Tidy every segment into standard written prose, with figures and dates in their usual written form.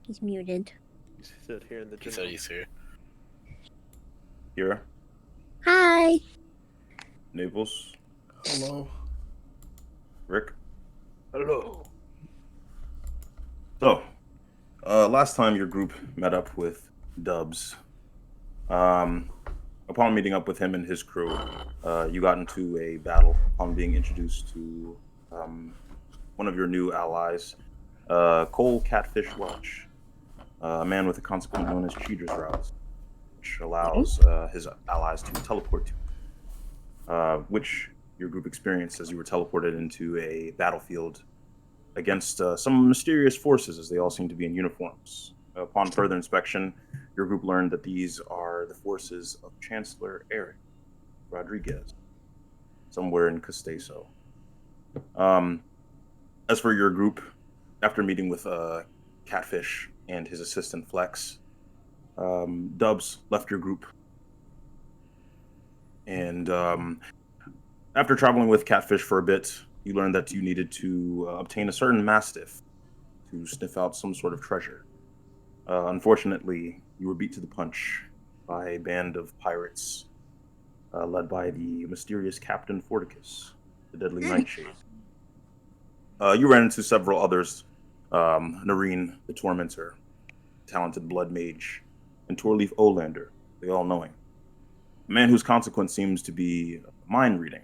He's muted. He's still here in the He gym. said he's here. Kira, Hi. Naples, Hello. Rick. Hello. So, last time your group met up with Dubs. Upon meeting up with him and his crew, you got into a battle upon being introduced to one of your new allies, Cole Catfish Welch, a man with a consequence known as Cheater's Route, which allows his allies to teleport to, which your group experienced as you were teleported into a battlefield against some mysterious forces, as they all seem to be in uniforms. Upon further inspection, your group learned that these are the forces of Chancellor Eric Rodriguez, somewhere in Casteso. As for your group, after meeting with Catfish and his assistant Flex, Dubs left your group. And after traveling with Catfish for a bit, you learned that you needed to obtain a certain mastiff to sniff out some sort of treasure. Unfortunately, you were beat to the punch by a band of pirates led by the mysterious Captain Forticus, the Deadly Nightshade. You ran into several others, Nareen, the Tormentor, Talented Blood Mage, and Torleaf Olander, the All-Knowing. A man whose consequence seems to be mind reading,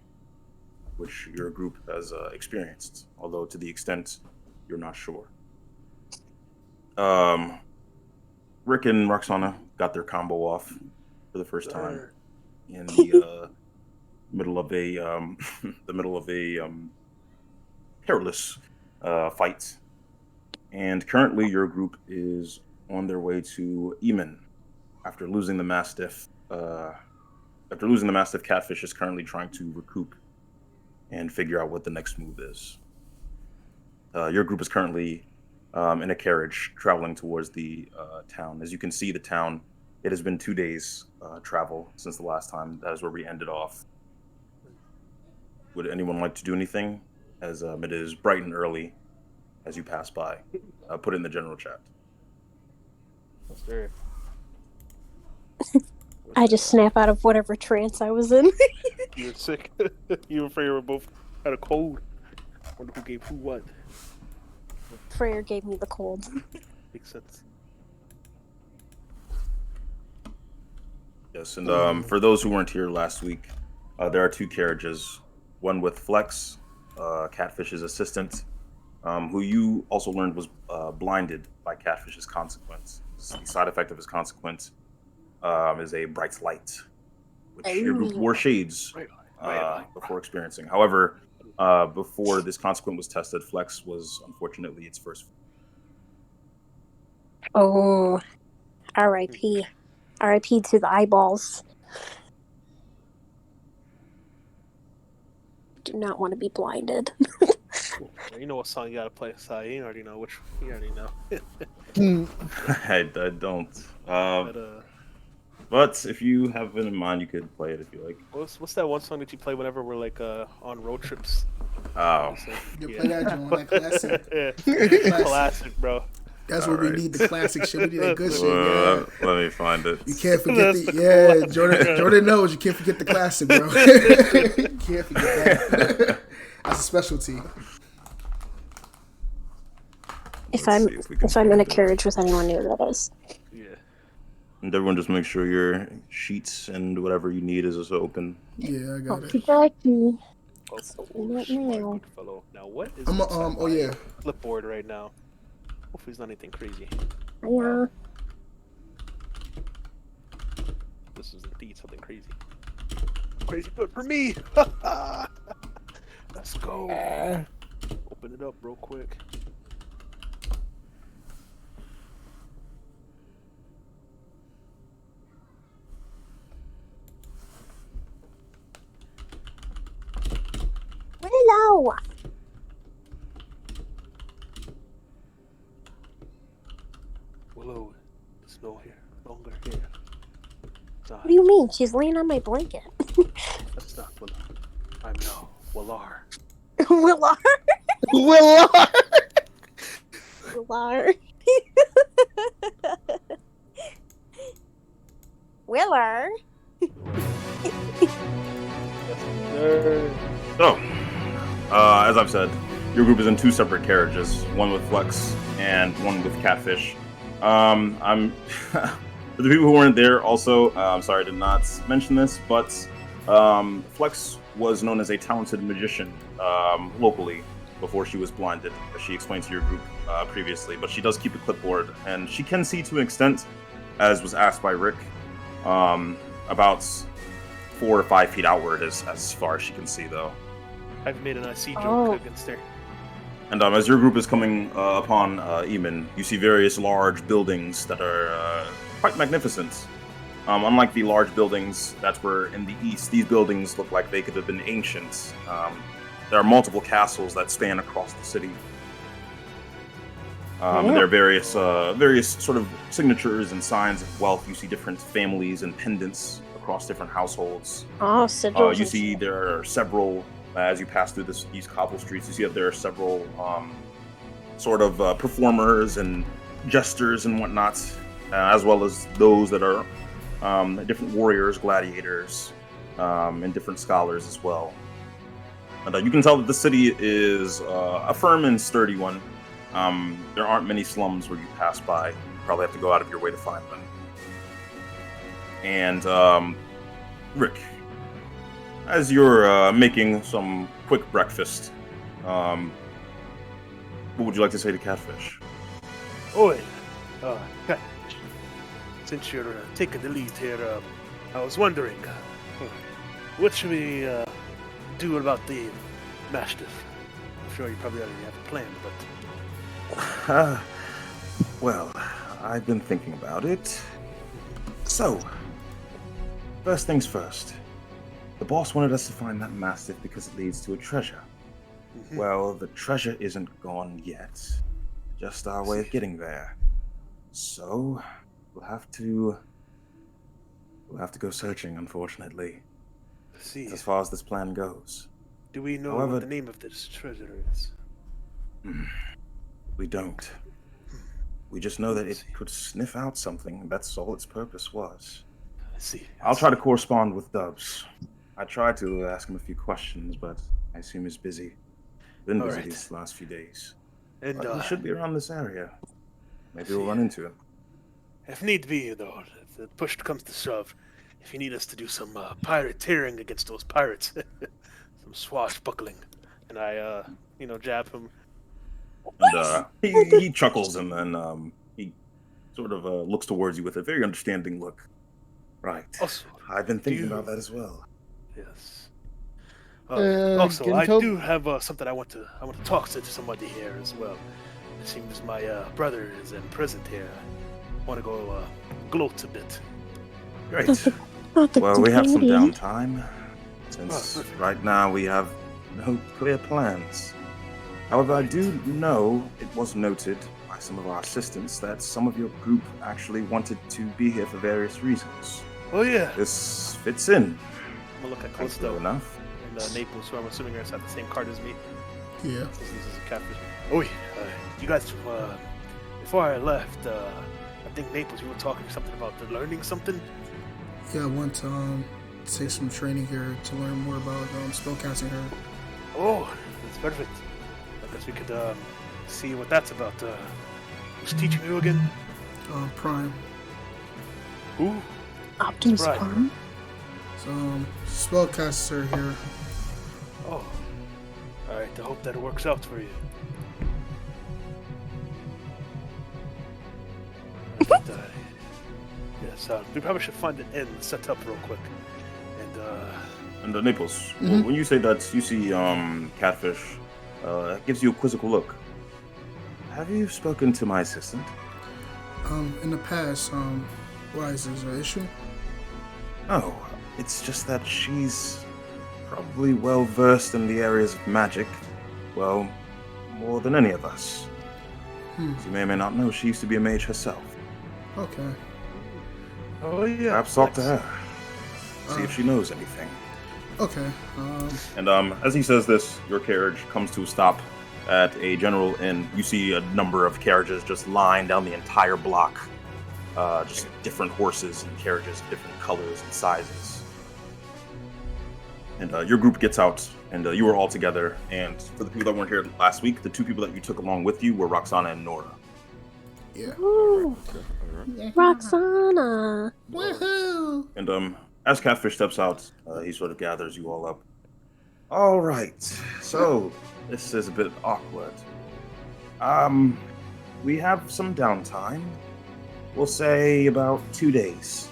which your group has experienced, although to the extent you're not sure. Rick and Roxana got their combo off for the first time in the middle of a perilous fight, and currently your group is on their way to Eamon after losing the Mastiff. Catfish is currently trying to recoup and figure out what the next move is. Your group is currently in a carriage traveling towards the town. As you can see, the town, it has been 2 days travel since the last time. That is where we ended off. Would anyone like to do anything? As it is bright and early as you pass by. Put it in the general chat. What's there? I just snap out of whatever trance I was in. You were sick. You and Freya were both had a cold. Wonder who gave who what. Freyr gave me the cold. Makes sense. Yes, and for those who weren't here last week, there are two carriages. One with Flex, Catfish's assistant, who you also learned was blinded by Catfish's consequence. The side effect of his consequence is a bright light, which your group wore shades before experiencing. However, before this consequence was tested, Flex was unfortunately its first. Oh, R.I.P. R.I.P. to the eyeballs. Do not want to be blinded. You know what song you gotta play, Sai. You already know which. You already know. I don't. But if you have it in mind, you could play it if you like. What's that one song that you play whenever we're like on road trips? Oh. You play that joint, that classic. Classic, bro. That's what we need, the classic shit. We need that good shit, yeah. Let me find it. You can't forget Jordan knows you can't forget the classic, bro. You can't forget that. That's a specialty. If I'm in a carriage with anyone new, that is. Yeah. And everyone just make sure your sheets and whatever you need is open. Yeah, I got it. Okey-dokey. Good fellow. Now what is clipboard right now? Hopefully it's not anything crazy. Yeah. This is indeed something crazy. Crazy good for me! Let's go. Open it up real quick. Hello. Willow is no longer here. What do you mean? She's laying on my blanket. That's not Willow. I'm no Willar. Willar. Willar. Willar. I've said, your group is in 2 separate carriages, one with Flex and one with Catfish. I'm for the people who weren't there. Also, I'm sorry I did not mention this, but Flex was known as a talented magician locally before she was blinded, as she explained to your group previously. But she does keep a clipboard, and she can see to an extent, as was asked by Rick, about 4 or 5 feet outward as far as she can see, though. I've made an I see joke against her. And as your group is coming upon Eamon, you see various large buildings that are quite magnificent. Unlike the large buildings that were in the east, these buildings look like they could have been ancient. There are multiple castles that span across the city. And there are various sort of signatures and signs of wealth. You see different families and pendants across different households. Oh, sigils. You see there are several, as you pass through these cobble streets, you see that there are several sort of performers and jesters and whatnot, as well as those that are different warriors, gladiators, and different scholars as well. And you can tell that the city is a firm and sturdy one. There aren't many slums where you pass by. You probably have to go out of your way to find them. And Rick, as you're making some quick breakfast, what would you like to say to Catfish? Oi, Catfish. Since you're taking the lead here, I was wondering, what should we do about the Mastiff? I'm sure you probably already have a plan, but... Well, I've been thinking about it. So, first things first. The boss wanted us to find that Mastiff because it leads to a treasure. Mm-hmm. Well, the treasure isn't gone yet. Just our way of getting there. So, we'll have to go searching, unfortunately. See. As far as this plan goes. Do we know what the name of this treasure is? We don't. We just know that it could sniff out something. That's all its purpose was. I see. I'll try to correspond with Dubs. I tried to ask him a few questions, but I assume he's busy. Been busy these last few days. And but he should be around this area. Maybe we'll run into him. If need be, though, if the push comes to shove, if you need us to do some pirateering against those pirates, some swashbuckling, and I, jab him. And he chuckles and then he sort of looks towards you with a very understanding look. Right. Also, I've been thinking about that as well. Yes. Also, I do have something I want to talk to somebody here as well. It seems my brother is in prison here. I want to go gloat a bit. Great. Well, we have some downtime. Since right now we have no clear plans. However, I do know it was noted by some of our assistants that some of your group actually wanted to be here for various reasons. Oh, yeah. This fits in. I'm going to look at Callisto enough. And Naples, who I'm assuming are at the same card as me. Yeah. This is a Catfish. Oh, yeah. You guys, before I left, I think Naples, you were talking something about learning something? Yeah, I want to take some training here to learn more about spellcasting here. Oh, that's perfect. I guess we could see what that's about. Who's teaching you again? Prime. Who? Optimus Prime. So, spellcaster here. Oh. Alright, I hope that works out for you. Yes, we probably should find an inn set up real quick. And Naples, when you say that you see Catfish, it gives you a quizzical look. Have you spoken to my assistant? In the past, why is there an issue? Oh, it's just that she's probably well versed in the areas of magic. Well, more than any of us. As you may or may not know, she used to be a mage herself. Okay. Oh, yeah. Perhaps talk to her. See if she knows anything. Okay. And as he says this, your carriage comes to a stop at a general inn. You see a number of carriages just lined down the entire block. Just different horses and carriages of different colors and sizes. And your group gets out, and you are all together. And for the people that weren't here last week, the two people that you took along with you were Roxana and Nora. Yeah. Ooh, Roxana. Woohoo! And as Catfish steps out, he sort of gathers you all up. All right, so this is a bit awkward. We have some downtime. We'll say about 2 days.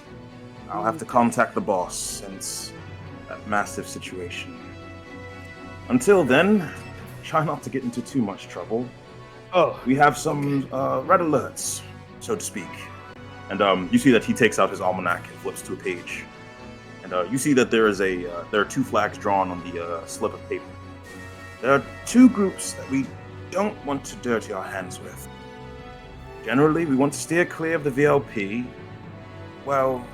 I'll have to contact the boss since that massive situation. Until then, try not to get into too much trouble. Oh, We have some red alerts, so to speak. And you see that he takes out his almanac and flips to a page. And you see that there are 2 flags drawn on the slip of paper. There are 2 groups that we don't want to dirty our hands with. Generally, we want to steer clear of the VLP. Well,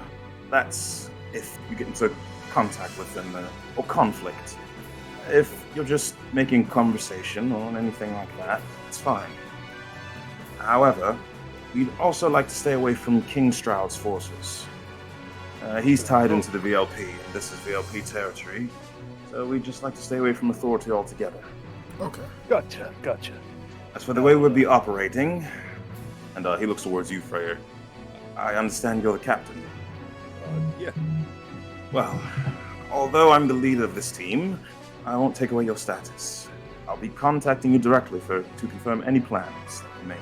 that's if you get into contact with them or conflict. If you're just making conversation or anything like that, it's fine. However, we'd also like to stay away from King Stroud's forces. He's tied into the VLP, and this is VLP territory, so we'd just like to stay away from authority altogether. Okay. gotcha. As for the way we'll be operating, and he looks towards you, Freyr. I understand you're the captain. Yeah. Well, although I'm the leader of this team, I won't take away your status. I'll be contacting you directly to confirm any plans that you make.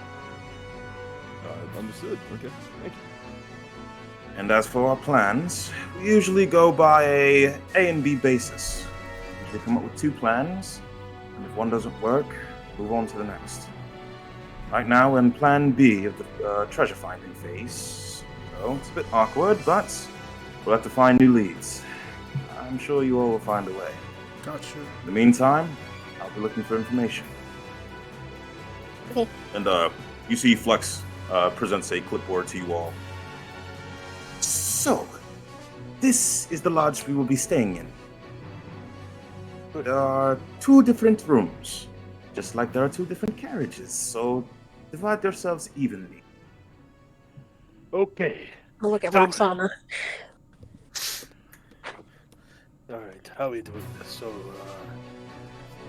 Understood. Okay. Thank you. And as for our plans, we usually go by a and B basis. We usually come up with 2 plans, and if one doesn't work, move on to the next. Right now, we're in Plan B of the treasure finding phase, so it's a bit awkward, but we'll have to find new leads. I'm sure you all will find a way. Gotcha. In the meantime, I'll be looking for information. Okay. And you see Flex presents a clipboard to you all. So, this is the lodge we will be staying in. There are 2 different rooms, just like there are 2 different carriages, so divide yourselves evenly. Okay. I'll look at So- Roxana. All right. How are we doing this? So,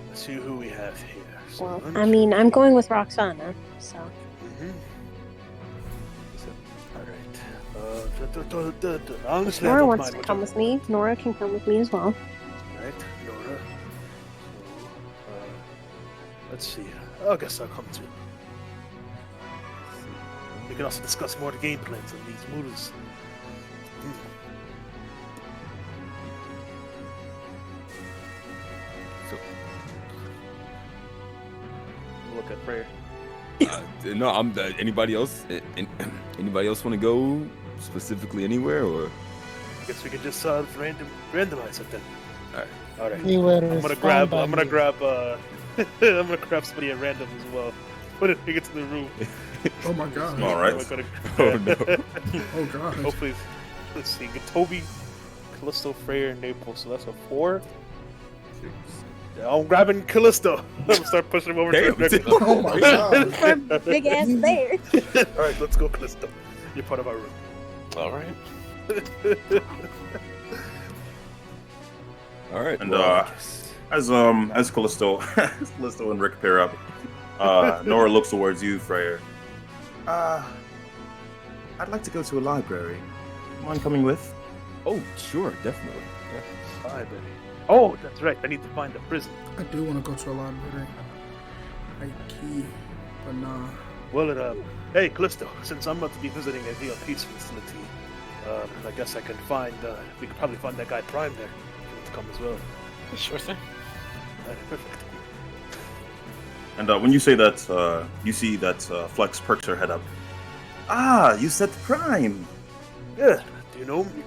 let's see who we have here. So, Well, lunch- I mean, I'm going with Roxana, so. Mhm. All right. Honestly, I Nora don't wants mind to what come you- with me. Nora can come with me as well. Right, Nora. So, let's see. I guess I'll come too. We can also discuss more game plans on these moves. So, Look at Prayer. no, I'm. Anybody else? Anybody else want to go specifically anywhere, or? I guess we can just randomize it then. Alright. All right. Anywhere I'm is gonna fine grab. by I'm gonna me. grab. I'm gonna grab somebody at random as well. When we get to the room. Oh my god. All right. We're gonna- Oh, no. Oh god. Hopefully, let's see. Get Toby, Callisto, Freyr, and Naples. So that's a 4. Yeah, I'm grabbing Callisto. I'm gonna start pushing him over Damn. to the next. Oh my god. Big ass bear. All right, let's go, Callisto. You're part of our room. All right. All right. And, well, As Callisto, as Callisto and Rick pair up, Nora looks towards you, Freyr. I'd like to go to a library. Mind coming with? oh, sure, definitely. Library. Oh, that's right. I need to find the prison. I do want to go to a library. I key, but nah. Well, hey, Callisto. Since I'm about to be visiting a VLP facility, I guess I can find. We could probably find that guy Prime there. If you want to come as well. Sure thing. Perfect. And when you say that, you see that Flex perks her head up. Ah, you said Prime. Yeah. Do you know him?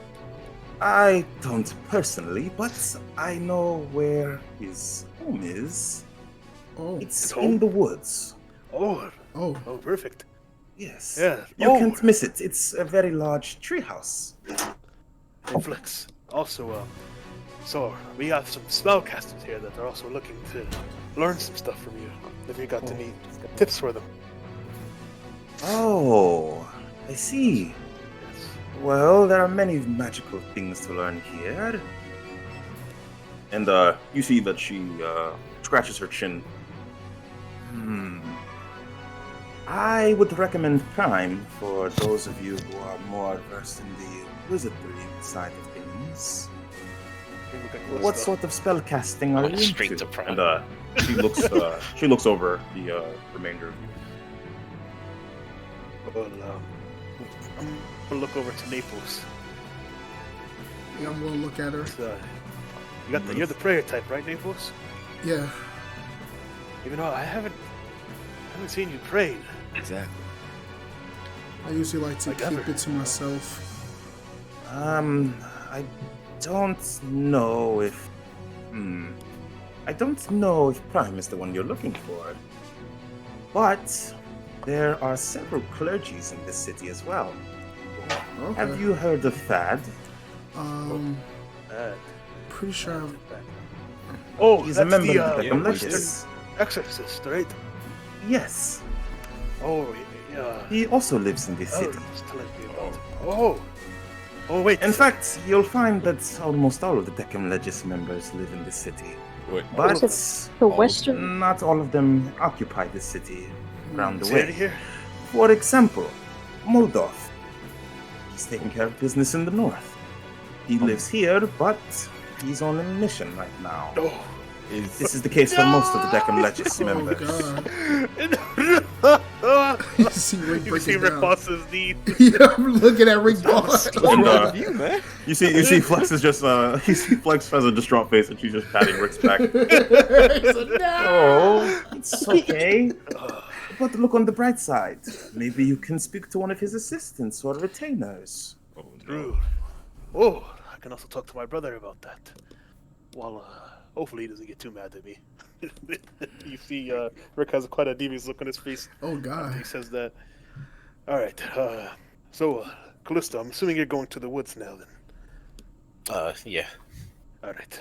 I don't personally, but I know where his home is. Oh. It's His in home? the woods. Oh. Oh. Oh, perfect. Yes. Yeah. You Oh. can't miss it. It's a very large treehouse. Hey, Flex. Also, so we have some spellcasters here that are also looking to learn some stuff from you. If you got any tips for them. Oh, I see. Yes. Well, there are many magical things to learn here. And you see that she scratches her chin. I would recommend Prime for those of you who are more versed in the wizardry side of things. What sort of spell casting are you Straight into? to Prime. And she looks over the remainder of you. Well, I'm gonna look over to Naples. Yeah, I'm gonna look at her. You're the prayer type, right, Naples? Yeah. Even though I haven't seen you prayed. Exactly. I usually like to Like keep ever. it to myself. I don't know if. I don't know if Prime is the one you're looking for. But there are several clergies in this city as well. Okay. Have you heard of Fad? Pretty sure I've... Oh, He's that's a member the of the yeah, Deccan Western Legis. exorcist, right? Yes. Oh, yeah. He also lives in this Oh, city. he's telling me about it. Oh, wait. In fact, you'll find that almost all of the Deccan Legis members live in this city. Wait. But The Western. not all of them occupy the city around the Is it way. here? For example, Muldorf. He's taking care of business in the north. He lives here, but he's on a mission right now. Oh. This is the case for most of the Deccan Legis Oh, members. God. You see Rick You break see it Rick down. Boss's knee. Yeah, I'm looking at Rick Boss. And, you, man. you see Flex is just you see Flex has a distraught face and she's just patting Rick's back. Oh, it's okay. But look on the bright side. Maybe you can speak to one of his assistants or retainers. Rude. Oh, I can also talk to my brother about that. Well, hopefully he doesn't get too mad at me. You see, Rick has quite a devious look on his face. Oh, He God. says that. All right. So, Callisto, I'm assuming you're going to the woods now, then. Yeah. All right.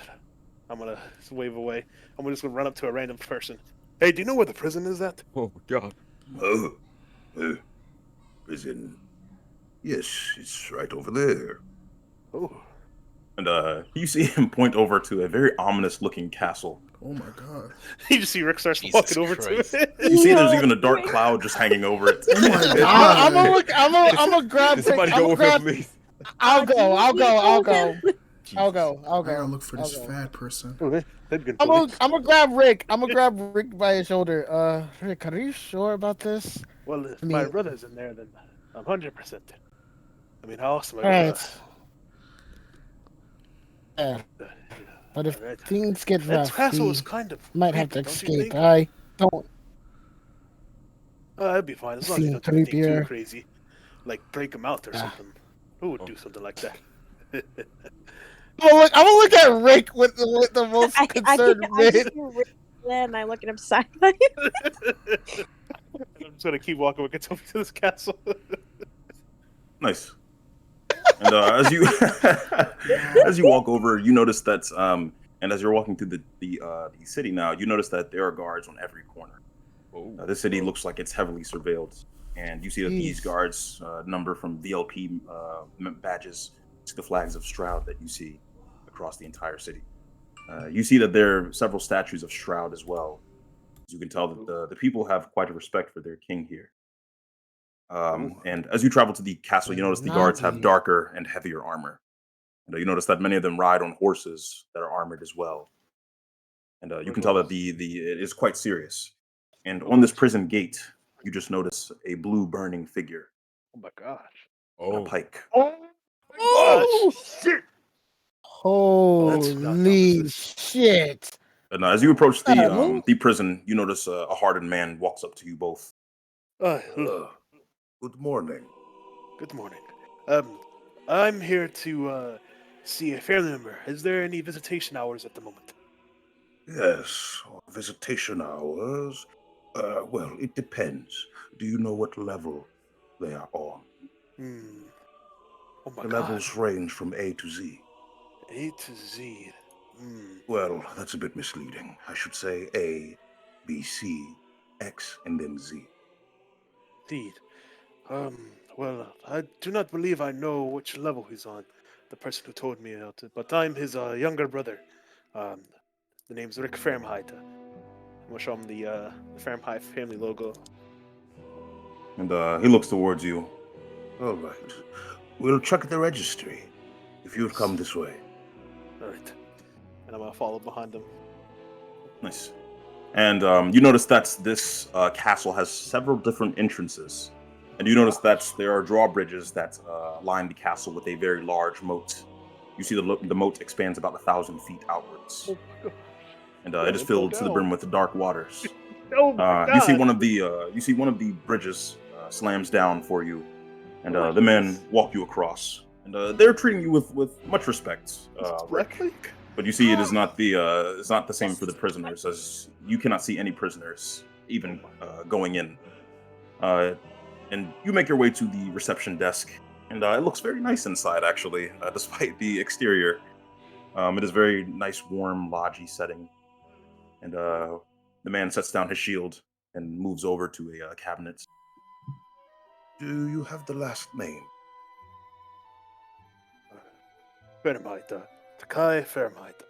I'm gonna just wave away. I'm just gonna run up to a random person. Hey, do you know where the prison is at? Oh my god. Prison. Yes, it's right over there. Oh. And you see him point over to a very ominous-looking castle. Oh, my God. You just see Rick starts Jesus walking over Christ. to it. You see there's even a dark cloud just hanging over it. Oh, my I'm God. gonna look. I'm gonna grab. Did somebody I'm go gonna with him, grab. please? I'll go. I I gotta look for this fat person. Oh, that'd be I'm funny. gonna grab Rick. I'm gonna grab Rick by his shoulder. Rick, are you sure about this? Well, if I my mean- brother's in there, then I'm 100%. I mean, how else am I All gonna... right. Yeah. But if Alright. things get That rough, castle we is kind of... might have to creepy, don't you escape. think? I don't. That'd be fine, as long as you Seem don't do anything too creepier. crazy. Like, break him out or Yeah. something. Who would do something like that? I'm gonna look at Rick with the most I concerned just face. hear Rick and I look at him sideways. I'm just gonna keep walking with Katomi to this castle. Nice. And as you as you walk over, you notice that and as you're walking through the city now, you notice that there are guards on every corner. This city looks like it's heavily surveilled, and you see that these Jeez. guards number from VLP badges to the flags of Stroud that you see across the entire city. You see that there are several statues of Shroud as well. As you can tell that the people have quite a respect for their king here. And as you travel to the castle, you notice the guards have darker and heavier armor. And you notice that many of them ride on horses that are armored as well. And you can tell that it is quite serious. And on this prison gate, you just notice a blue burning figure Oh my gosh. on a pike. Oh, shit! That's not Holy opposites. shit! And as you approach Hello? the prison, you notice a hardened man walks up to you both. Good morning. Good morning. I'm here to see a family member. Is there any visitation hours at the moment? Yes, visitation hours. Well, it depends. Do you know what level they are on? Oh my The god. levels range from A to Z. A to Z. Well, that's a bit misleading. I should say A, B, C, X, and then Z. Indeed. Well, I do not believe I know which level he's on, the person who told me about it, but I'm his younger brother. The name's Rick Fahrenheit. I'm gonna show him the Fahrenheit family logo. And he looks towards you. All right. We'll check the registry if you'd come this way. All right, and I'm gonna follow behind him. Nice. And you notice that this castle has several different entrances. And you notice that there are drawbridges that line the castle with a very large moat. You see the moat expands about 1,000 feet outwards. And it is filled to the brim with dark waters. Oh my God. You see one of the bridges slams down for you, and the men walk you across. And they're treating you with much respect, Rick. But you see, it is not the same for the prisoners, as you cannot see any prisoners even going in. And you make your way to the reception desk, and it looks very nice inside, actually, despite the exterior. It is very nice, warm, lodgy setting. And the man sets down his shield and moves over to a cabinet. Do you have the last name? Fahrenheit. Takai Fahrenheit.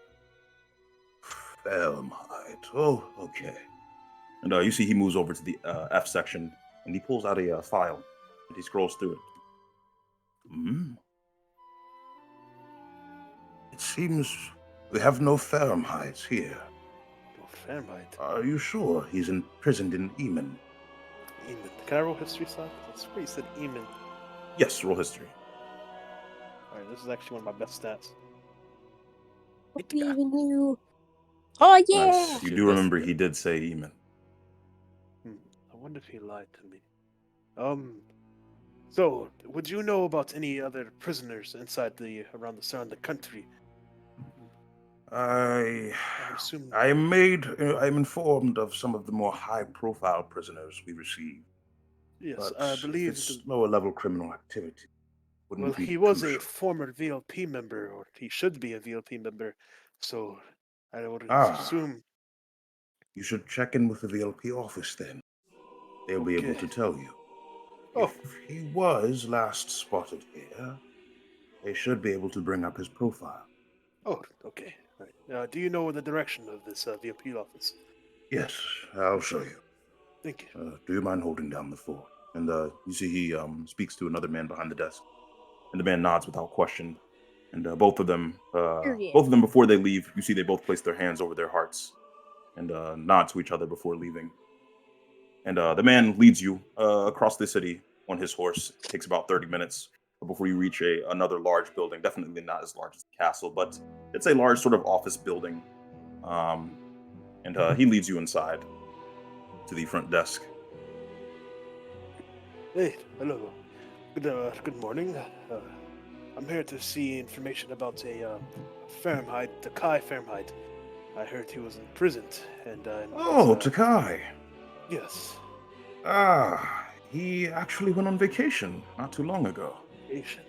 Fahrenheit. Oh, okay. And you see he moves over to the F section, and he pulls out a file, and he scrolls through it. It seems we have no Fahrenheit here. No Fahrenheit. Are you sure he's imprisoned in Eamon? Eamon. Can I roll history, son? That's where you said Eamon. Yes, roll history. Alright, this is actually one of my best stats. I believe in you. Oh yeah. Nice. You do remember he did say Eamon. I wonder if he lied to me. So, would you know about any other prisoners around the surrounding country? I'm informed of some of the more high-profile prisoners we receive. Yes, But I believe. it's lower-level criminal activity. Well, he was a former VLP member, or he should be a VLP member. So, I would assume. You should check in with the VLP office then. They'll be able to tell you. Oh. If he was last spotted here, they should be able to bring up his profile. Oh, okay. Right. Do you know the direction of this VLP office? Yes, I'll show you. Thank you. Do you mind holding down the fort? And you see he speaks to another man behind the desk. And the man nods without question. And both of them before they leave, you see they both place their hands over their hearts and nod to each other before leaving. And the man leads you across the city on his horse. It takes about 30 minutes before you reach another large building. Definitely not as large as the castle, but it's a large sort of office building. And he leads you inside to the front desk. Hey, hello. Good morning. I'm here to see information about a Fahrenheit, Takai Fahrenheit. I heard he was imprisoned, and Takai. Yes. He actually went on vacation not too long ago. Vacation.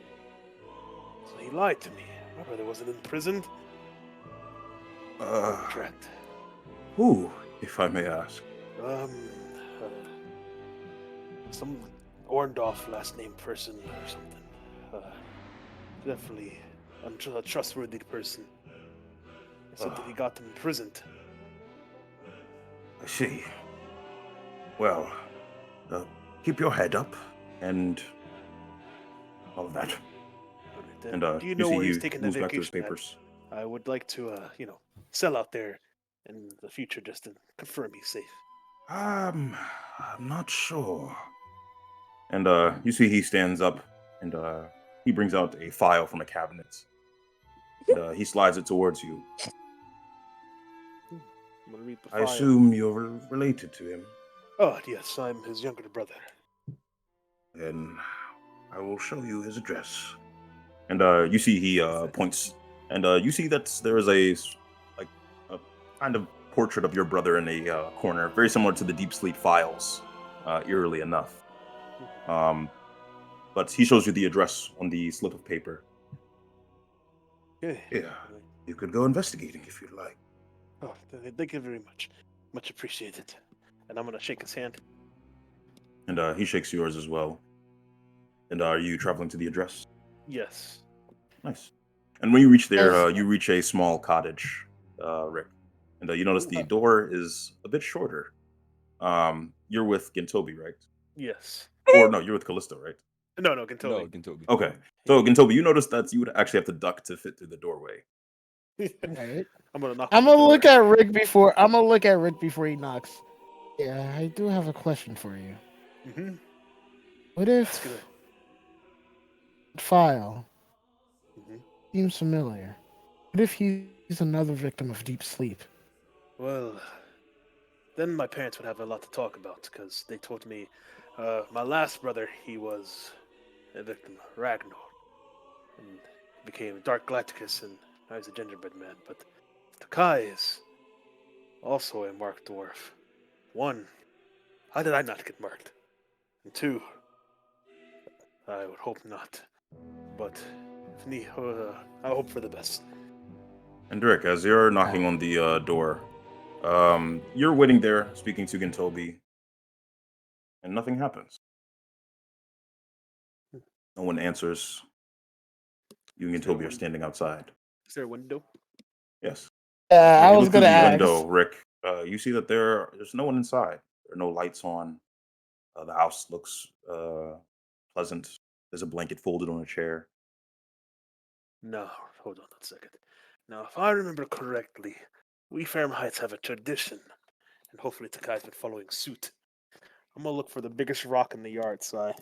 So he lied to me. My brother wasn't imprisoned. Correct. Who, if I may ask? Some Orndorff last name person or something. Definitely a trustworthy person. Said that he got imprisoned. I see. Well, keep your head up and all of that. Right, And do you know where he's taking the moves back to his vacation papers. at? I would like to, sell out there in the future just to confirm he's safe. I'm not sure. And you see he stands up and he brings out a file from a cabinet. And he slides it towards you. I'm gonna read the I file. assume you're related to him. Oh, yes, I'm his younger brother. Then I will show you his address. And you see he points, and you see that there is a kind of portrait of your brother in a corner, very similar to the Deep Sleep files, eerily enough. But he shows you the address on the slip of paper. Okay. Yeah, you could go investigating if you'd like. Oh, thank you very much. Much appreciated. And I'm gonna shake his hand. And he shakes yours as well. And are you traveling to the address? Yes. Nice. And when you reach there, you reach a small cottage. Rick. And you notice the door is a bit shorter. You're with Gintobi, right? Yes. Or no, you're with Callisto, right? No, No, Gintobi. Gintobi. Okay. So Gintobi, you notice that you would actually have to duck to fit through the doorway. Alright. I'm gonna knock. I'm on the gonna door. look at Rick before. I'm gonna look at Rick before he knocks. Yeah, I do have a question for you. Mm-hmm. What Let's get if it. File Mm-hmm. seems familiar? What if he's another victim of deep sleep? Well, then my parents would have a lot to talk about because they told me my last brother, he was a victim, Ragnar, and became Dark Galacticus, and now he's a gingerbread man. But Takai is also a marked dwarf. One, how did I not get marked? And two, I would hope not. But I hope for the best. And Rick, as you're knocking on the door, you're waiting there, speaking to Gintobi, and nothing happens. No one answers. You and Is there a Gintobi are window? standing outside. Is there a window? Yes. I You was look through gonna the ask. window, Rick. You see that there's no one inside. There are no lights on. The house looks pleasant. There's a blanket folded on a chair. No, hold on a second. Now, if I remember correctly, we Fahrenheits have a tradition, and hopefully Takai's been following suit. I'm gonna look for the biggest rock in the yard, so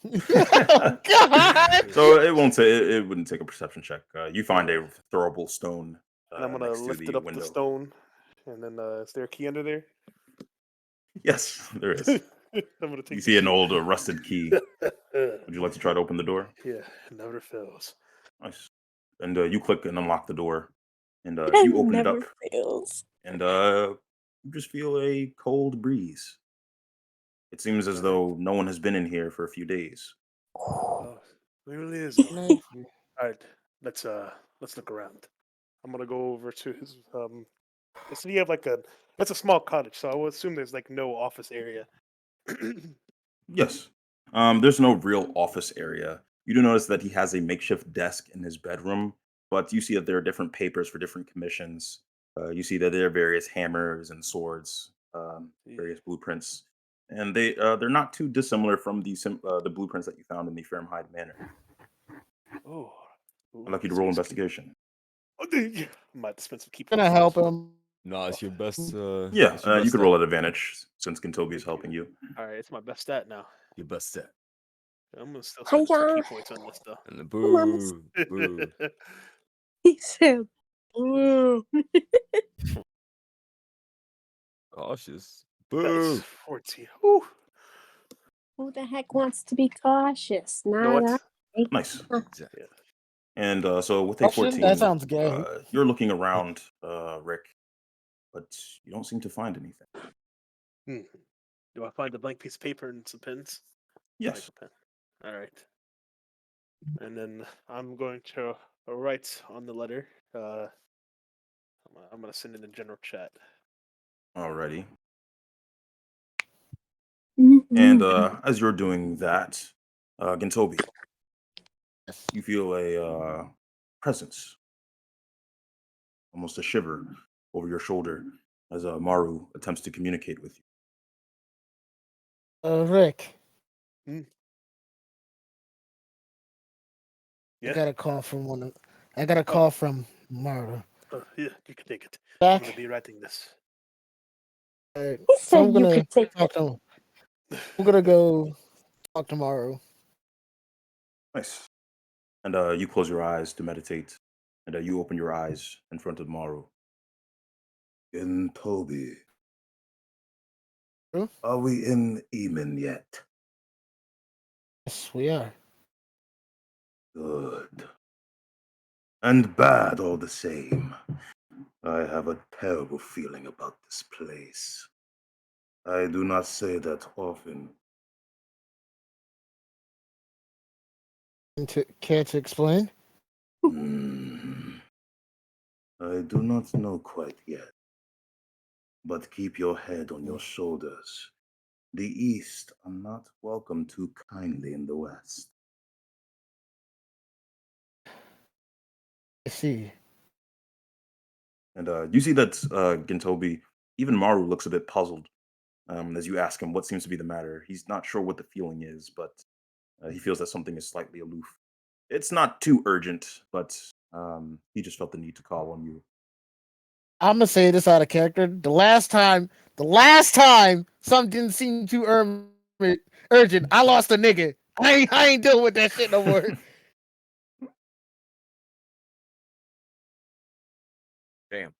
Oh, God! So it wouldn't take a perception check. You find a throwable stone and I'm gonna next to lift the it up window. the stone, and then is there a key under there? Yes, there is. I'm gonna take. You the see an key. old rusted key. Would you like to try to open the door? Yeah, it never fails. Nice. And you click and unlock the door, and It you open it never up, fails. and you just feel a cold breeze. It seems as though no one has been in here for a few days. Oh, it really is. Nice. All right, let's look around. I'm gonna go over to his So you have like a it's a small cottage, so I would assume there's like no office area. Yes. There's no real office area. You do notice that he has a makeshift desk in his bedroom, but you see that there are different papers for different commissions. You see that there are various hammers and swords, various blueprints, and they're not too dissimilar from the blueprints that you found in the Fahrenheit Manor. Oh, I'd like you to roll investigation. I might spend some key Gonna points. help him. Nah, it's your best. Yeah, it's your you best could stat. roll at advantage since Kintobi is helping you. All right, it's my best stat now. Your best stat. I'm gonna still spend some key Hiya. points on this though. And the Mamas. boo, boo. He said, "Boo." Cautious. That's Boo. 14. Whew. Who the heck wants to be cautious? You know Not what? I. Nice. Exactly. And so with a Question? 14, That sounds gay. you're looking around, Rick, but you don't seem to find anything. Hmm. Do I find a blank piece of paper and some pens? Yes. Like a pen. All right. And then I'm going to write on the letter. I'm gonna send in the general chat. Alrighty. Mm-hmm. And as you're doing that, Gintobi, Yes. you feel a presence, almost a shiver over your shoulder as Maru attempts to communicate with you. Rick. Hmm? I Yeah. got a call from I got a call from Mara. Yeah, you can take it. I'm gonna Back. be writing this. Alright, He so I'm said you gonna could take talk it. to him. I'm gonna go talk tomorrow. Nice. And you close your eyes to meditate, and you open your eyes in front of Maru. Gintobi, Huh? are we in Eamon yet? Yes, we are. Good. And bad all the same. I have a terrible feeling about this place. I do not say that often. Care to explain? Hmm. I do not know quite yet. But keep your head on your shoulders. The East are not welcome too kindly in the West. I see. And you see that Gintobi, even Maru looks a bit puzzled as you ask him what seems to be the matter. He's not sure what the feeling is, but he feels that something is slightly aloof. It's not too urgent, but he just felt the need to call on you. I'm gonna say this out of character. The last time something didn't seem too urgent, I lost a nigga. I ain't dealing with that shit no more. Damn.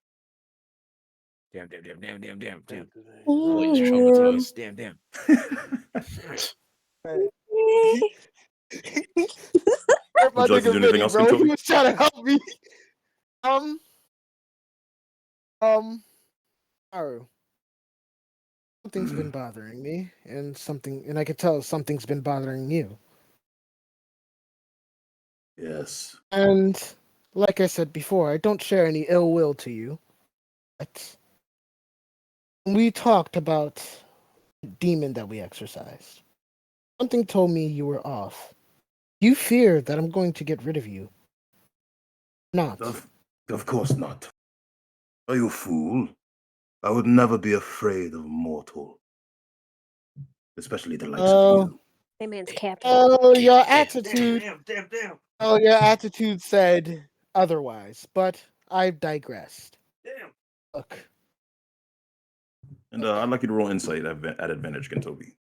Damn. Dude. Wait, trouble to us. Damn. Hurt my Would you like to nigga do anything Vinny, else, bro. He Kentobi? was trying to help me. Maru, something's been bothering me, and I could tell something's been bothering you. Yes. And like I said before, I don't share any ill will to you. But we talked about the demon that we exorcised. Something told me you were off. You fear that I'm going to get rid of you. Not. Of course not. Are you a fool? I would never be afraid of mortal. Especially the likes of you. That man's capping. Oh, your Damn, attitude. Damn. Oh, your attitude said otherwise, but I've digressed. Damn. Look, And I'd like you to roll insight at advantage, Gintobi.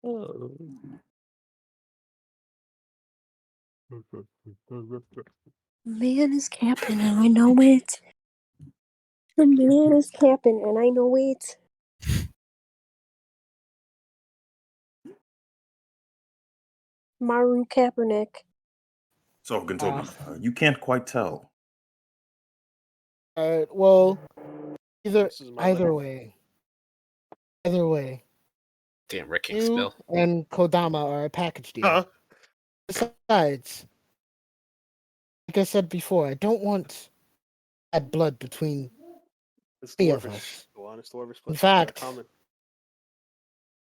Oh. Man is capping, and I know it. The man is capping, and I know it. Maru Kaepernick. So, Gintobi, you can't quite tell. well, This is my either life. way, Damn, Rick can't you spell. and Kodama are a package deal. Huh? Besides, like I said before, I don't want bad blood between It's any of dwarvish. us. Go on, it's dwarvish. In fact, Common.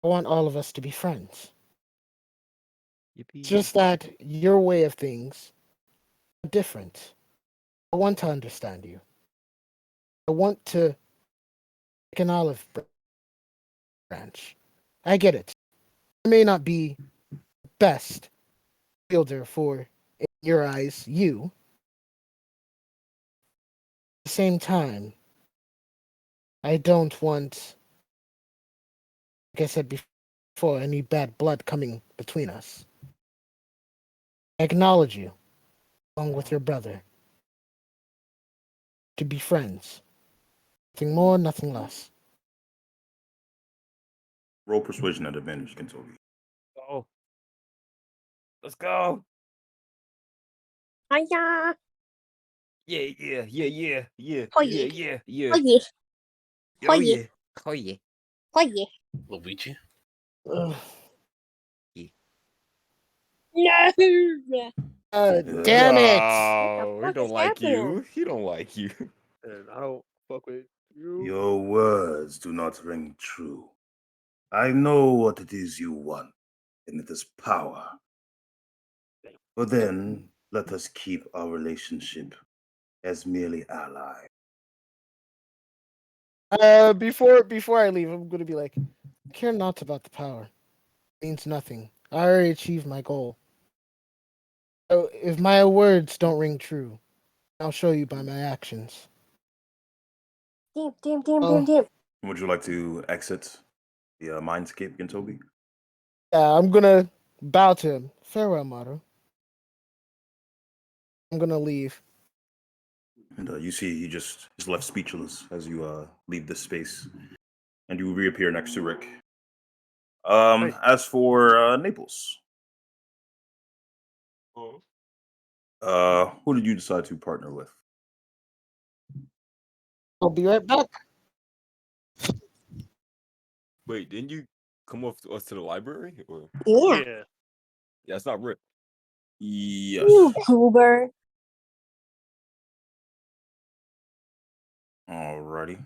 I want all of us to be friends. Yippee. It's just that your way of things are different. I want to understand you. I want to take an olive branch. I get it. I may not be the best fielder for, in your eyes, you. At the same time, I don't want, like I said before, any bad blood coming between us. I acknowledge you, along with your brother, to be friends. Nothing more, nothing less. Roll persuasion at advantage, Gintobi. Oh. Let's go. Hiya! Yeah. Oh, Yeah. Oh yeah! Oh yeah. Oh yeah. Oh yeah! Luigi. Ugh. No! Damn it! Oh, he fuck don't is like happening? you. He don't like you. And I don't fuck with you. Your words do not ring true. I know what it is you want, and it is power. But then let us keep our relationship as merely allies. Before I leave, I'm gonna be like, care not about the power. It means nothing. I already achieved my goal. So if my words don't ring true, I'll show you by my actions. Damn. Would you like to exit the mindscape, Gintobi? Yeah, I'm gonna bow to him. Farewell, Maru. I'm gonna leave. And you see he just is left speechless as you leave this space. And you reappear next to Rick. Hey. As for Naples, who did you decide to partner with? I'll be right back. Wait, didn't you come off to us to the library? Or Yeah. yeah, it's not Rick. Yes. You goober. Alrighty.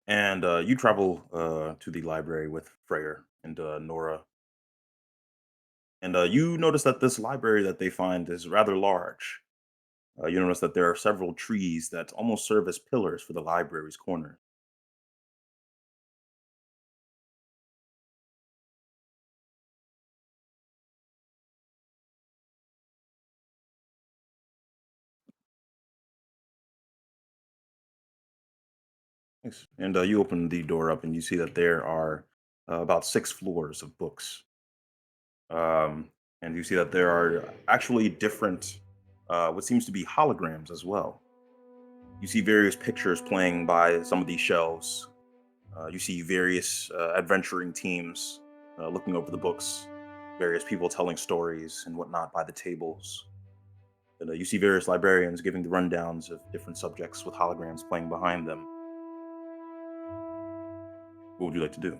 And you travel to the library with Freyr and Nora. And you notice that this library that they find is rather large. You notice that there are several trees that almost serve as pillars for the library's corner. Nice. And you open the door up and you see that there are about 6 floors of books. And you see that there are actually different, what seems to be holograms as well. You see various pictures playing by some of these shelves. You see various adventuring teams looking over the books, various people telling stories and whatnot by the tables. And you see various librarians giving the rundowns of different subjects with holograms playing behind them. What would you like to do?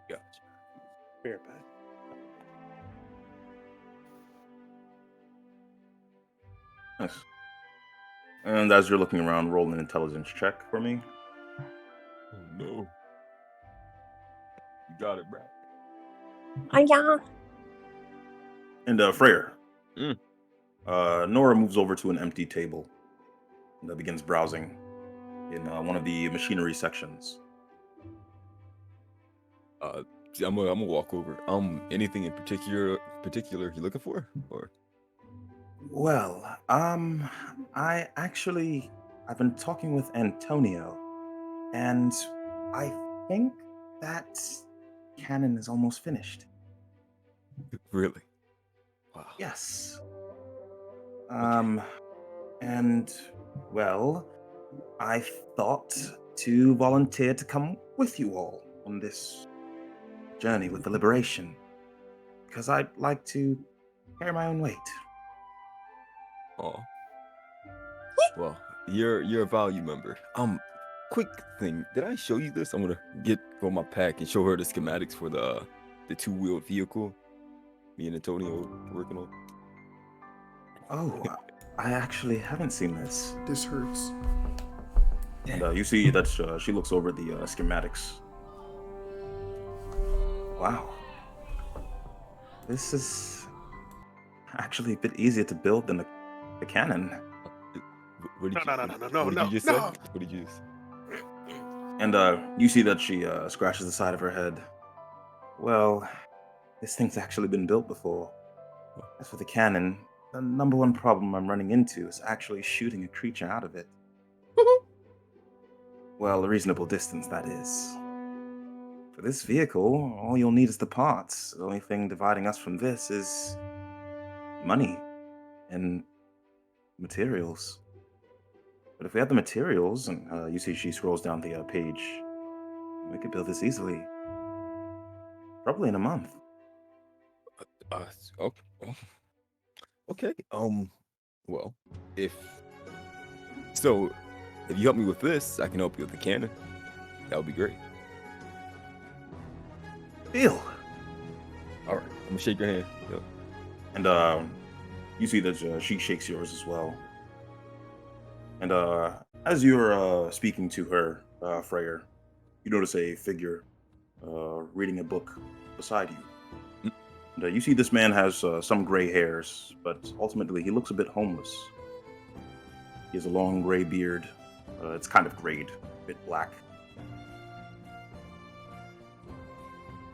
Gotcha. Fair bet. Nice. And as you're looking around, roll an intelligence check for me. Oh no. You got it, bro. Yeah. And Freyr. Mm. Nora moves over to an empty table and begins browsing in one of the machinery sections. I'm gonna walk over. Anything in particular you looking for? Or Well, I've been talking with Antonio, and I think that cannon is almost finished. really? Wow. Yes. And well, I thought to volunteer to come with you all on this journey with the liberation, because I'd like to carry my own weight. Oh. Well, you're a value member. Quick thing. Did I show you this? I'm gonna go my pack and show her the schematics for the 2-wheeled vehicle me and Antonio were working on. Oh, I actually haven't seen this. This hurts. And you see that she looks over the schematics. Wow. This is actually a bit easier to build than the cannon. What did No, what did you just say? What did you just? And you see that she scratches the side of her head. Well, this thing's actually been built before. As for the cannon, the number one problem I'm running into is actually shooting a creature out of it. Well, a reasonable distance, that is. For this vehicle, all you'll need is the parts. The only thing dividing us from this is money and materials. But if we had the materials, and you see she scrolls down the page, we could build this easily. Probably in a month. Okay. Well, if you help me with this, I can help you with the cannon. That would be great. Deal. All right. I'm gonna shake your hand. Yep. And you see that she shakes yours as well. And as you're speaking to her, Freyr, you notice a figure reading a book beside you. And you see this man has some gray hairs, but ultimately he looks a bit homeless. He has a long gray beard. It's kind of grayed, a bit black.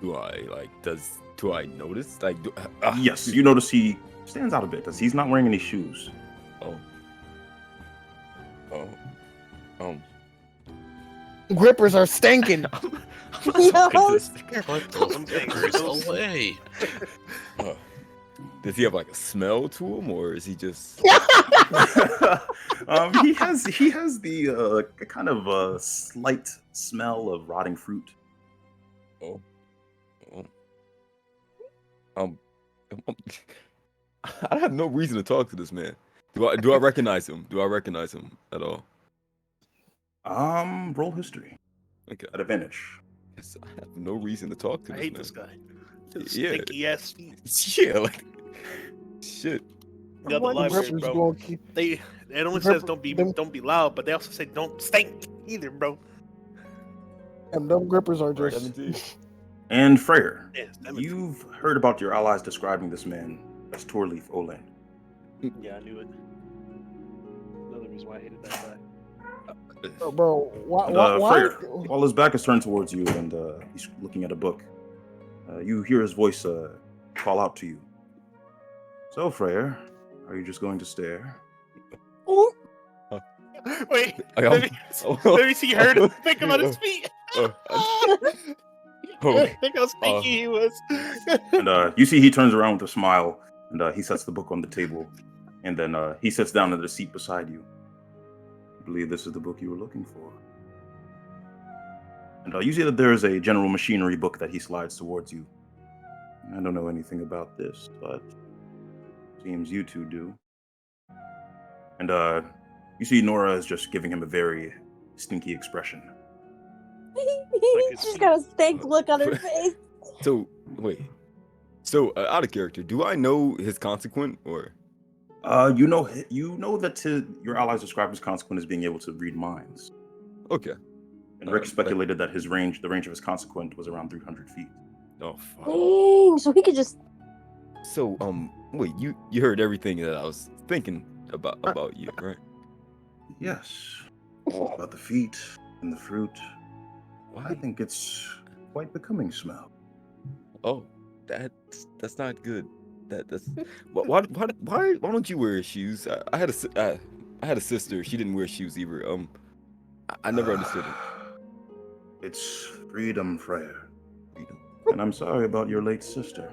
Do I notice? Yes, you notice he stands out a bit as he's not wearing any shoes. Grippers are stinking. Yes. Put those fingers away. Does he have like a smell to him, or is he just? He has the kind of slight smell of rotting fruit. I have no reason to talk to this man. Do I recognize him? Do I recognize him at all? Roll history. Okay. At advantage. Yes, I have no reason to talk to I this hate man. this guy. Yeah. Stinky ass feet. Yeah, like shit. The other What? library, Grippers bro. gonna keep It only Grip- says don't be them- loud, but they also say don't stink either, bro. and them grippers are Right. just 17. And Freyr, Yeah, you've heard about your allies describing this man as Torleaf Oland. Yeah, I knew it. Another reason why I hated that guy. bro. Why? And, Why? Freyr, while his back is turned towards you and he's looking at a book, you hear his voice call out to you. So, Freyr, are you just going to stare? Oh, Wait, I let me see her think about his feet. Think how stinky he was. And you see he turns around with a smile, and he sets the book on the table, and then he sits down in the seat beside you. I believe this is the book you were looking for. And you see that there is a general machinery book that he slides towards you. I don't know anything about this, but seems you two do. And you see Nora is just giving him a very stinky expression. she's got a stank look on her face. So, wait. So, out of character, do I know his consequent, or? You know that your allies describe his consequent as being able to read minds. Okay. And Rick speculated that the range of his consequent was around 300 feet. Oh, fuck. Dang, so he could just. So, wait, you heard everything that I was thinking about you, right? Yes. About the feet and the fruit. I Why? think it's quite becoming smell. Oh, that's not good. That's why don't you wear shoes? I had a sister. She didn't wear shoes either. I never understood it. It's freedom, Freyr. Freedom. And I'm sorry about your late sister.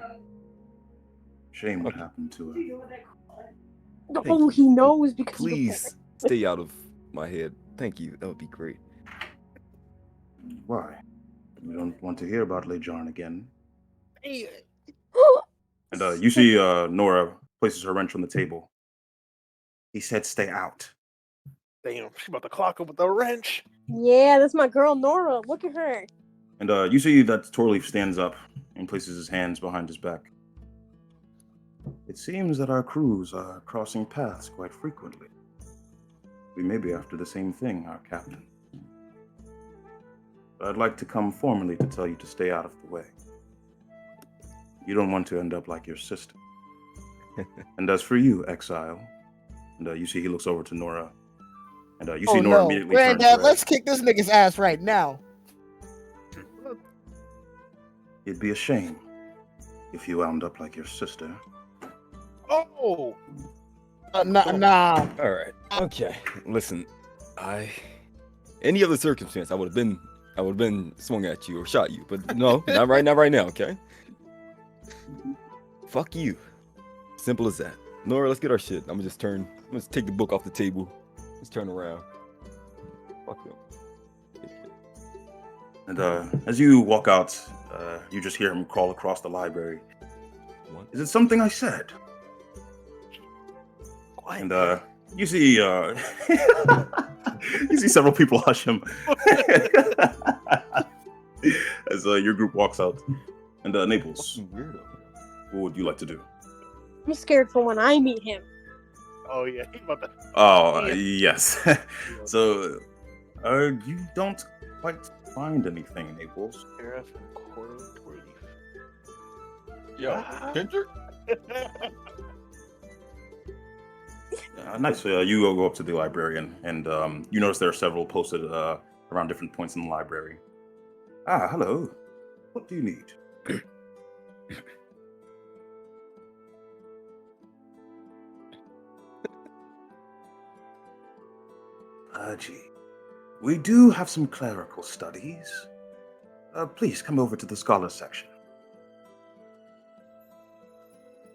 Shame what happened to her. Oh, he knows because. Please stay out of my head. Thank you. That would be great. Why? You don't want to hear about Lejarn again? And you see Nora places her wrench on the table. He said stay out. Damn, she about to clock him with the wrench. Yeah, that's my girl Nora. Look at her. And you see that Torleaf stands up and places his hands behind his back. It seems that our crews are crossing paths quite frequently. We may be after the same thing, our captain. But I'd like to come formally to tell you to stay out of the way. You don't want to end up like your sister. And as for you, exile, and you see he looks over to Nora, and you see Nora immediately turns Granddad, red. let's kick this nigga's ass right now. It'd be a shame if you wound up like your sister. Oh, Nah. All right. Okay. Listen, any other circumstance, I would have been swung at you or shot you, but no, not right now. Okay. Fuck you. Simple as that. Nora, let's get our shit. I'm gonna just take the book off the table. Let's turn around. Fuck you. And as you walk out, you just hear him crawl across the library. What? Is it something I said? And you see you see several people hush him as your group walks out. And Naples, Fucking weirdo. what would you like to do? I'm scared for when I meet him. oh yeah, he's about to. Oh, Yeah. yes. So, you don't quite find anything, Naples. Sheriff and quarter Torleaf. Yo, Kendrick? Nice. You go up to the librarian, and you notice there are several posted around different points in the library. Ah, hello. What do you need? Gee. We do have some clerical studies. Please come over to the scholars section.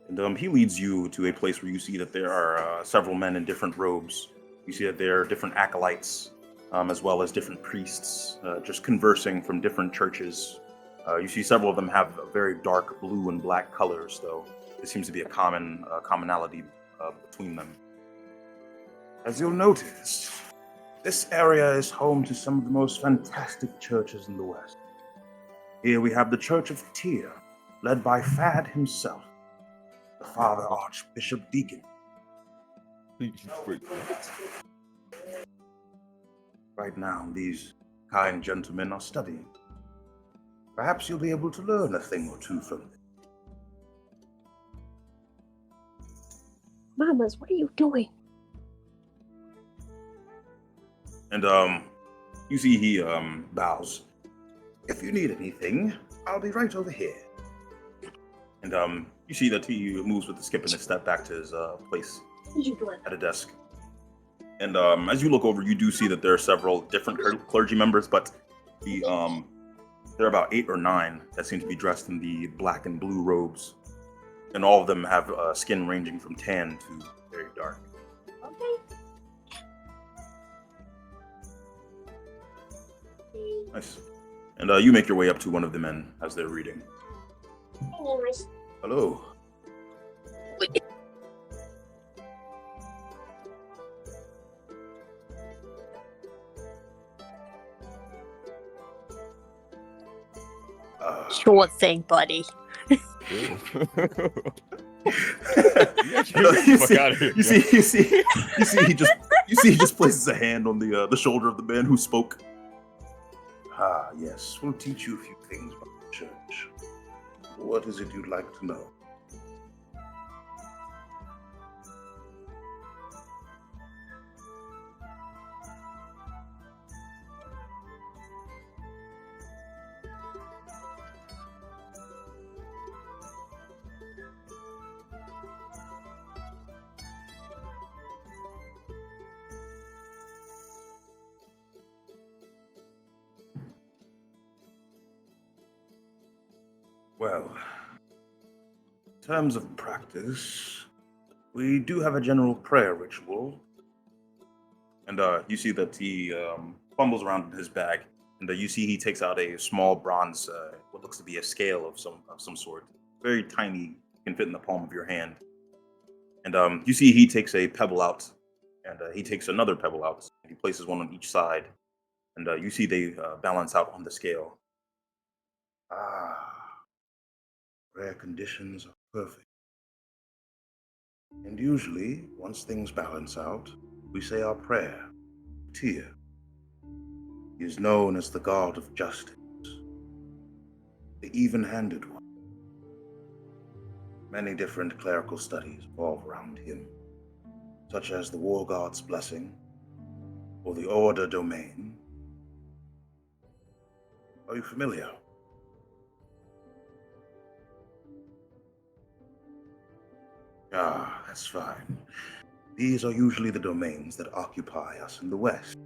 And he leads you to a place where you see that there are several men in different robes. You see that there are different acolytes, as well as different priests, just conversing from different churches. You see several of them have very dark blue and black colors, though. There seems to be a commonality between them. As you'll notice, this area is home to some of the most fantastic churches in the West. Here we have the Church of Tyr, led by Fad himself, the Father Archbishop Deacon. Right now, these kind gentlemen are studying. Perhaps you'll be able to learn a thing or two from them. Mamas, what are you doing? And you see he bows. If you need anything, I'll be right over here. And you see that he moves with a skip and a step back to his place at a desk. And as you look over, you do see that there are several different clergy members, but there are about 8 or 9 that seem to be dressed in the black and blue robes. And all of them have skin ranging from tan to very dark. Okay. Nice. And you make your way up to one of the men as they're reading. Hello. Sure thing, buddy. You see, he just places a hand on the shoulder of the man who spoke. Ah, yes, we'll teach you a few things about the church. What is it you'd like to know? Well, in terms of practice, we do have a general prayer ritual. And you see that he fumbles around in his bag, and you see he takes out a small bronze, what looks to be a scale of some sort, very tiny, can fit in the palm of your hand. And you see he takes a pebble out, and he takes another pebble out, and he places one on each side, and you see they balance out on the scale. Ah, prayer conditions are perfect. And usually, once things balance out, we say our prayer. Tyr. He is known as the god of justice, the even-handed one. Many different clerical studies revolve around him, such as the War God's Blessing, or the Order Domain. Are you familiar? Ah, that's fine. These are usually the domains that occupy us in the West.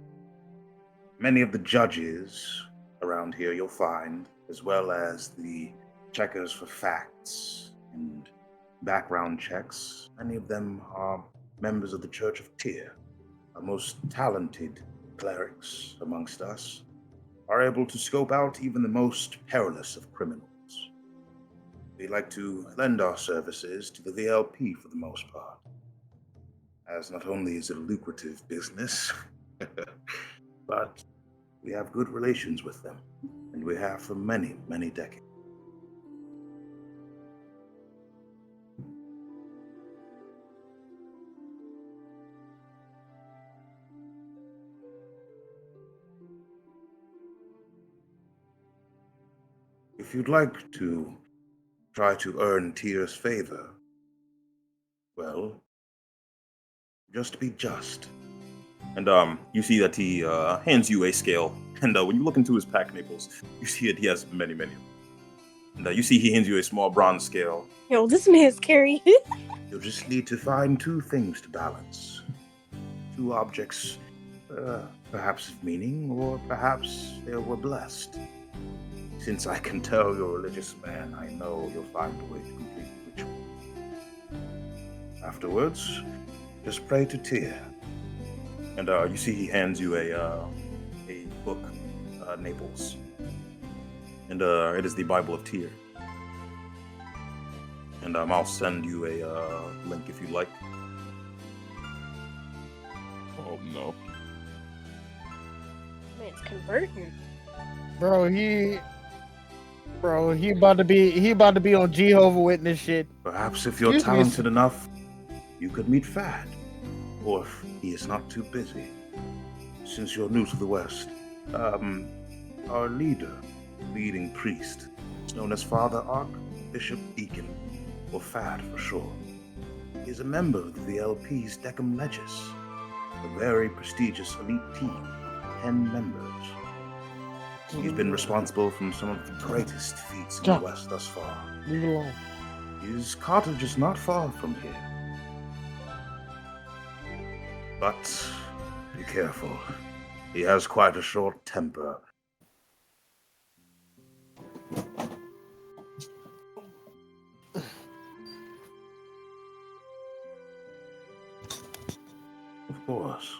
Many of the judges around here you'll find, as well as the checkers for facts and background checks, many of them are members of the Church of Tyr. Our most talented clerics amongst us are able to scope out even the most perilous of criminals. We like to lend our services to the VLP for the most part, as not only is it a lucrative business, but we have good relations with them, and we have for many, many decades. If you'd like to try to earn Tyr's favor, well, just be just. And you see that he hands you a scale, and when you look into his pack, Naples, you see that he has many, many. And you see he hands you a small bronze scale. Yo, this man's scary. You'll just need to find 2 things to balance. 2 objects, perhaps of meaning, or perhaps they were blessed. Since I can tell you're a religious man, I know you'll find a way to complete the ritual. Afterwards, just pray to Tyr. And you see he hands you a book, Naples. And it is the Bible of Tyr. And I'll send you a link if you like. Oh no. Man's converting. Bro, he about to be on Jehovah's Witness shit. Perhaps if you're Excuse me, talented enough, you could meet Fad. or if he is not too busy. Since you're new to the West, our leading priest, is known as Father Archbishop Deacon, or Fad for short. He is a member of the LP's Decum Legis, a very prestigious elite team of 10 members. He's been responsible for some of the greatest feats in the West thus far. Leave it alone. His cottage is not far from here. But be careful. He has quite a short temper. Of course.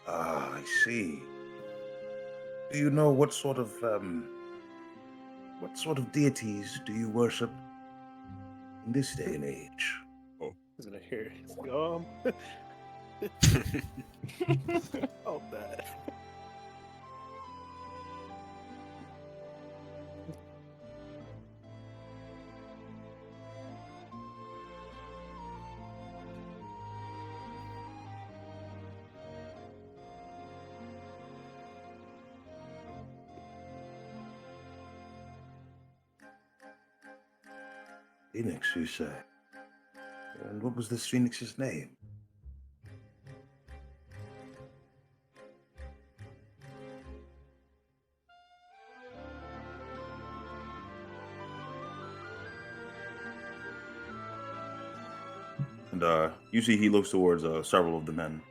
Ah, I see. Do you know what sort of deities do you worship in this day and age? Isn't it here? Oh, that. Phoenix, you say? And what was this Phoenix's name? And you see he looks towards several of the men.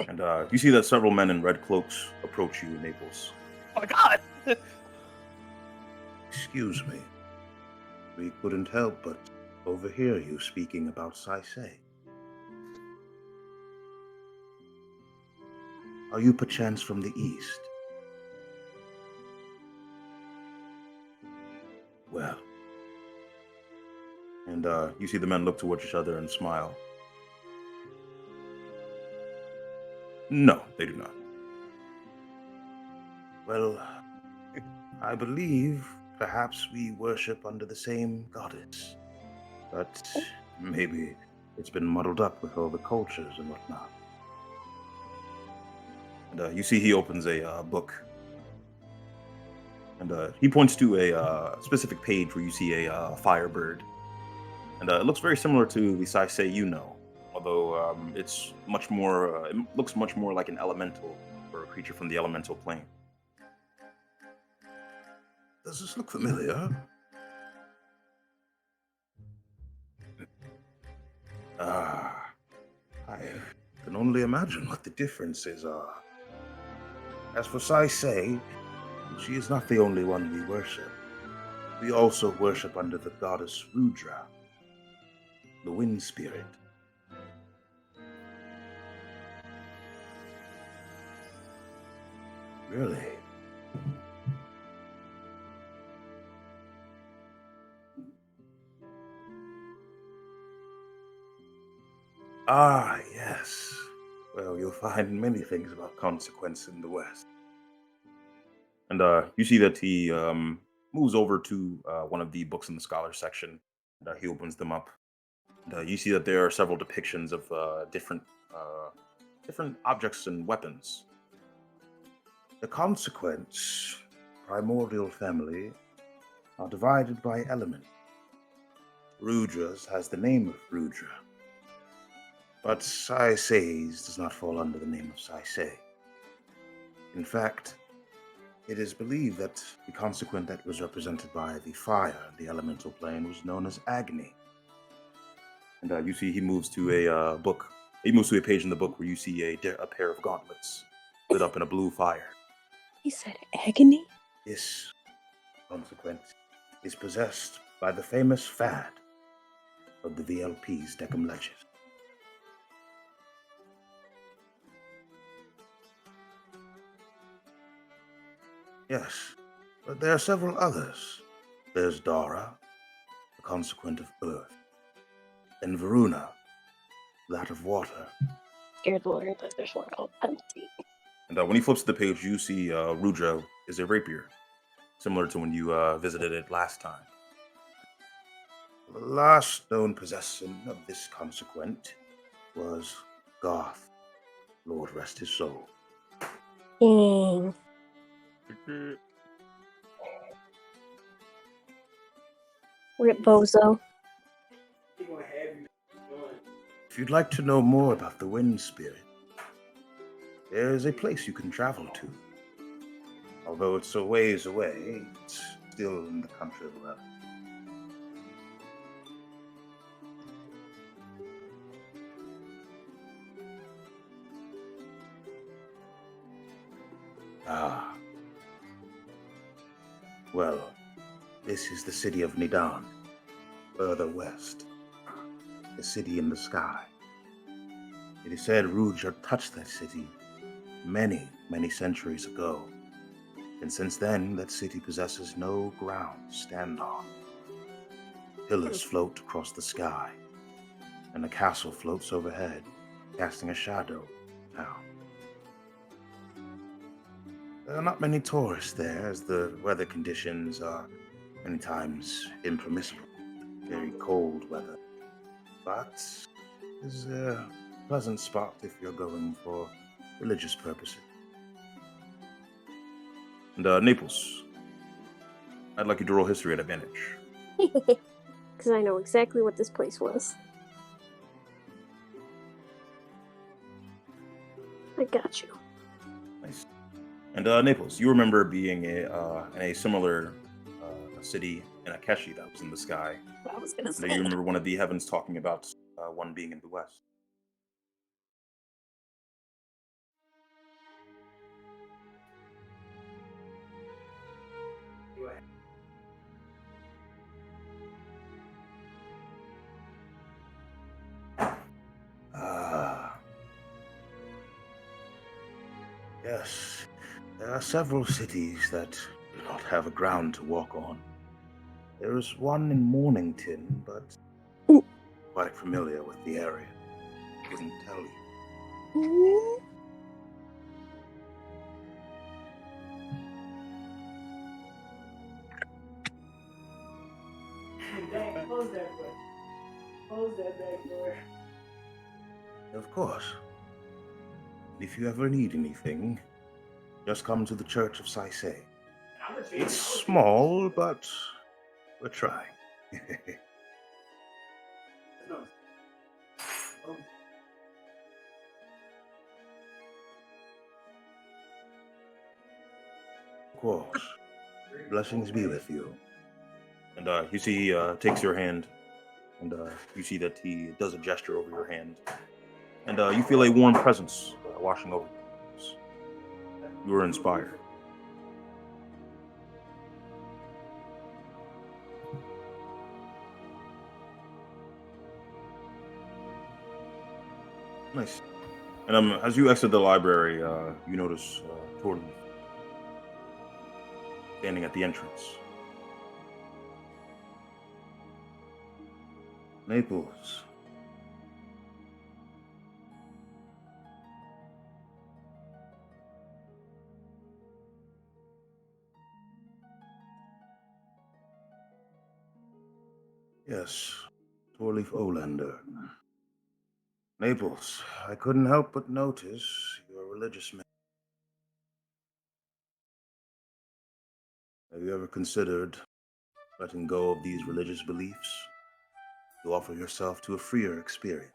And you see that several men in red cloaks approach you, Naples. Oh my god! Excuse me. We couldn't help but overhear you speaking about Saisei. Are you perchance from the east? Well. And you see the men look towards each other and smile. No, they do not. Well, I believe perhaps we worship under the same goddess. But maybe it's been muddled up with all the cultures and whatnot. And you see he opens a book. And he points to a specific page where you see a firebird. And it looks very similar to the Saisei you know, although it's much more. It looks much more like an elemental or a creature from the elemental plane. Does this look familiar? Ah, I can only imagine what the differences are. As for Saisei, she is not the only one we worship. We also worship under the goddess Rudra, the wind spirit. Really? Ah, yes. Well, you'll find many things about consequence in the West. And you see that he moves over to one of the books in the scholar section. And he opens them up. And you see that there are several depictions of different objects and weapons. The consequence, primordial family, are divided by element. Rudra's has the name of Rudra. But Saisei's does not fall under the name of Saisei. In fact, it is believed that the consequent that was represented by the fire, the elemental plane, was known as Agni. And you see he moves to a book. He moves to a page in the book where you see a pair of gauntlets lit up in a blue fire. He said agony? This consequent is possessed by the famous Fad of the VLP's Decum Legis. Yes, but there are several others. There's Dara, the consequent of earth, and Varuna, that of water. Scared to learn that there's one called empty. And when he flips to the page, you see Rudra is a rapier, similar to when you visited it last time. The last known possession of this consequent was Garth. Lord rest his soul. Dang. Rip Bozo. If you'd like to know more about the wind spirit, there is a place you can travel to. Although it's a ways away, it's still in the country of love. Ah. Well, this is the city of Nidan, further west. The city in the sky. It is said Ruja touched that city many, many centuries ago. And since then, that city possesses no ground to stand on. Pillars float across the sky, and a castle floats overhead, casting a shadow down. There are not many tourists there, as the weather conditions are many times impermissible. Very cold weather. But it's a pleasant spot if you're going for religious purposes. And Naples, I'd like you to roll history at advantage. Because I know exactly what this place was. I got you. Nice. And Naples, you remember being in a similar city in Akeshi that was in the sky. I was gonna And say. you remember one of the heavens talking about one being in the west. Ah. Yes, there are several cities that do not have a ground to walk on. There is one in Mornington, but quite familiar with the area. Couldn't tell you. Close that door. Close that back door. Of course. If you ever need anything, just come to the Church of Saisei. It's small, but we're trying. Of course. Blessings be with you. And you see he takes your hand, and you see that he does a gesture over your hand. And you feel a warm presence washing over you. You are inspired. Nice. And as you exit the library, you notice Torley standing at the entrance. Naples. Yes, Torleaf Olander. Naples, I couldn't help but notice you're a religious man. Have you ever considered letting go of these religious beliefs to offer yourself to a freer experience?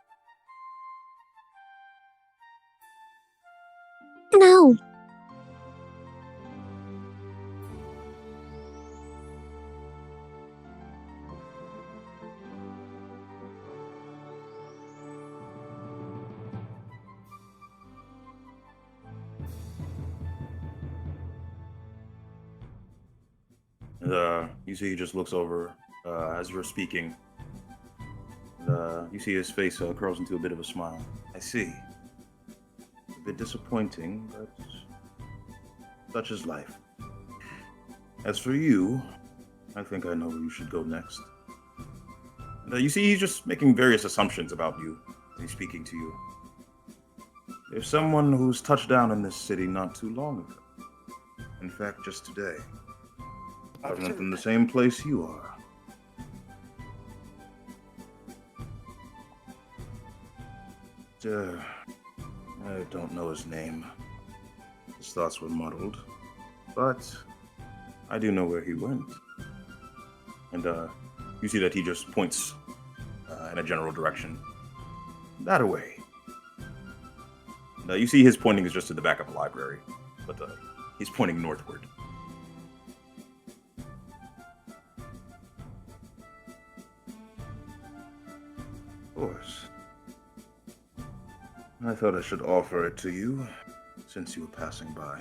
No. And you see he just looks over as you're speaking. And you see his face curls into a bit of a smile. I see. A bit disappointing, but such is life. As for you, I think I know where you should go next. And you see he's just making various assumptions about you as he's speaking to you. There's someone who's touched down in this city not too long ago. In fact, just today. From the same place you are. I don't know his name. His thoughts were muddled, but I do know where he went. And you see that he just points in a general direction. That away. You see his pointing is just to the back of a library, but he's pointing northward. Of course. I thought I should offer it to you, since you were passing by.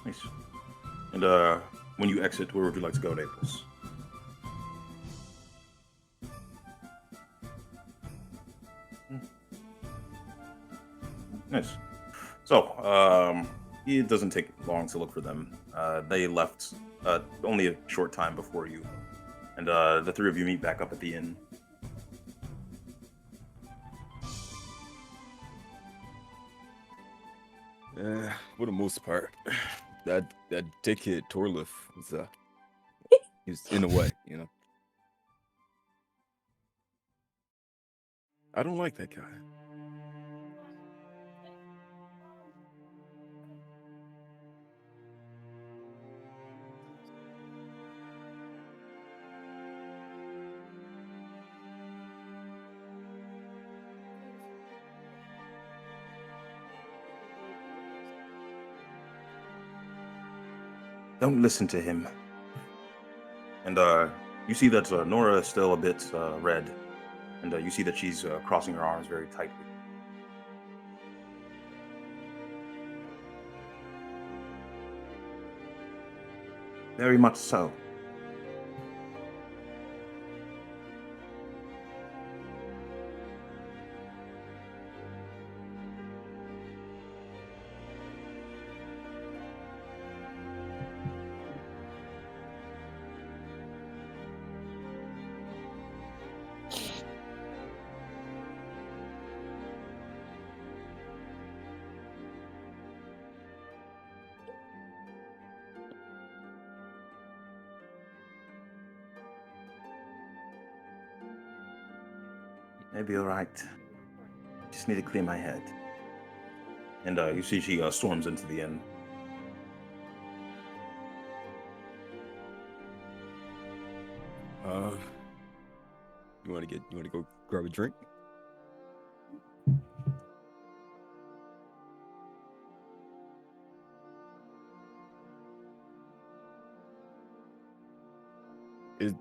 Nice. And when you exit, where would you like to go, Naples? Nice. So, it doesn't take long to look for them. They left only a short time before you. And the three of you meet back up at the inn. For the most part, that dickhead Torlif was he was in a way, you know. I don't like that guy. Don't listen to him. And you see that Nora is still a bit red. And you see that she's crossing her arms very tightly. Very much so. Maybe you're right. Just need to clear my head. And you see she storms into the inn. You want to go grab a drink?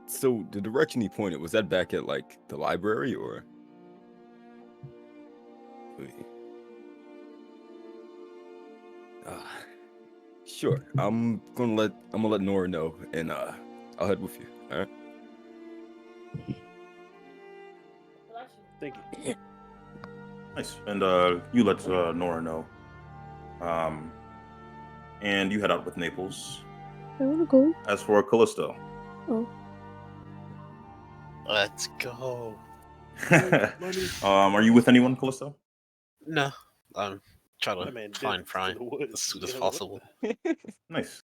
So the direction he pointed, was that back at like the library or? Sure. I'm gonna let Nora know, and I'll head with you. All right. Thank you. Nice. And you let Nora know. And you head out with Naples. I wanna go. As for Callisto. Oh. Let's go. Are you with anyone, Callisto? No, I'm trying My to man find did Prime to the woods, as soon as you know? possible. Nice.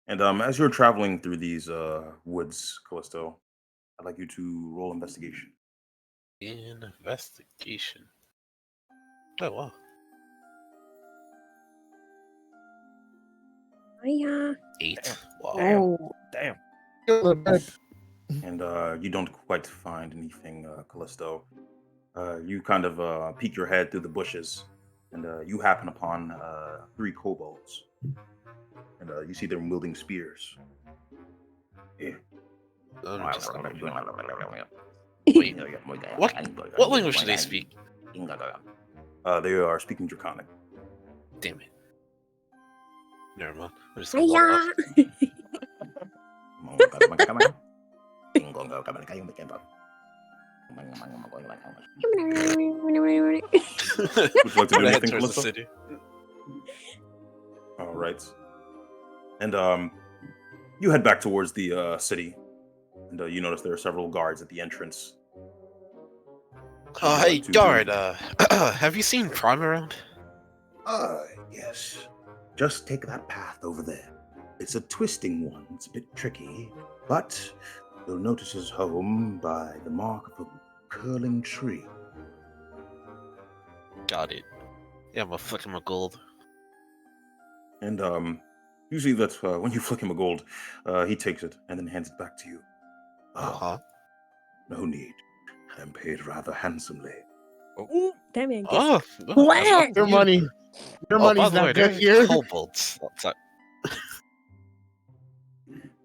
And as you're traveling through these woods, Callisto, I'd like you to roll investigation. Investigation. Oh wow. Hiya. 8. Wow. Oh. Damn. And you don't quite find anything, Callisto. You kind of peek your head through the bushes, and you happen upon 3 kobolds. And you see them wielding spears. I'm just gonna- Wait, what language do they speak? They are speaking Draconic. Damn it. Never mind. I'm just gonna walk Hiya. off. Would you like to do I'm gonna head anything, towards the Callisto? city. All right. And you head back towards the city, and you notice there are several guards at the entrance. Oh, hey, guard. Have you seen Prime around? Yes. just take that path over there. It's a twisting one. It's a bit tricky, but you'll notice his home by the mark of a curling tree. Got it. Yeah, I'm gonna flick him a gold. And usually that's when you flick him a gold, he takes it and then hands it back to you. Uh-huh. No need. I'm paid rather handsomely. Ooh, that man gets Oh, whacked. Your money. Your By money's the way, not good there's here. kobolds. outside.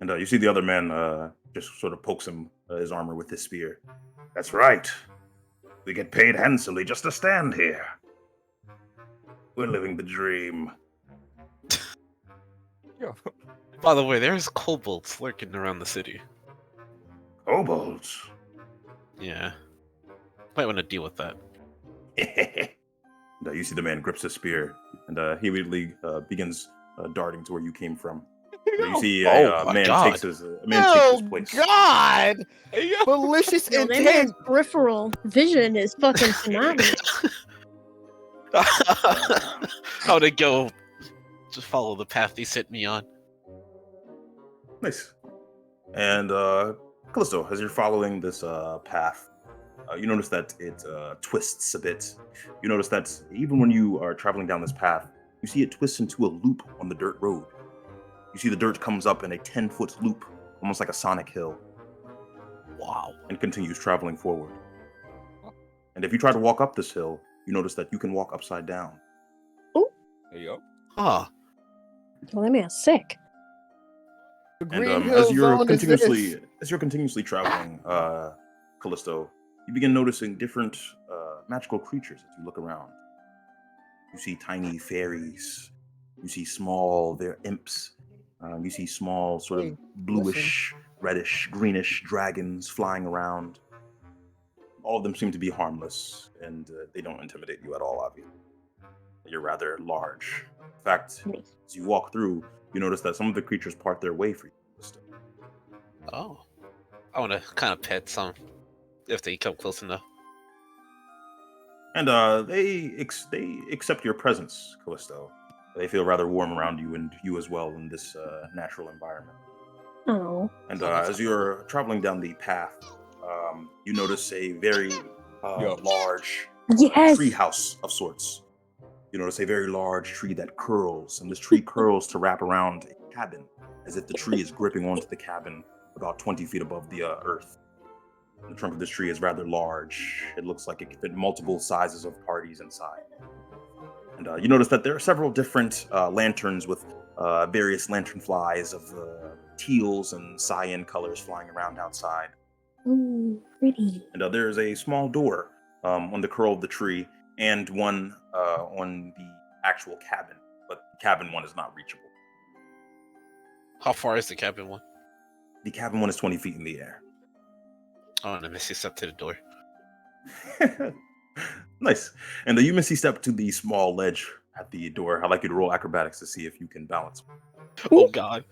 And you see the other man just sort of pokes him his armor with his spear. That's right. We get paid handsomely just to stand here. We're living the dream. Yo, By the way, there's kobolds lurking around the city. Kobolds. Yeah. Might want to deal with that. And, you see the man grips his spear, and he immediately begins darting to where you came from. And you see Oh a my man God. takes his Oh place. God! hey, yo. Malicious Yo, that man's intent. peripheral vision is fucking phenomenal. How to go? Just follow the path he sent me on. Nice. And Callisto, as you're following this path, you notice that it twists a bit. You notice that even when you are traveling down this path, you see it twists into a loop on the dirt road. You see the dirt comes up in a 10-foot loop, almost like a sonic hill, Wow. and continues traveling forward. And if you try to walk up this hill, you notice that you can walk upside down. Hey, yo. Huh. Well, that man's sick. The And Green Hill as you're Zone is continuously traveling, Callisto, you begin noticing different magical creatures as you look around. You see tiny fairies. You see small, they're imps. You see small, sort of Hey, bluish, reddish, greenish dragons flying around. All of them seem to be harmless, and they don't intimidate you at all, obviously. You're rather large. In fact, as you walk through, you notice that some of the creatures part their way for you. Oh. I want to kind of pet some if they come close enough. And they accept your presence, Callisto. They feel rather warm around you and you as well in this natural environment. Oh. And as you're traveling down the path, you notice a very large Yes. tree house of sorts. You notice a very large tree that curls, and this tree curls to wrap around a cabin, as if the tree is gripping onto the cabin about 20 feet above the earth. The trunk of this tree is rather large. It looks like it could fit multiple sizes of parties inside. And you notice that there are several different lanterns with various lantern flies of teals and cyan colors flying around outside. Ooh, pretty. And there's a small door on the curl of the tree and one on the actual cabin, but the cabin one is not reachable. How far is the cabin one? The cabin one is 20 feet in the air. I want to misty step to the door. Nice. And you misty step to the small ledge at the door. I'd like you to roll acrobatics to see if you can balance. Oh God.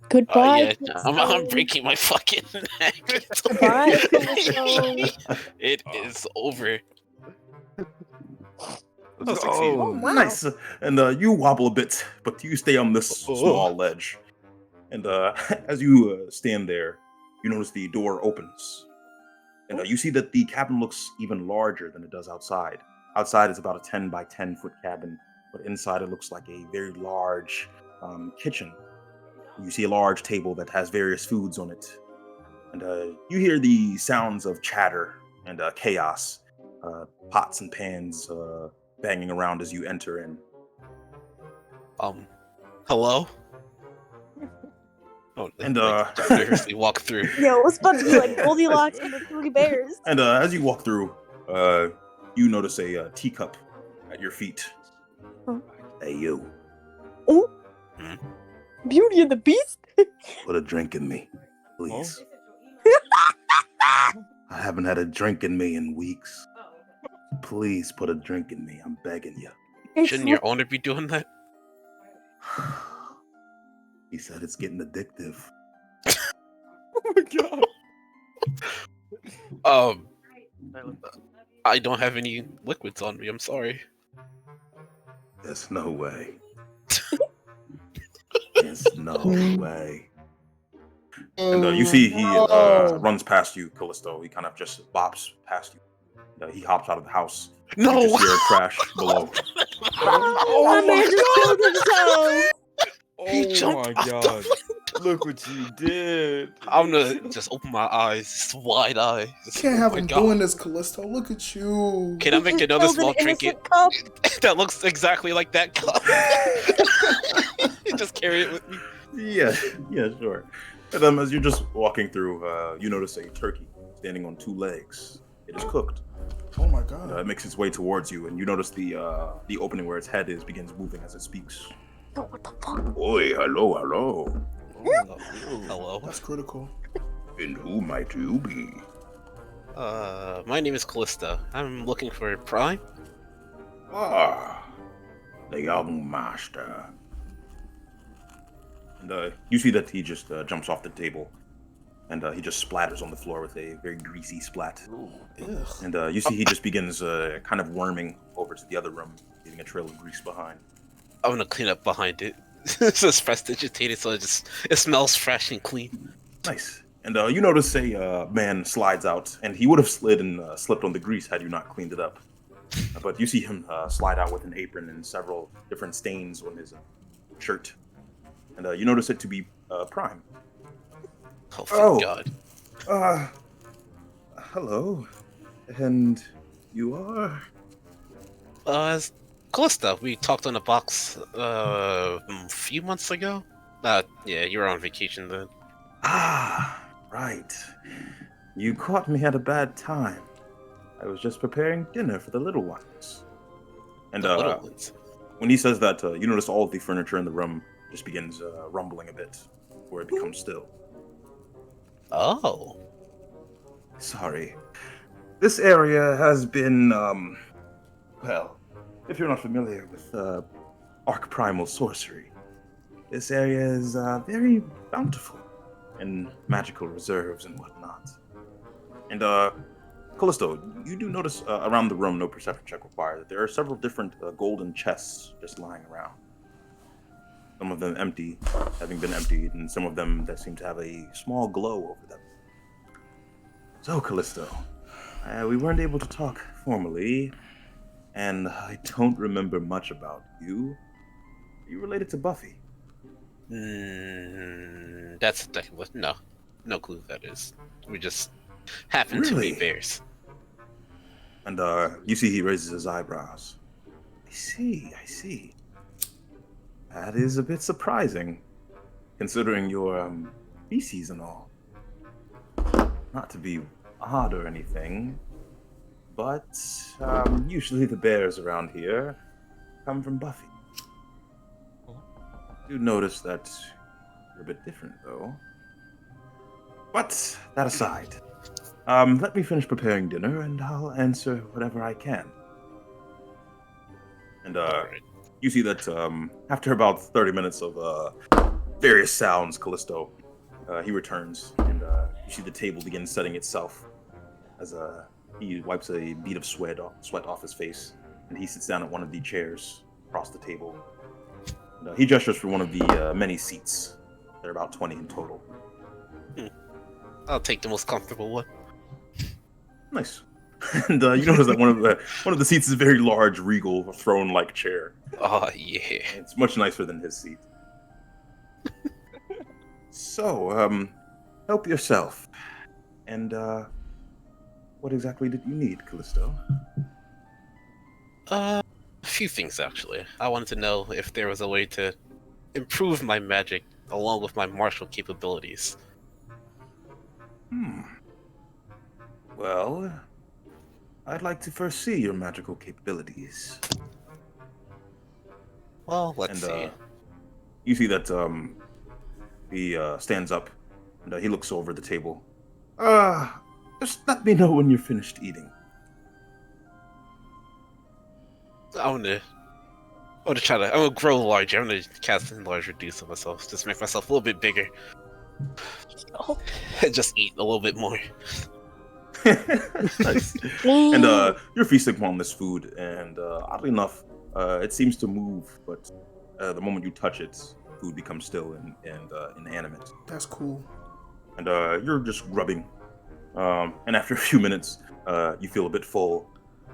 Goodbye. Yeah, I'm breaking my fucking neck. Goodbye, Callisto. It is over. Let's succeed. go. Oh, wow. Nice. And you wobble a bit, but you stay on this small ledge. And as you stand there, you notice the door opens. And you see that the cabin looks even larger than it does outside. Outside is about a 10 by 10 foot cabin, but inside it looks like a very large kitchen. You see a large table that has various foods on it. And you hear the sounds of chatter and chaos, pots and pans banging around as you enter in. Hello? Oh, And, like, nervously walk through. Yo, it's about to be like Goldilocks and the Three Bears. And as you walk through, you notice a teacup at your feet. Huh? Hey, you. Oh, Hmm? Beauty and the Beast. Put a drink in me, please. I haven't had a drink in me in weeks. Please put a drink in me. I'm begging you. Shouldn't your owner be doing that? He said it's getting addictive. Oh my god. I don't have any liquids on me. I'm sorry. There's no way. There's no way. And you see he runs past you, Callisto. He kind of just bops past you. He hops out of the house. No! You just hear a crash below. My man just killed himself. Oh jumped my off the god. Look what you did. I'm gonna just open my eyes, just wide eye. You Just, can't oh have my him God. doing this, Callisto. Look at you. Can I make another Killed an small innocent trinket cup. that looks exactly like that cup? Just carry it with me. Yeah, sure. And as you're just walking through, you notice a turkey standing on two legs. It is cooked. Oh my god. It makes its way towards you, and you notice the opening where its head is begins moving as it speaks. Oh, what the fuck? Oi, hello. Hello. That's critical. And who might you be? My name is Callista. I'm looking for Prime. Ah, the young master. And you see that he just jumps off the table, and he just splatters on the floor with a very greasy splat. Ugh. And you see he just begins kind of worming over to the other room, leaving a trail of grease behind. I'm gonna clean up behind it. It's just prestidigitated, so it smells fresh and clean. Nice. And you notice a man slides out, and he would have slid and slipped on the grease had you not cleaned it up. But you see him slide out with an apron and several different stains on his shirt. And you notice it to be Prime. Oh, thank God. Hello. And you are? It's Callista. We talked on the box a few months ago. Yeah, you were on vacation then. Ah, right. You caught me at a bad time. I was just preparing dinner for the little ones. And The little ones. when he says that, you notice all of the furniture in the room just begins rumbling a bit before it becomes still. Oh. Sorry. This area has been, well, if you're not familiar with archprimal sorcery, this area is very bountiful in magical reserves and whatnot. And, Callisto, you do notice around the room, no perception check required, that there are several different golden chests just lying around. Some of them empty, having been emptied, and some of them that seem to have a small glow over them. So, Callisto, we weren't able to talk formally, and I don't remember much about you. Are you related to Buffy? That's no clue who that is. We just happen to Really? be bears. And you see he raises his eyebrows. I see. That is a bit surprising, considering your species and all. Not to be odd or anything, but usually the bears around here come from Buffy. I do notice that you're a bit different, though. But that aside, let me finish preparing dinner, and I'll answer whatever I can. And Alright. you see that after about 30 minutes of various sounds, Callisto, he returns, and you see the table begin setting itself as he wipes a bead of sweat off his face, and he sits down at one of the chairs across the table. And, he gestures for one of the many seats. There are about 20 in total. I'll take the most comfortable one. Nice. And you notice that one of the seats is a very large, regal, throne-like chair. Oh yeah. It's much nicer than his seat. So, help yourself. And what exactly did you need, Callisto? A few things actually. I wanted to know if there was a way to improve my magic along with my martial capabilities. Well, I'd like to first see your magical capabilities. Well, let's see. You see that he stands up and he looks over the table. Just let me know when you're finished eating. I'm gonna grow larger. I'm gonna cast an enlarge reduce on myself. Just make myself a little bit bigger. Oh. Just eat a little bit more. Nice. And you're feasting upon this food, and oddly enough, it seems to move, but the moment you touch it, food becomes still and inanimate. That's cool. And you're just grubbing. And after a few minutes, you feel a bit full,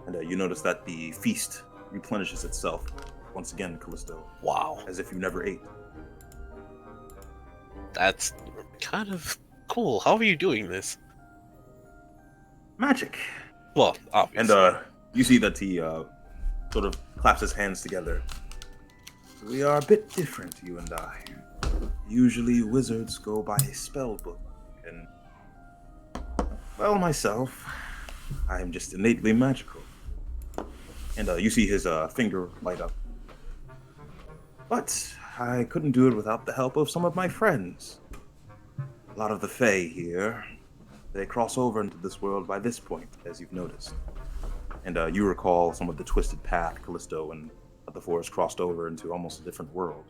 and you notice that the feast replenishes itself once again, Callisto, Wow, as if you never ate. that's kind of cool. How are you doing this? Magic. Well, And obviously. you see that he sort of claps his hands together. We are a bit different, you and I. Usually wizards go by a spell book, and well, myself, I'm just innately magical. And you see his finger light up. But I couldn't do it without the help of some of my friends. A lot of the Fae here, they cross over into this world by this point, as you've noticed. And you recall some of the twisted path Callisto and the forest crossed over into almost a different world.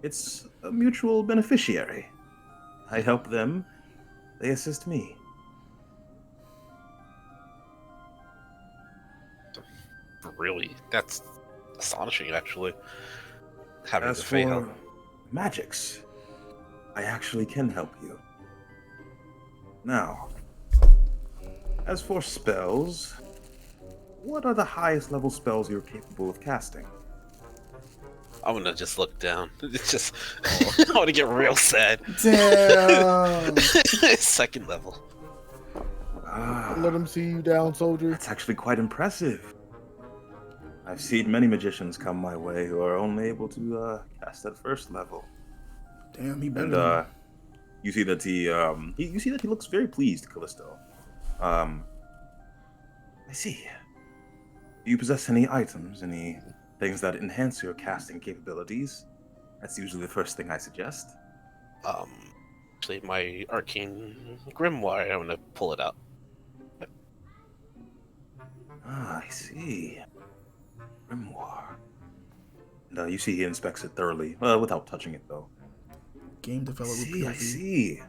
It's a mutual beneficiary. I help them, they assist me. Really, that's astonishing, actually. Having As the Fae for help. magics, I actually can help you. Now, as for spells, what are the highest level spells you're capable of casting? I'm gonna just look down. It's just, I want to get real sad. Damn. Second level. Let him see you down, soldier. That's actually quite impressive. I've seen many magicians come my way who are only able to cast at first level. Damn, he better. And you see that he looks very pleased, Callisto. I see. Do you possess any items, any things that enhance your casting capabilities? That's usually the first thing I suggest. Say my arcane grimoire. I'm gonna pull it out. Ah, I see. Grimoire. And you see he inspects it thoroughly, without touching it though. Game developer with I POV. see.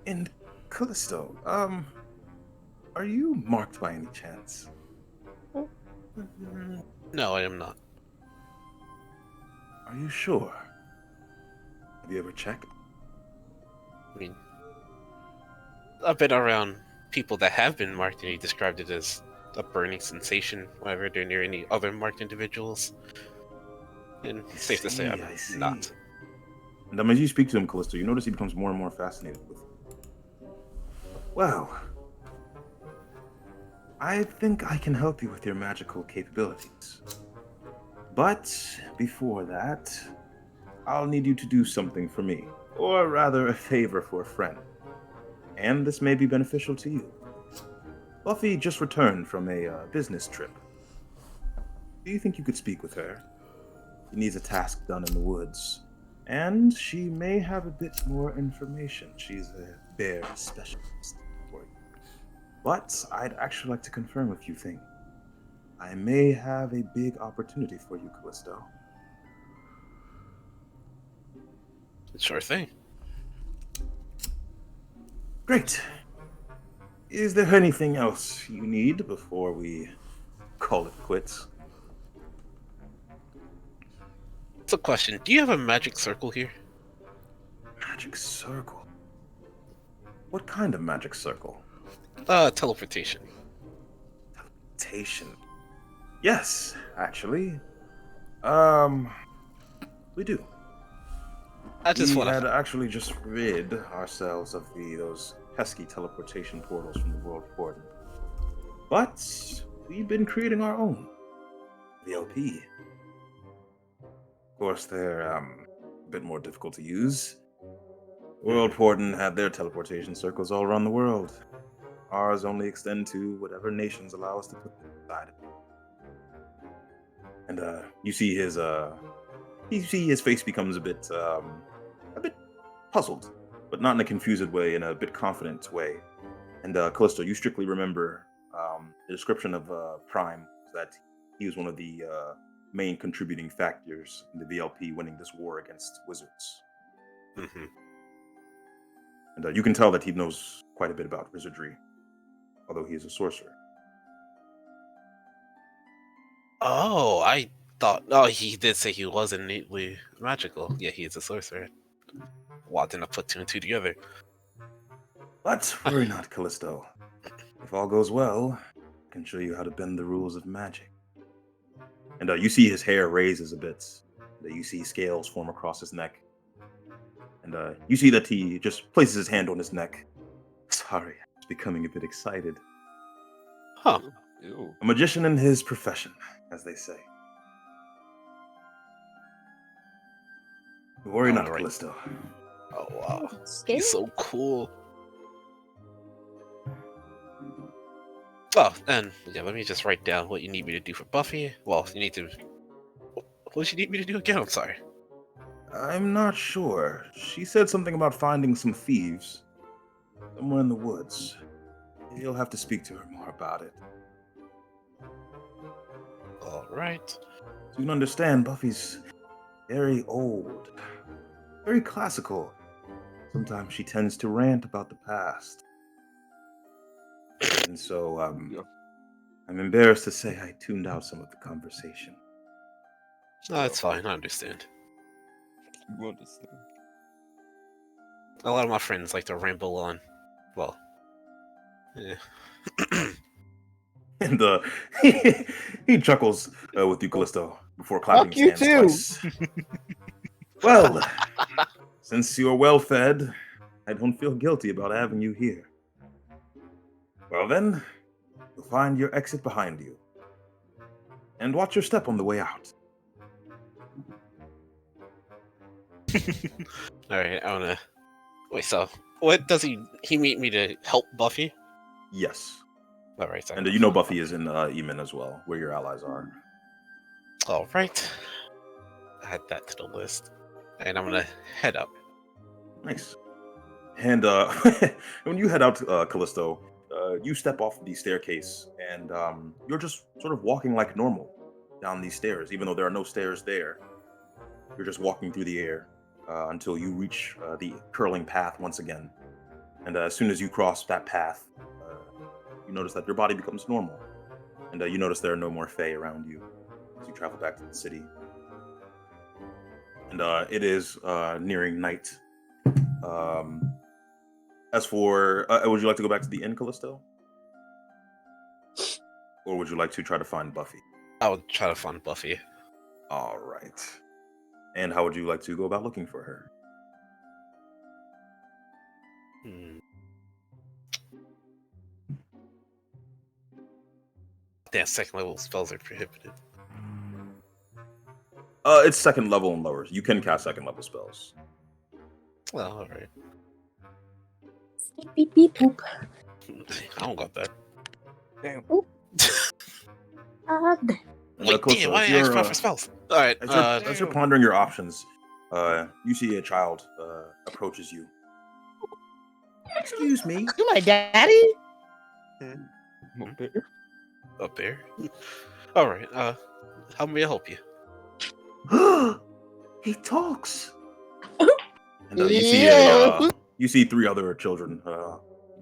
And Callisto, are you marked by any chance? No, I am not. Are you sure? Have you ever checked? I mean, I've been around people that have been marked, and he described it as a burning sensation whenever they're near any other marked individuals. And it's safe to say I see. I'm not. And as you speak to him, Callisto, you notice he becomes more and more fascinated with you. Well, I think I can help you with your magical capabilities. But before that, I'll need you to do something for me, or rather a favor for a friend. And this may be beneficial to you. Buffy just returned from a business trip. Do you think you could speak with her? She needs a task done in the woods, and she may have a bit more information. She's a bear specialist for you. But I'd actually like to confirm a few things. I may have a big opportunity for you, Callisto. Sure thing. Great. Is there anything else you need before we call it quits? It's a question. Do you have a magic circle here? Magic circle? What kind of magic circle? Teleportation. Teleportation. Yes, actually. We do. I just We want had to. actually just rid ourselves of those pesky teleportation portals from the world warden. But we've been creating our own. VLP. Of course, they're a bit more difficult to use. World Warden had their teleportation circles all around the world. Ours only extend to whatever nations allow us to put them inside. And you see his face becomes a bit puzzled, but not in a confused way, in a bit confident way. And Callisto, you strictly remember the description of Prime, that he was one of the main contributing factors in the VLP winning this war against wizards. Mm-hmm. And you can tell that he knows quite a bit about wizardry, although he is a sorcerer. Oh, thought. Oh, he did say he was innately magical. Yeah, he is a sorcerer. Well, I didn't put two and two together. But worry not, Callisto. If all goes well, I can show you how to bend the rules of magic. And you see his hair raises a bit. You see scales form across his neck. And you see that he just places his hand on his neck. Sorry, I was becoming a bit excited. Huh. Ew. A magician in his profession, as they say. Worry not, Alright. Callisto. Oh wow, Scary. he's so cool. Oh, and yeah, let me just write down what you need me to do for Buffy. Well, you need to. What did you need me to do again? I'm sorry. I'm not sure. She said something about finding some thieves. Somewhere in the woods. You'll have to speak to her more about it. All right. So you can understand, Buffy's very old. Very classical. Sometimes she tends to rant about the past. And so, Yeah. I'm embarrassed to say I tuned out some of the conversation. No, it's fine. I understand. You understand? A lot of my friends like to ramble on. Well, yeah. And he chuckles with you, Callisto, before clapping Fuck his you hands too. twice. Well, since you're well fed, I don't feel guilty about having you here. Well then, you'll find your exit behind you. And watch your step on the way out. All right. I wanna. Wait. So, what does he need me to help Buffy? Yes. All right. So And you know Buffy is in Eamon as well, where your allies are. All right. Add that to the list, and I'm gonna head up. Nice. And when you head out, Callisto, you step off the staircase, and you're just sort of walking like normal down these stairs, even though there are no stairs there. You're just walking through the air until you reach the curling path once again. And as soon as you cross that path, you notice that your body becomes normal. And you notice there are no more Fae around you as you travel back to the city. And it is nearing night. As for, would you like to go back to the inn, Callisto? Or would you like to try to find Buffy? I would try to find Buffy. All right. And how would you like to go about looking for her? Damn, second level spells are prohibited. It's second level and lower. You can cast second level spells. Well, all right. Beep beep boop. I don't got that. Damn. Wait, Callisto, damn, why as did I ask you're, for spells? All right. as you're pondering your options, you see a child approaches you. Excuse me. You my daddy? Okay. Up there. All right. How may I help you? He talks. And Yeah. you see three other children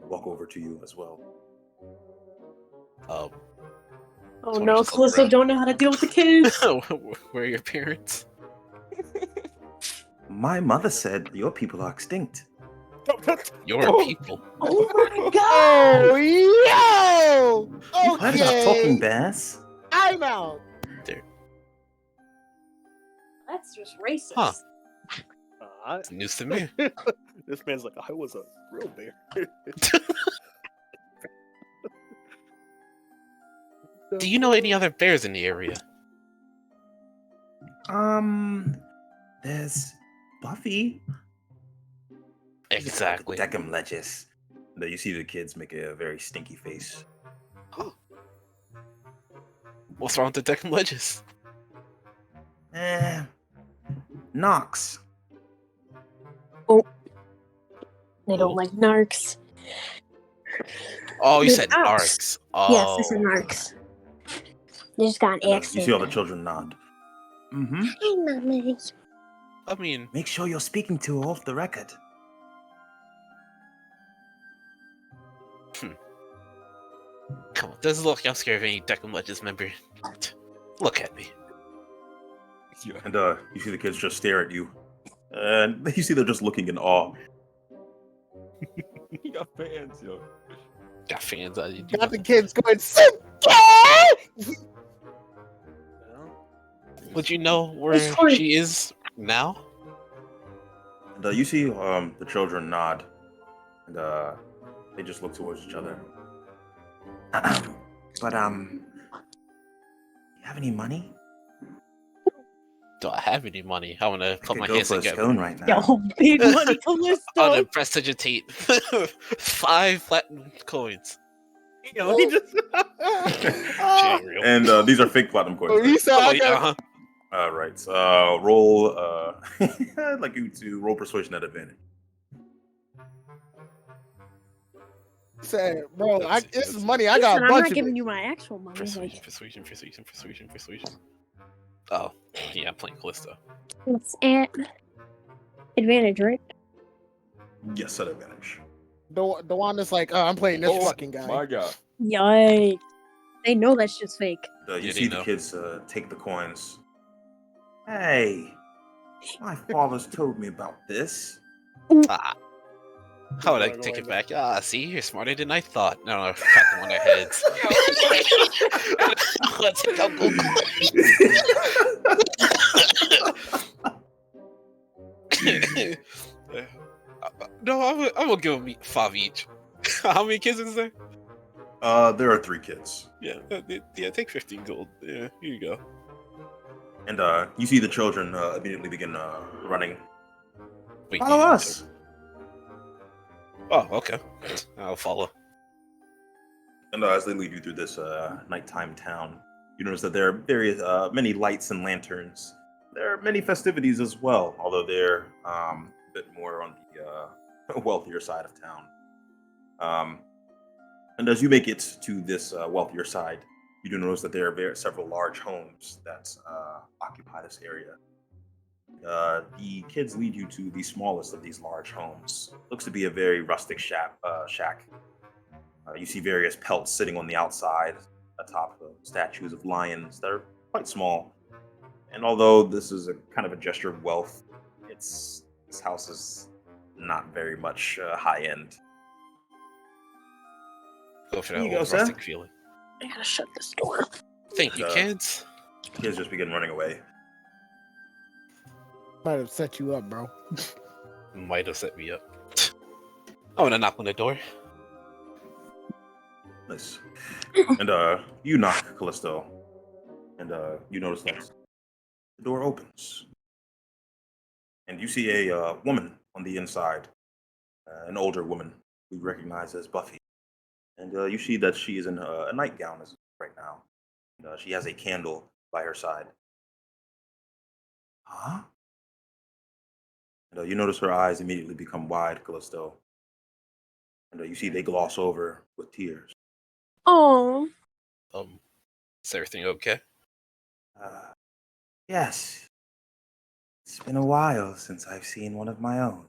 walk over to you as well. Oh So no, just Callisto like- don't know how to deal with the kids. Where are your parents? My mother said your people are extinct. Your people. Oh my god! Oh, yo! You've heard about talking Okay. bears? I'm out. That's just racist. Huh. It's News to me. This man's like, I was a real bear. Do you know any other bears in the area? There's Buffy. Exactly. Deckham Legis. Then you see the kids make a very stinky face. What's wrong with the Deccan Legis? Knox. They don't like narcs. Oh, you The said Narcs. narcs. Oh. Yes, this is narcs. They just got an You accent. see all the children nod. Mm-hmm. Hey, mommy. I mean, Make sure you're speaking to her off the record. come on. Doesn't look like I'm scared of any Deccan Legis member. Look at me. Yeah. And you see the kids just stare at you. And you see they're just looking in awe. He got fans, yo. Got fans. You Got the kids going, sit down! Would you know where she is now? And you see the children nod. And they just look towards each other. But, you have any money? Do I have any money? I want to I put could my go hands for a together. scone right now. Yo, big money, I want Callisto. to prestidigitate 5 platinum coins. Yo, he just. Shit ain't real. And these are fake platinum coins. Oh, he Right? said, Oh, I yeah, got uh-huh. All right. Roll. I'd like you to roll persuasion at advantage. said, bro, Let's see, this let's is see. money. I Listen, got a I'm bunch not of giving it. you my actual money. Persuasion, Like, persuasion. Oh, yeah, I'm playing Callisto. it's at advantage, right? Yes, at advantage. The one that's like, I'm playing this fucking guy. My God. Yikes. They know that shit's fake. You Yeah, see they the know. kids take the coins. Hey, my father's told me about this. Ah. How would I take it back? Ah, see, you're smarter than I thought. No, pat them on their heads. Let's take out gold coins. No, I'm gonna give them 5 each. How many kids is there? There are 3 kids. Yeah, take 15 gold. Yeah, here you go. And you see the children immediately begin running. Wait, Follow you- us. Oh, okay. I'll follow. And as they lead you through this nighttime town, you notice that there are various many lights and lanterns. There are many festivities as well, although they're a bit more on the wealthier side of town. And as you make it to this wealthier side, you do notice that there are several large homes that occupy this area. The kids lead you to the smallest of these large homes. Looks to be a very rustic shack. You see various pelts sitting on the outside, atop statues of lions that are quite small. And although this is a kind of a gesture of wealth, this house is not very much high end. Go for Here that you go, old sir. rustic feeling. I gotta shut this door. Thank you, kids. Kids just begin running away. Might have set you up, bro. Might have set me up. I'm gonna knock on the door. Nice. And you knock, Callisto, and you notice that the door opens, and you see a woman on the inside, an older woman who you recognize as Buffy, and you see that she is in a nightgown right now. And, she has a candle by her side. Huh? And you notice her eyes immediately become wide, Callisto, and you see they gloss over with tears. Oh, Is everything okay? Yes. It's been a while since I've seen one of my own.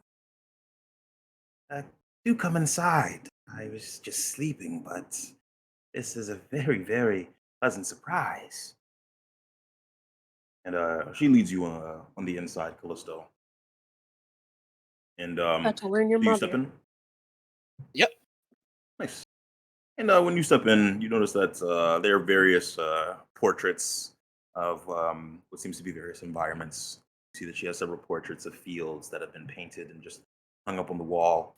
Do come inside. I was just sleeping, but this is a very, very pleasant surprise. And she leads you on the inside, Callisto. And about to learn your do you step mother. in? Yep. Nice. And when you step in, you notice that there are various portraits of what seems to be various environments. You see that she has several portraits of fields that have been painted and just hung up on the wall.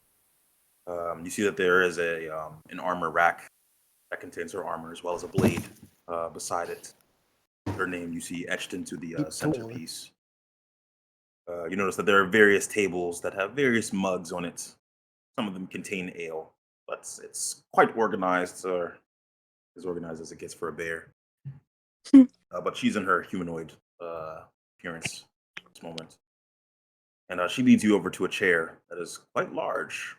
You see that there is an armor rack that contains her armor as well as a blade beside it. Her name you see etched into the centerpiece. You notice that there are various tables that have various mugs on it. Some of them contain ale, but it's quite organized, or as organized as it gets for a bear. But she's in her humanoid appearance at this moment. And she leads you over to a chair that is quite large.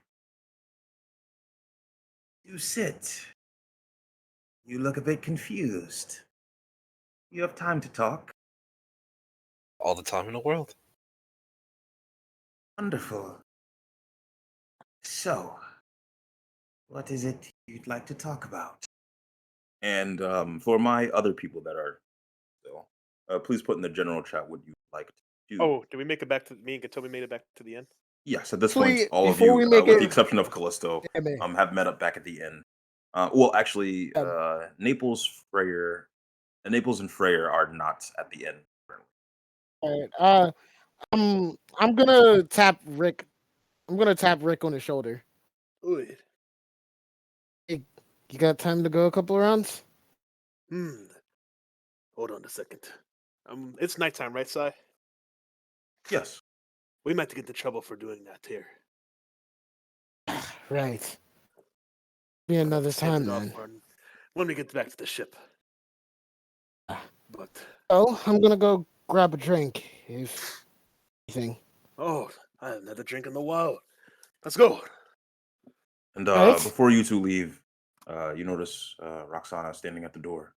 You sit. You look a bit confused. You have time to talk? All the time in the world. Wonderful. So, what is it you'd like to talk about? And for my other people that are still, please put in the general chat what you'd like to do. Oh, did we make it back to me and Gatobi made it back to the end? Yes, at this Actually, point, all of before you, we make with it- the exception of Callisto, Yeah, man. have met up back at the end. Well, actually, Um, Naples, Naples and Freyr are not at the end. All right. I'm gonna tap Rick. I'm gonna tap Rick on the shoulder. Ooh. Hey, you got time to go a couple of rounds? Hold on a second. It's nighttime, right, Si? Yes. We might get into trouble for doing that here. Right. Be another Save time it off then. when we get back to the ship. But Oh, I'm gonna go grab a drink. If anything. oh, I haven't had a drink in a while. Let's go. And Right. before you two leave, you notice Roxana standing at the door.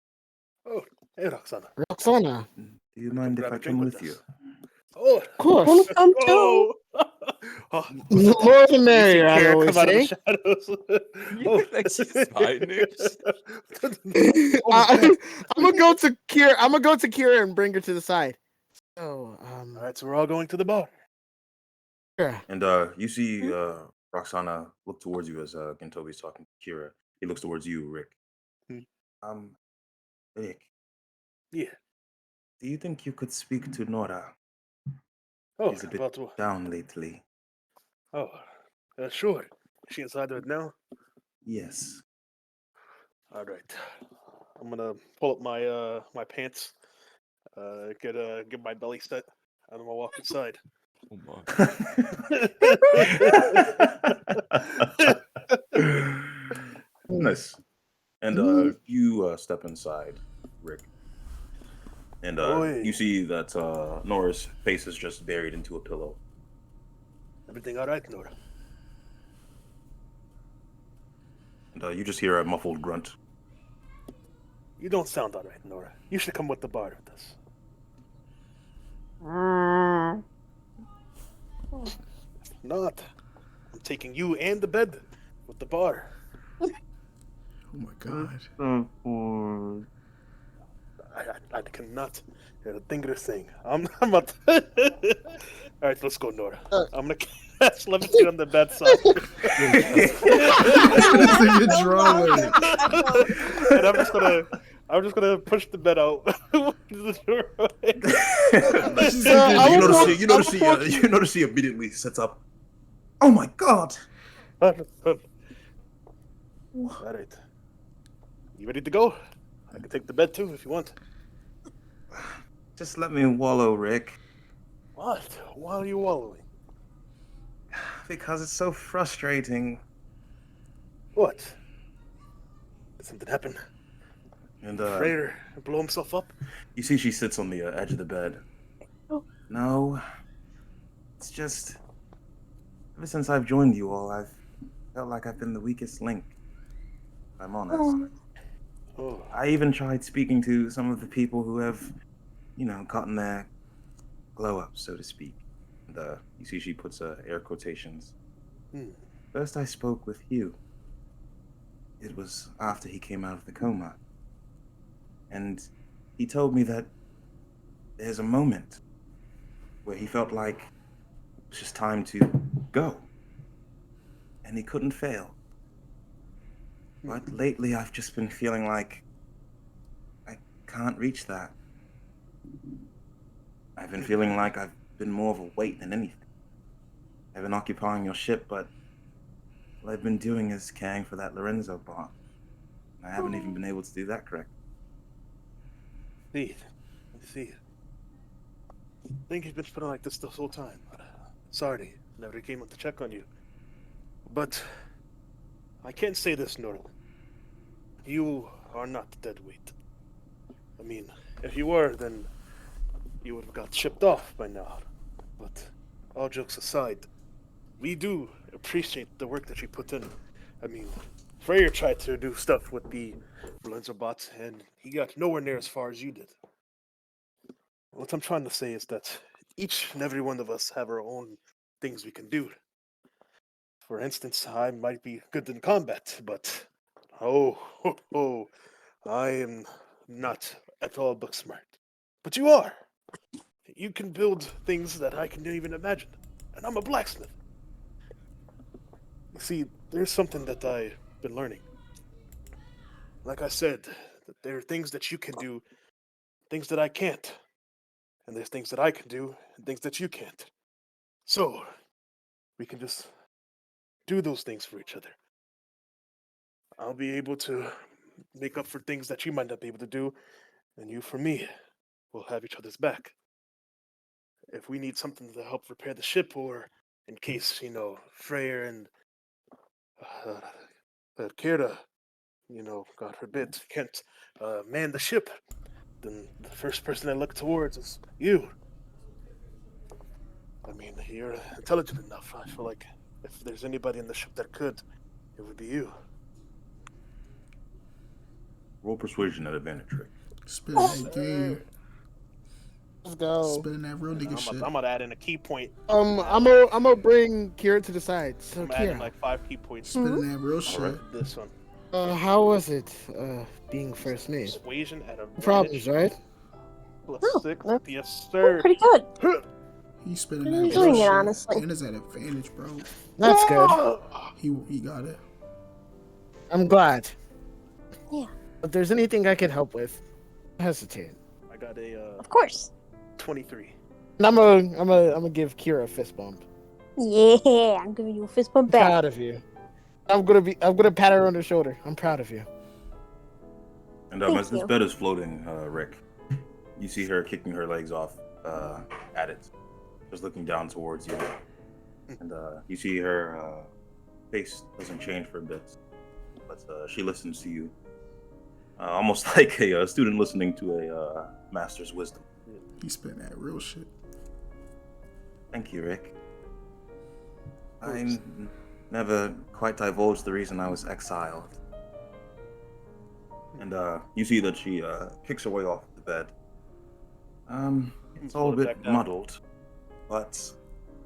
Oh, hey, Roxana. Roxana. Do you mind if grab I a drink come with with you? us. Oh, Of course. Wanna come too? oh. Oh, The more the you see merrier, I Kara always come out of say. the shadows. Yeah, like she's hiding there. I'm gonna go to Kira. I'm gonna go to Kira and bring her to the side. So, All right, so we're all going to the bar. Kira. And you see Roxana look towards you as Gentobi's talking to Kira. He looks towards you, Rick. Hmm. Rick, Yeah. do you think you could speak to Nora? Oh, She's a bit about to. down lately. Oh, sure. Is she inside right now? Yes. All right. I'm gonna pull up my my pants. Get my belly set, and I'm gonna walk inside. Oh my. Nice. And you step inside, Rick. And Oi. you see that Nora's face is just buried into a pillow. Everything all right, Nora? And you just hear a muffled grunt. You don't sound all right, Nora. You should come with the bar with us. If not, I'm taking you and the bed with the bar. Oh my god. I cannot hear a thing you're saying. I'm not. All right, let's go, Nora. I'm gonna cast levitate on the bedside. This nigga drawing. And I'm just gonna push the bed out. The doorway. You notice he immediately sits up. Oh my god! All right. You ready to go? I can take the bed too if you want. Just let me wallow, Rick. What? Why are you wallowing? Because it's so frustrating. What? Did something happen? And Freyr blow himself up? you see she sits on the edge of the bed. Oh. No. It's just... Ever since I've joined you all, I've felt like I've been the weakest link. If I'm honest. Oh. I even tried speaking to some of the people who have, gotten their glow up, so to speak. And you see she puts air quotations. First I spoke with Hugh. It was after he came out of the coma. And he told me that there's a moment where he felt like it was just time to go. And he couldn't fail. But lately I've just been feeling like I can't reach that. I've been feeling like I've been more of a weight than anything. I've been occupying your ship, but all I've been doing is caring for that Lorenzo bond. I haven't even been able to do that correctly. See. I think he's been feeling like this whole time. Sorry, never came up to check on you. But I can't say this, Nora. You are not dead weight. I mean, if you were, then you would have got shipped off by now. But all jokes aside, we do appreciate the work that you put in. I mean, Freyr tried to do stuff with the Lorenzo bots, and he got nowhere near as far as you did. What I'm trying to say is that each and every one of us have our own things we can do. For instance, I might be good in combat, but I am not at all book smart. But you are. You can build things that I can even imagine. And I'm a blacksmith. You see, there's something that I've been learning. Like I said, that there are things that you can do, things that I can't. And there's things that I can do, and things that you can't. So, we can just do those things for each other. I'll be able to make up for things that you might not be able to do, and you for me. We'll have each other's back. If we need something to help repair the ship, or in case, Freyr and Kira, God forbid, can't man the ship, then the first person I look towards is you. I mean, you're intelligent enough. I feel like if there's anybody in the ship that could, it would be you. Roll persuasion at advantage, Rick. Spitting that game. Let's go. Spitting that real nigga shit. I'm gonna add in a key point. I'm gonna bring Kira to the side. So I'm adding Kira, like 5 key points. Spitting that real shit. Alright, this one. how was it being first mate? Persuasion at advantage. Problems, right? Plus Oh, 6. that's Yes, sir. Pretty good. He's spitting I'm that real enjoying it, shit. honestly. And it's at advantage, bro. That's good. He got it. I'm glad. Yeah. If there's anything I can help with, don't hesitate. I got a Of course. 23. And I'm gonna give Kira a fist bump. Yeah, I'm giving you a fist bump back. Proud of you. I'm gonna pat her on the shoulder. I'm proud of you. And Thank as this you. bed is floating, Rick, you see her kicking her legs off at it, just looking down towards you. And you see her face doesn't change for a bit, but she listens to you, almost like a student listening to a master's wisdom. He's spitting that real shit. Thank you, Rick. I never quite divulged the reason I was exiled. And you see that she kicks her way off the bed. It's all a bit muddled, but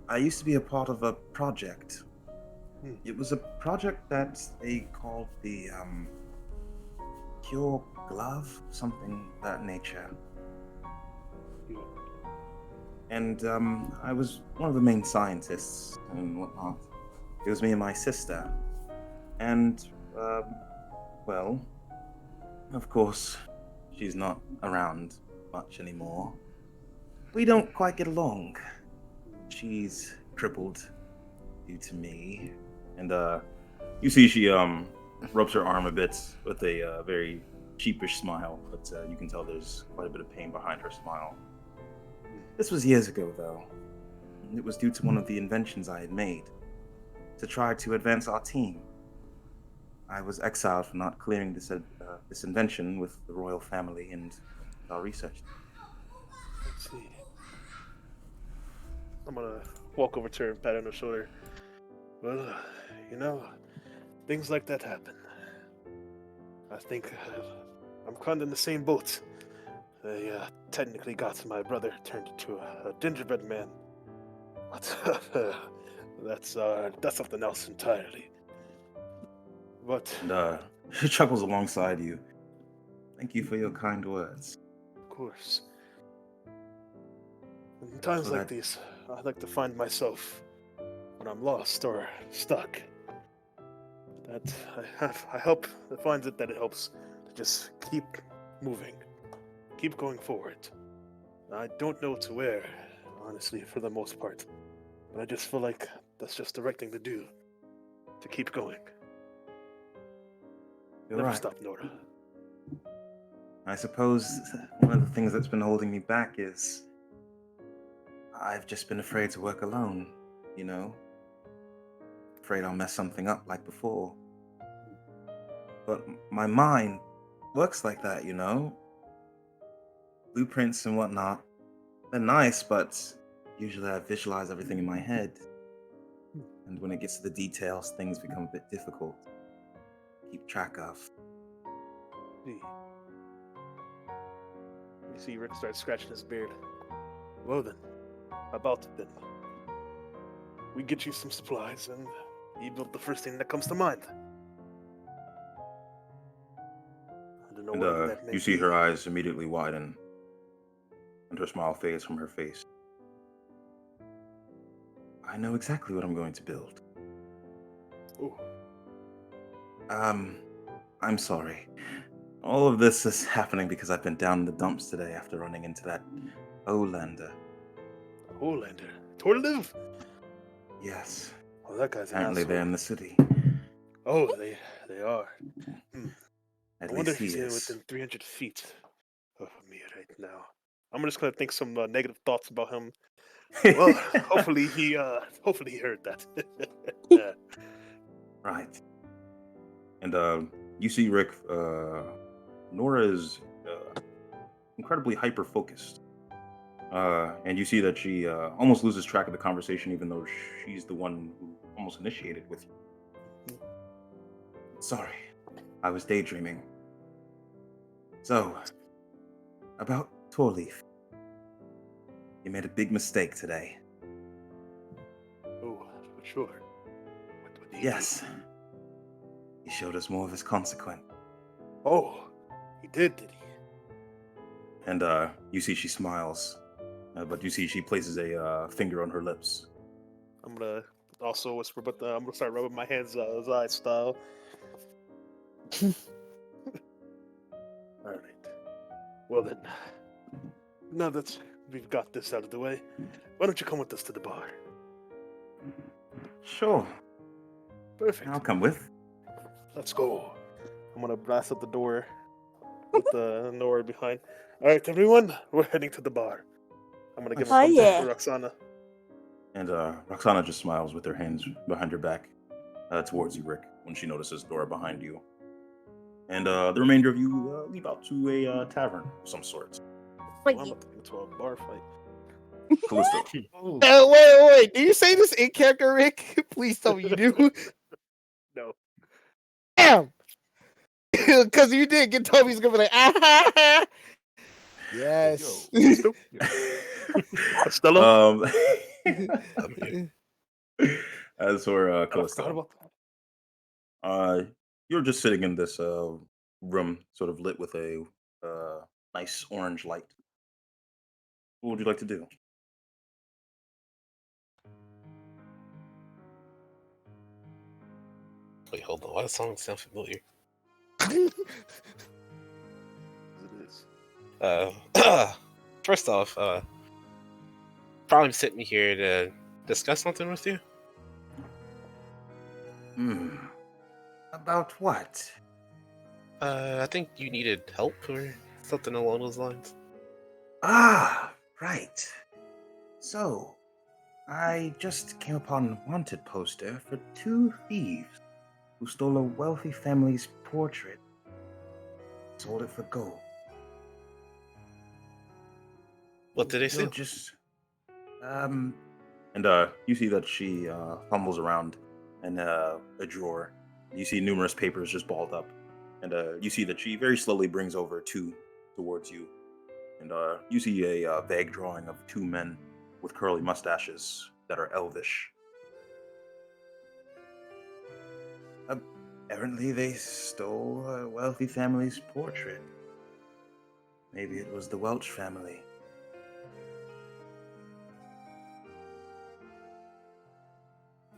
I used to be a part of a project. It was a project that they called the Cure Glove, something of that nature. And I was one of the main scientists and whatnot. It was me and my sister. And, well, of course, she's not around much anymore. We don't quite get along. She's crippled due to me. And you see she rubs her arm a bit with a very sheepish smile, but you can tell there's quite a bit of pain behind her smile. This was years ago, though. It was due to one of the inventions I had made to try to advance our team. I was exiled for not clearing this invention with the royal family and our research. Let's see. I'm gonna walk over to her and pat her on the shoulder. Well, things like that happen. I think I'm kind of in the same boat. They technically got my brother turned into a gingerbread man. But that's something else entirely. But And she chuckles alongside you. Thank you for your kind words. of course, in times like these, I like to find myself when I'm lost or stuck. That I hope it finds it that it helps to just keep moving, keep going forward. I don't know to where, honestly, for the most part, but I just feel like that's just the right thing to do, to keep going. You're Never right. stop, Nora. I suppose one of the things that's been holding me back is I've just been afraid to work alone, Afraid I'll mess something up like before. But my mind works like that, Blueprints and whatnot, they're nice, but usually I visualize everything in my head. And when it gets to the details, things become a bit difficult to keep track of. You see Rick starts scratching his beard. Well then, about it then. We get you some supplies and you build the first thing that comes to mind. I don't know And what that may you see be. her eyes immediately widen. and her smile fades from her face. I know exactly what I'm going to build. Ooh. I'm sorry. All of this is happening because I've been down in the dumps today after running into that Olander. Holander. Tortolive? Yes, Oh, that guy's an apparently asshole. they're in the city. Oh, they are. At I wonder least if he's he in is. within 300 feet of me right now. I'm just gonna think some negative thoughts about him. Well, hopefully he heard that. Yeah. Right. And you see Rick, Nora is incredibly hyper focused. And you see that she almost loses track of the conversation, even though she's the one who almost initiated with you. Sorry, I was daydreaming. So, about Torleaf. You made a big mistake today. Oh, for sure. What did he Yes. He showed us more of his consequence. do? Oh, he did he? And you see she smiles. But you see she places a finger on her lips. I'm gonna also whisper, but I'm gonna start rubbing my hands his eye style. All right. Well then, now that we've got this out of the way, why don't you come with us to the bar? Sure, Perfect. I'll come with. Let's go. I'm gonna blast at the door with the Nora behind. All right, everyone, we're heading to the bar. I'm gonna give a Oh, thumbs yeah. up to Roxana. And Roxana just smiles with her hands behind her back towards you, Rick, when she notices Dora behind you. And the remainder of you leave out to a tavern of some sort. Well, I'm about to get into a bar fight. Callisto. Wait. Do you say this in character, Rick? Please tell me you do. No. Damn! Because you did get told he's gonna be like, ah. Yes. Stella? As for I forgot Callisto, about that. you're just sitting in this room, sort of lit with a nice orange light. What would you like to do? Wait, hold on. Why does the song sound familiar? It is. First off, probably sent me here to discuss something with you. About what? I think you needed help or something along those lines. Ah, right. So, I just came upon a wanted poster for 2 thieves who stole a wealthy family's portrait. Sold it for gold. What did they You'll say? just, And you see that she fumbles around in a drawer. You see numerous papers just balled up. And you see that she very slowly brings over 2 towards you. And you see a vague drawing of 2 men with curly mustaches that are elvish. apparently they stole a wealthy family's portrait. Maybe it was the Welch family.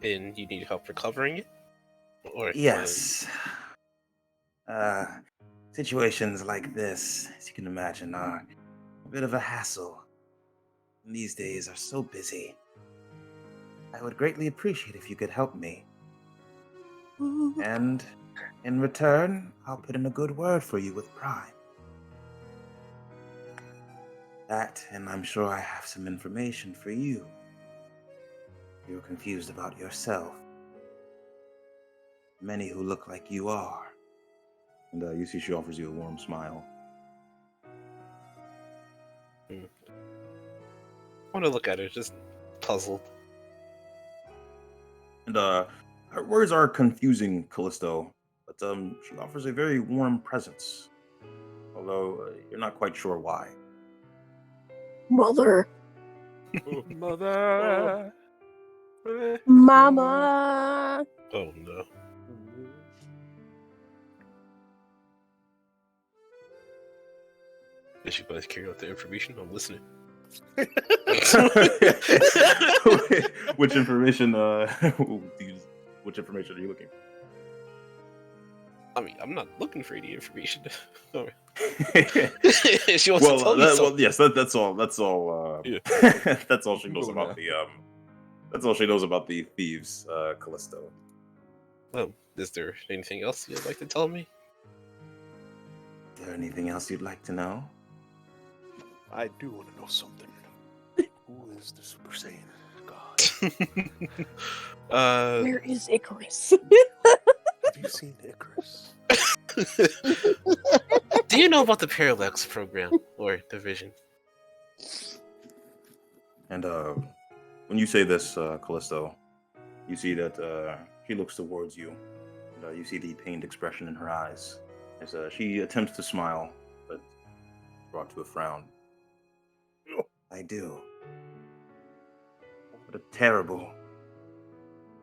And you need help recovering it? Or Yes. Situations like this, as you can imagine, are a bit of a hassle. And these days are so busy. I would greatly appreciate if you could help me. And in return, I'll put in a good word for you with Prime. That, and I'm sure I have some information for you. You're confused about yourself. Many who look like you are. And you see she offers you a warm smile. I want to look at her, just puzzled. And her words are confusing Callisto, but she offers a very warm presence. Although you're not quite sure why. Mother. Mother. Mama. Oh no. Is she going to carry out the information? I'm listening. Which information? Which information are you looking? I mean, I'm not looking for any information. Well, She wants to tell you something. well, yes, that's all. That's all. Yeah. That's all she knows Go about now. the. That's all she knows about the thieves, Callisto. Is there anything else you'd like to tell me? Is there anything else you'd like to know? I do want to know something. Who is the Super Saiyan God? Where is Icarus? Have you seen Icarus? Do you know about the Parallax program or division? And when you say this, Callisto, you see that she looks towards you. And, you see the pained expression in her eyes as she attempts to smile, but brought to a frown. I do. What a terrible,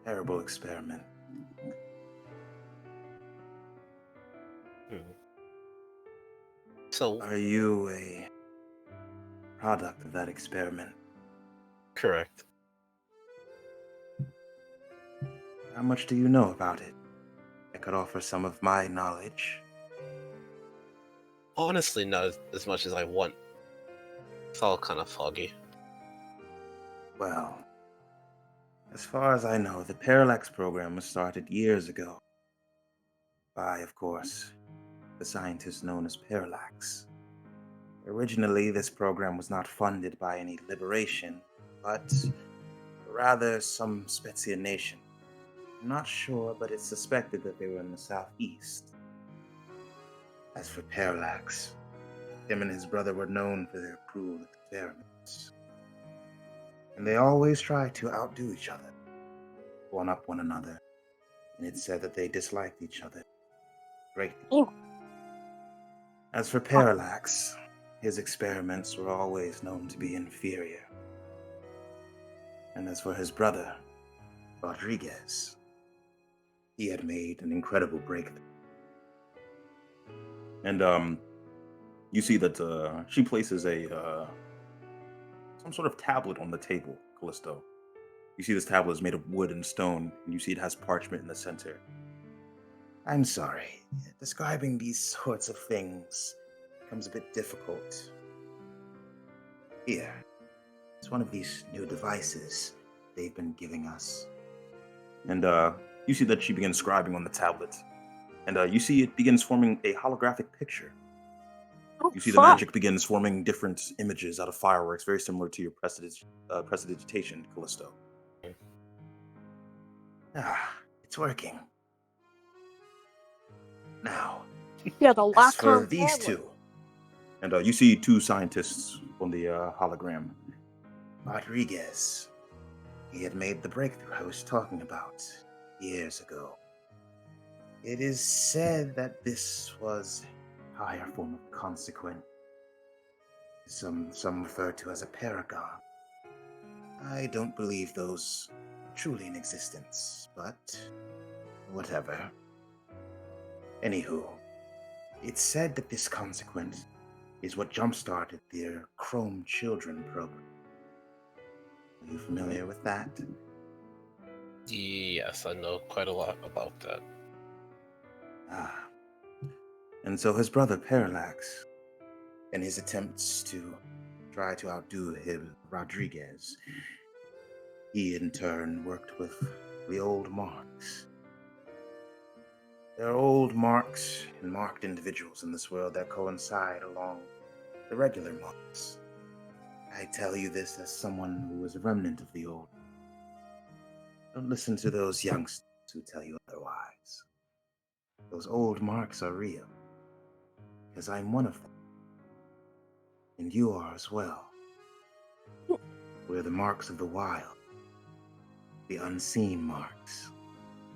terrible experiment. So, Are you a product of that experiment? correct. How much do you know about it? I could offer some of my knowledge. Honestly, not as much as I want. It's all kind of foggy. Well, as far as I know, the Parallax program was started years ago. By, of course, the scientist known as Parallax. Originally, this program was not funded by any liberation, but rather some Spezia nation. I'm not sure, but it's suspected that they were in the southeast. As for Parallax, him and his brother were known for their cruel experiments. And they always tried to outdo each other, one-up one another, and it's said that they disliked each other greatly. Oh. As for Parallax, his experiments were always known to be inferior. And as for his brother, Rodriguez, he had made an incredible breakthrough. And you see that she places a some sort of tablet on the table, Callisto. You see this tablet is made of wood and stone, and you see it has parchment in the center. I'm sorry, describing these sorts of things becomes a bit difficult. Here, it's one of these new devices they've been giving us. And you see that she begins scribing on the tablet. And you see it begins forming a holographic picture. Oh, You see the fuck. magic begins forming different images out of fireworks, very similar to your prestidigitation, Callisto. Ah, it's working. Now, Yeah, the as lock for on these tablet. two, And you see two scientists on the hologram. Rodriguez, he had made the breakthrough I was talking about years ago. It is said that this was a higher form of consequent. Some refer to as a paragon. I don't believe those truly in existence, but whatever. Anywho, it's said that this consequent is what jump-started their Chrome Children program. Are you familiar with that? Yes, I know quite a lot about that. Ah. And so his brother Parallax, in his attempts to try to outdo him, Rodriguez, he in turn worked with the old marks. There are old marks and marked individuals in this world that coincide along the regular marks. I tell you this as someone who was a remnant of the old. Don't listen to those youngsters who tell you otherwise. Those old marks are real, because I'm one of them. And you are as well. We're the marks of the wild, the unseen marks.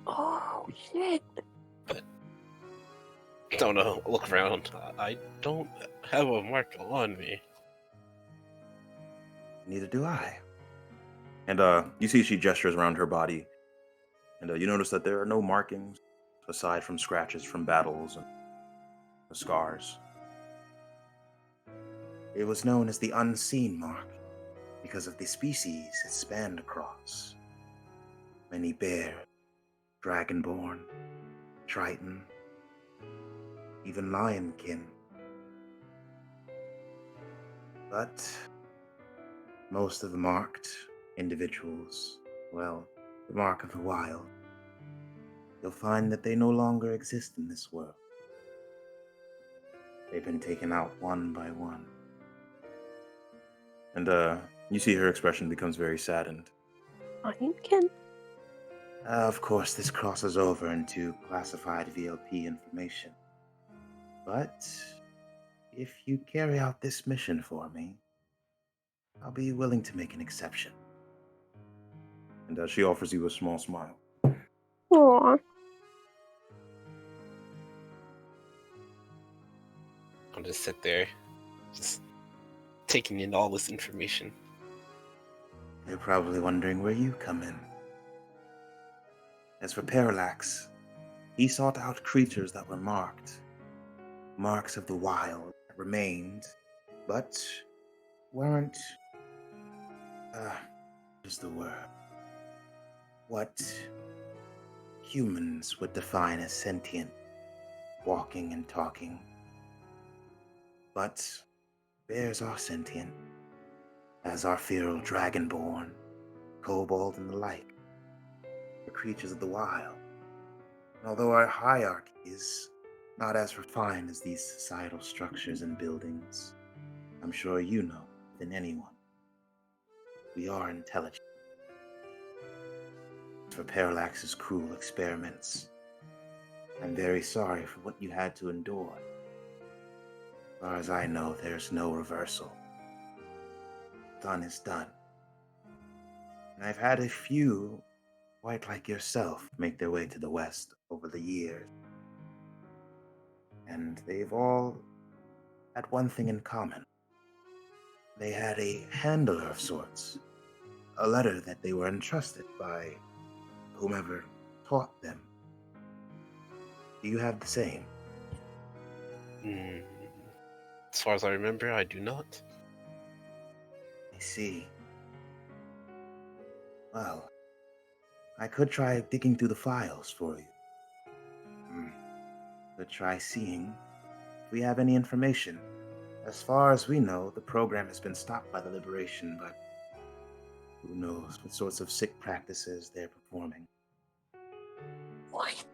Oh, shit. Don't know. Look around. I don't have a mark on me. Neither do I. And you see she gestures around her body. And you notice that there are no markings aside from scratches from battles and scars. It was known as the unseen mark because of the species it spanned across. Many bear, dragonborn, triton, even lionkin. But most of the marked individuals, well, the mark of the wild, you'll find that they no longer exist in this world. They've been taken out one by one. And you see her expression becomes very saddened. Lionkin? Of course, this crosses over into classified VLP information. But if you carry out this mission for me, I'll be willing to make an exception. And she offers you a small smile. Aw. I'll just sit there, just taking in all this information. You're probably wondering where you come in. As for Parallax, he sought out creatures that were marked. Marks of the wild that remained, but weren't, is the word, what humans would define as sentient, walking and talking. But bears are sentient, as are feral dragonborn, kobold, and the like. The creatures of the wild. And although our hierarchy is not as refined as these societal structures and buildings, I'm sure you know than anyone, we are intelligent. For Parallax's cruel experiments, I'm very sorry for what you had to endure. As far as I know, there's no reversal. Done is done. And I've had a few, quite like yourself, make their way to the West over the years. And they've all had one thing in common. They had a handler of sorts, a letter that they were entrusted by whomever taught them. Do you have the same? As far as I remember, I do not. I see. Well, I could try digging through the files for you. Could try seeing if we have any information. As far as we know, the program has been stopped by the Liberation, but who knows what sorts of sick practices they're performing. What?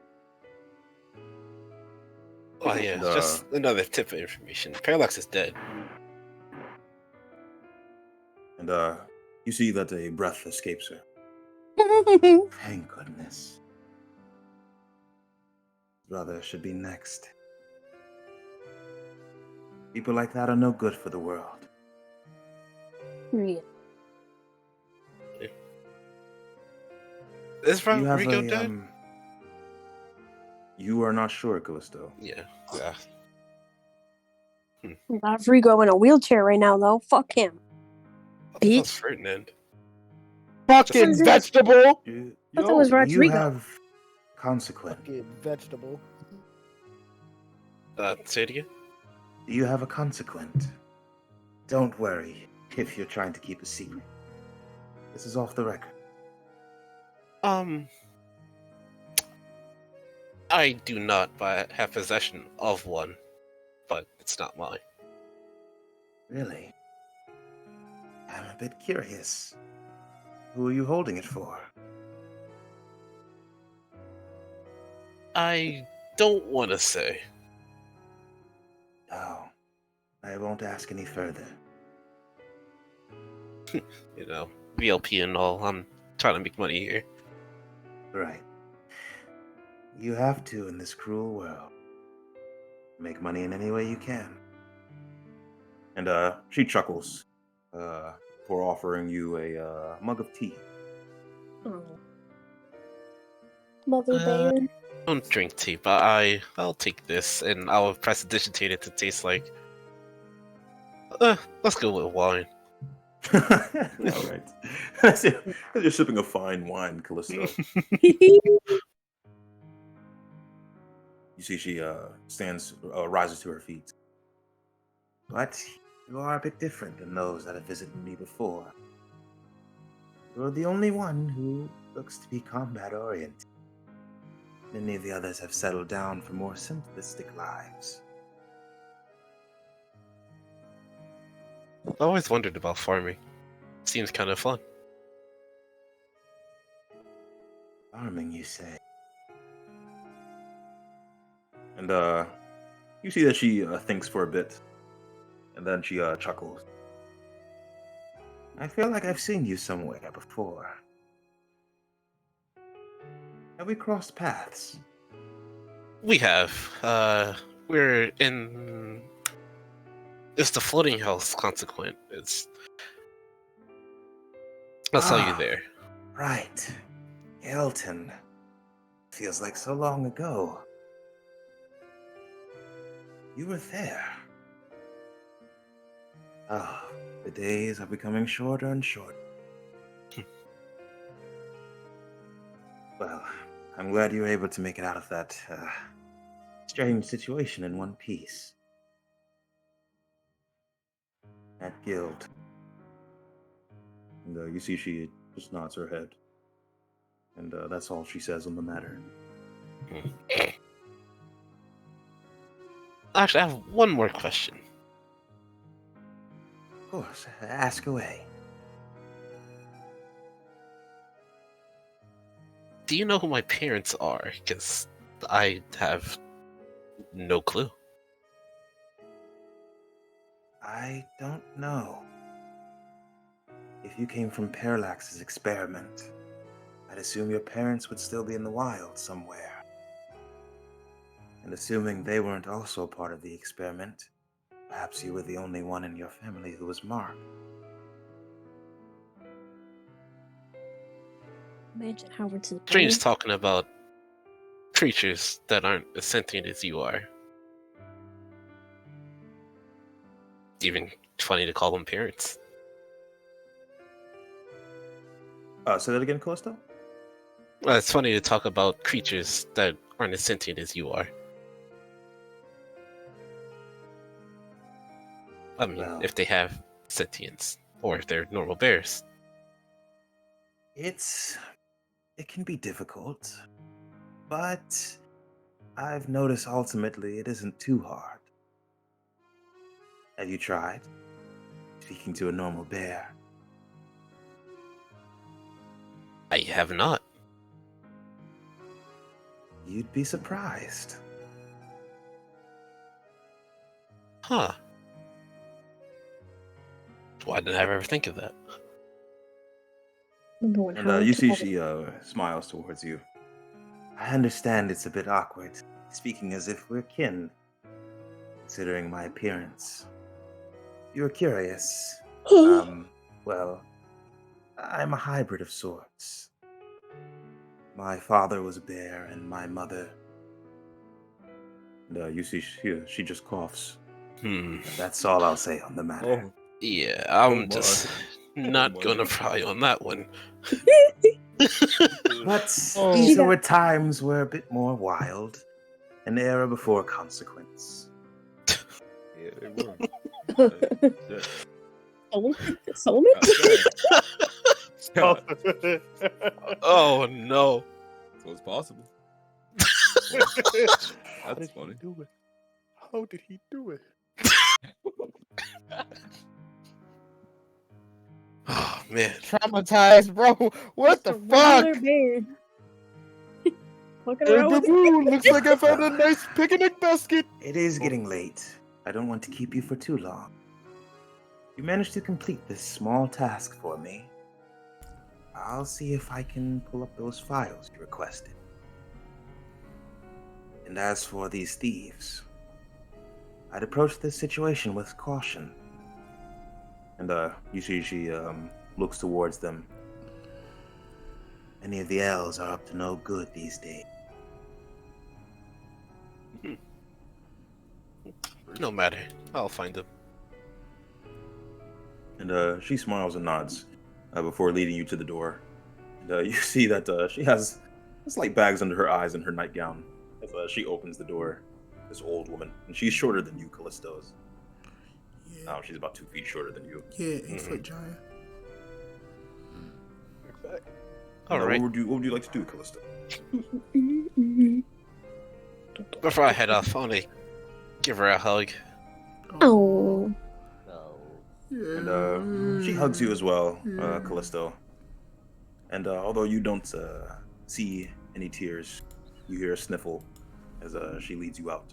Oh yeah, And, just another tip of information. Parallax is dead. And you see that a breath escapes her. Thank goodness. Brother should be next. People like that are no good for the world. Yeah. Is You have Rico a, dead? You are not sure, Callisto. Yeah. Rodrigo in a wheelchair right now, though. Fuck him. I thought that was Bitch. Ferdinand. Fucking Just- vegetable. I thought it was You Rodrigo. have consequence. Fucking vegetable. Say it again? Do you have a consequent? Don't worry if you're trying to keep a secret. This is off the record. I do not have possession of one, but it's not mine. Really? I'm a bit curious. Who are you holding it for? I don't want to say. Oh, I won't ask any further. You know, VLP and all. I'm trying to make money here. Right. You have to in this cruel world. Make money in any way you can. And she chuckles, for offering you a mug of tea. Oh. Mother Uh, bear. I don't drink tea, but I'll take this and I'll prestidigitate it to taste like. Let's go with wine. All right. You're sipping a fine wine, Callisto. You see she rises to her feet. But you are a bit different than those that have visited me before. You're the only one who looks to be combat-oriented. Many of the others have settled down for more simplistic lives. I always wondered about farming. Seems kind of fun. Farming, you say? And you see that she thinks for a bit, and then she chuckles. I feel like I've seen you somewhere before. Have we crossed paths? We have. We're in. It's the floating house consequent. I saw you there. Right. Elton. Feels like so long ago. You were there. Ah, the days are becoming shorter and shorter. Well, I'm glad you were able to make it out of that strange situation in one piece. That guild. And you see she just nods her head. And that's all she says on the matter. Actually, I have one more question. Of course, ask away. Do you know who my parents are? Because I have no clue. I don't know. If you came from Parallax's experiment, I'd assume your parents would still be in the wild somewhere. And assuming they weren't also part of the experiment, perhaps you were the only one in your family who was marked. Imagine Howard's his Strange brain. talking about creatures that aren't as sentient as you are. Even funny to call them parents. Say that again, Callisto? Well, it's funny to talk about creatures that aren't as sentient as you are. I mean, Well, if they have sentience, or if they're normal bears. It can be difficult, but I've noticed ultimately it isn't too hard. Have you tried speaking to a normal bear? I have not. You'd be surprised. Huh. Why didn't I ever think of that? Remember when And Howard you see told she smiles towards you. I understand it's a bit awkward, speaking as if we're kin, considering my appearance. You're curious. Well, I'm a hybrid of sorts. My father was a bear, and my mother... And you see she just coughs. That's all I'll say on the matter. Oh, Yeah, Oh I'm my. just Oh not my. gonna pry on that one. But Oh. these were times were a bit more wild. An era before consequence. Yeah, they were. Shit. Soulmate? Okay. Oh no. So it's possible. How That's did he funny. do it? How did he do it? Oh man. Traumatized, bro. What the Just a regular fuck? bear. Fucking Hey, around with boo-boo, looks like I found a nice picnic basket. It is getting late. I don't want to keep you for too long. You managed to complete this small task for me. I'll see if I can pull up those files you requested. And as for these thieves, I'd approach this situation with caution. And you see she looks towards them. Many of the elves are up to no good these days. No matter. I'll find them. And she smiles and nods before leading you to the door. And you see that she has slight bags under her eyes and her nightgown as she opens the door. This old woman, and she's shorter than you, Callisto's. Yeah, Now she's about 2 feet shorter than you. yeah, 8-foot giant. All right. What would you like to do, Callisto? Before I head off, I want to give her a hug. Oh. And she hugs you as well, Callisto. And although you don't see any tears, you hear a sniffle as she leads you out.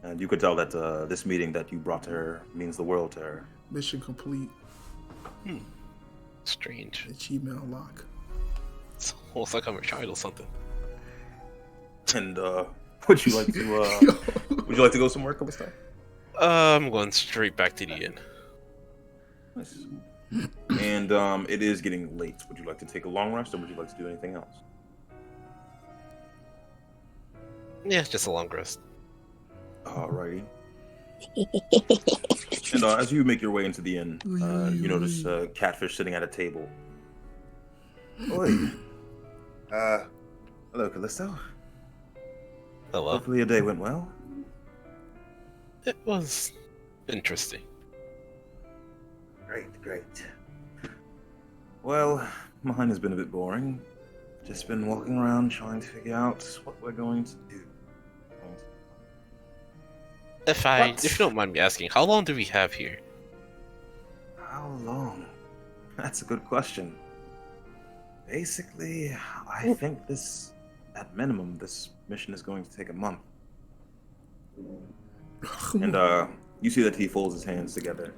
And you could tell that this meeting that you brought to her means the world to her. Mission complete. Strange. Achievement unlock. It's almost like I'm a child or something. And would you like to go somewhere, Callisto? I'm going straight back to the inn. Nice. And it is getting late. Would you like to take a long rest, or would you like to do anything else? Yeah, just a long rest. Alrighty. And as you make your way into the inn, you notice Catfish sitting at a table. Oi. Hello, Callisto. Hello. Hopefully your day went well. It was interesting. Great. Well, mine has been a bit boring. Just been walking around trying to figure out what we're going to do. If you don't mind me asking, how long do we have here? How long? That's a good question. Basically, I think at minimum, this mission is going to take a month. And you see that he folds his hands together.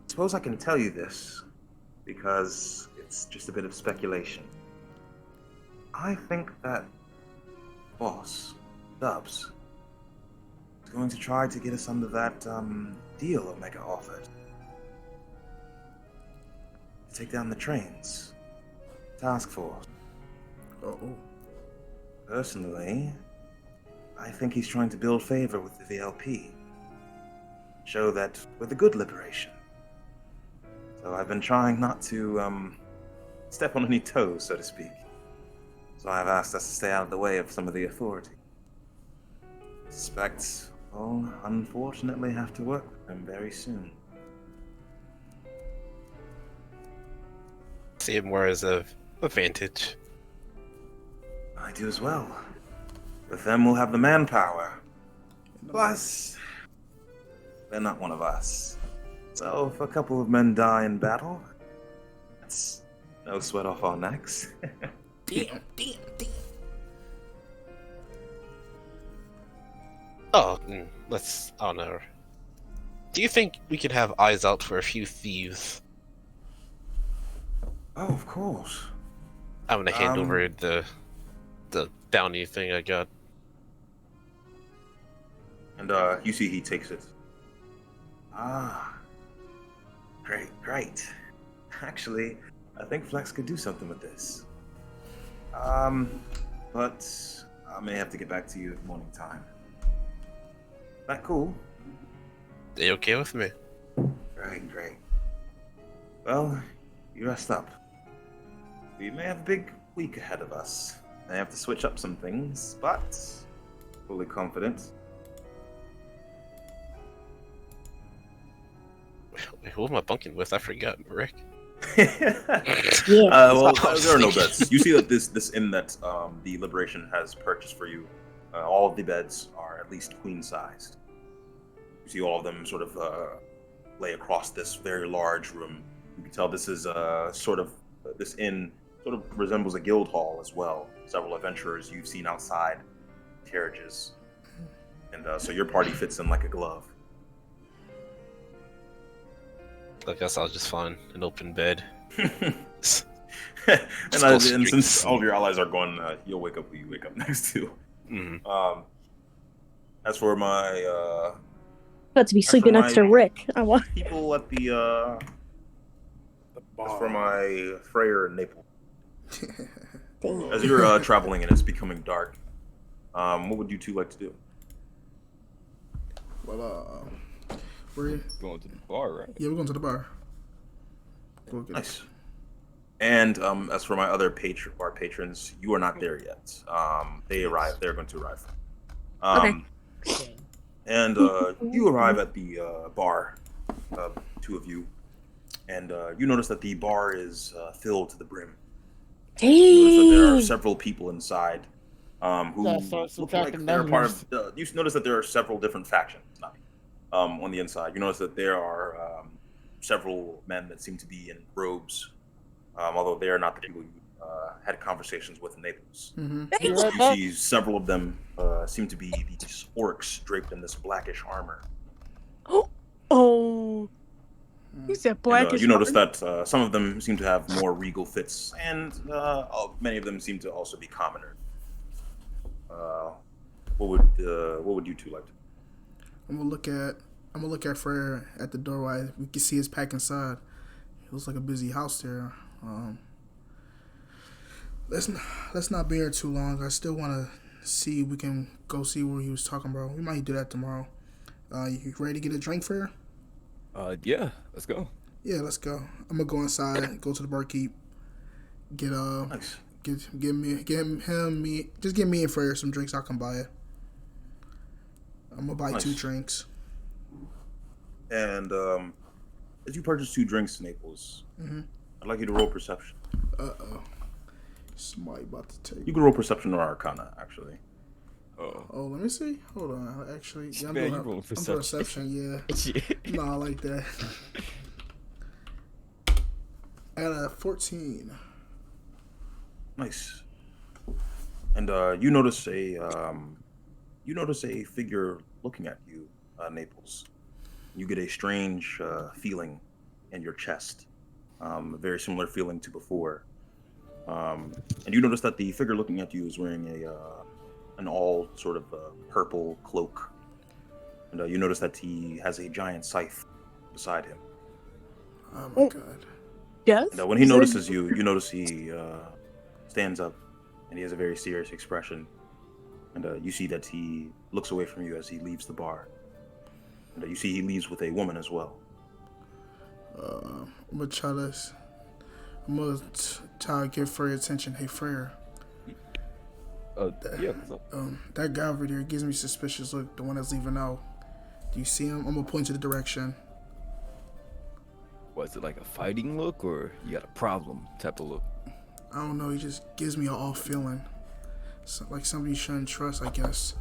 Suppose I can tell you this, because it's just a bit of speculation. I think that boss, Dubs, is going to try to get us under that deal Omega offered. To take down the trains. Task force. Uh-oh. Personally, I think he's trying to build favor with the VLP. Show that we're the good liberation. So I've been trying not to step on any toes, so to speak. So I've asked us to stay out of the way of some of the authority. Suspect we'll unfortunately have to work with them very soon. See it more as a advantage. I do as well. With them we'll have the manpower. Plus, they're not one of us. So if a couple of men die in battle, that's no sweat off our necks. Damn. Oh, let's honor. Do you think we could have eyes out for a few thieves? Oh, of course. I'm gonna hand over the downy thing I got. And you see he takes it. Great. Actually, I think Flex could do something with this. But I may have to get back to you at morning time. That cool? They okay with me? Great. Well, you rest up. We may have a big week ahead of us. I have to switch up some things, but fully confident. Wait, who am I bunking with? I forgot, Rick. Well, there are no beds. You see that this inn that the Liberation has purchased for you, all of the beds are at least queen-sized. You see all of them sort of lay across this very large room. You can tell this is this inn sort of resembles a guild hall as well. Several adventurers you've seen outside carriages, and so your party fits in like a glove. I guess I'll just find an open bed. and since all of your allies are gone, you'll wake up when you wake up next to. Mm-hmm. As for my About to be sleeping next to Rick. I want people at the as for my Freyr and Naple. As you're traveling and it's becoming dark, what would you two like to do? Well, we're Going to the bar, right? Yeah, we're going to the bar. Nice. And as for my other bar patrons, you are not there yet. They arrive. They're going to arrive. And you arrive at the bar, two of you, and you notice that the bar is filled to the brim. You notice that there are Dang. several people inside who Gotta start look like subtracting they're part numbers. of. You notice that there are several different factions on the inside. You notice that there are several men that seem to be in robes, although they are not the people you had conversations with in Naples. Mm-hmm. You right You back? see several of them seem to be these orcs draped in this blackish armor. Oh. He's that And, blackish. you notice that some of them seem to have more regal fits, and many of them seem to also be commoners. What would you two like to do? I'm gonna look at Frere at the doorway. We can see his pack inside. It looks like a busy house there. Let's not be here too long. I still want to see if we can go see where he was talking about. We might do that tomorrow. You ready to get a drink, Frere? Yeah, let's go. Yeah, let's go. I'm gonna go inside, go to the barkeep, get Nice. just give me and Frere some drinks. I'll come buy it. I'm gonna buy Nice. 2 drinks. And as you purchase 2 drinks, Naples, Mm-hmm. I'd like you to roll perception. Somebody about to take. You can roll perception or Arcana, actually. Oh, let me see. Hold on. Actually, yeah, Man, you rolling I'm perception. Yeah. Shit. No, I like that. I got a 14. Nice. And you notice a figure looking at you, Naples. You get a strange feeling in your chest, a very similar feeling to before. And you notice that the figure looking at you is wearing an all sort of purple cloak, and you notice that he has a giant scythe beside him. Oh my god. Yes. And when he notices you, you notice he stands up, and he has a very serious expression. And you see that he looks away from you as he leaves the bar. And you see he leaves with a woman as well. I'm gonna try this. I'm gonna try to give Frere attention. Hey, Frere. Yeah. What's up? That guy over there gives me suspicious look. The one that's leaving out. Do you see him? I'm gonna point to the direction. Was it like a fighting look, or you got a problem type of look? I don't know. He just gives me an off feeling. Like somebody you shouldn't trust, I guess.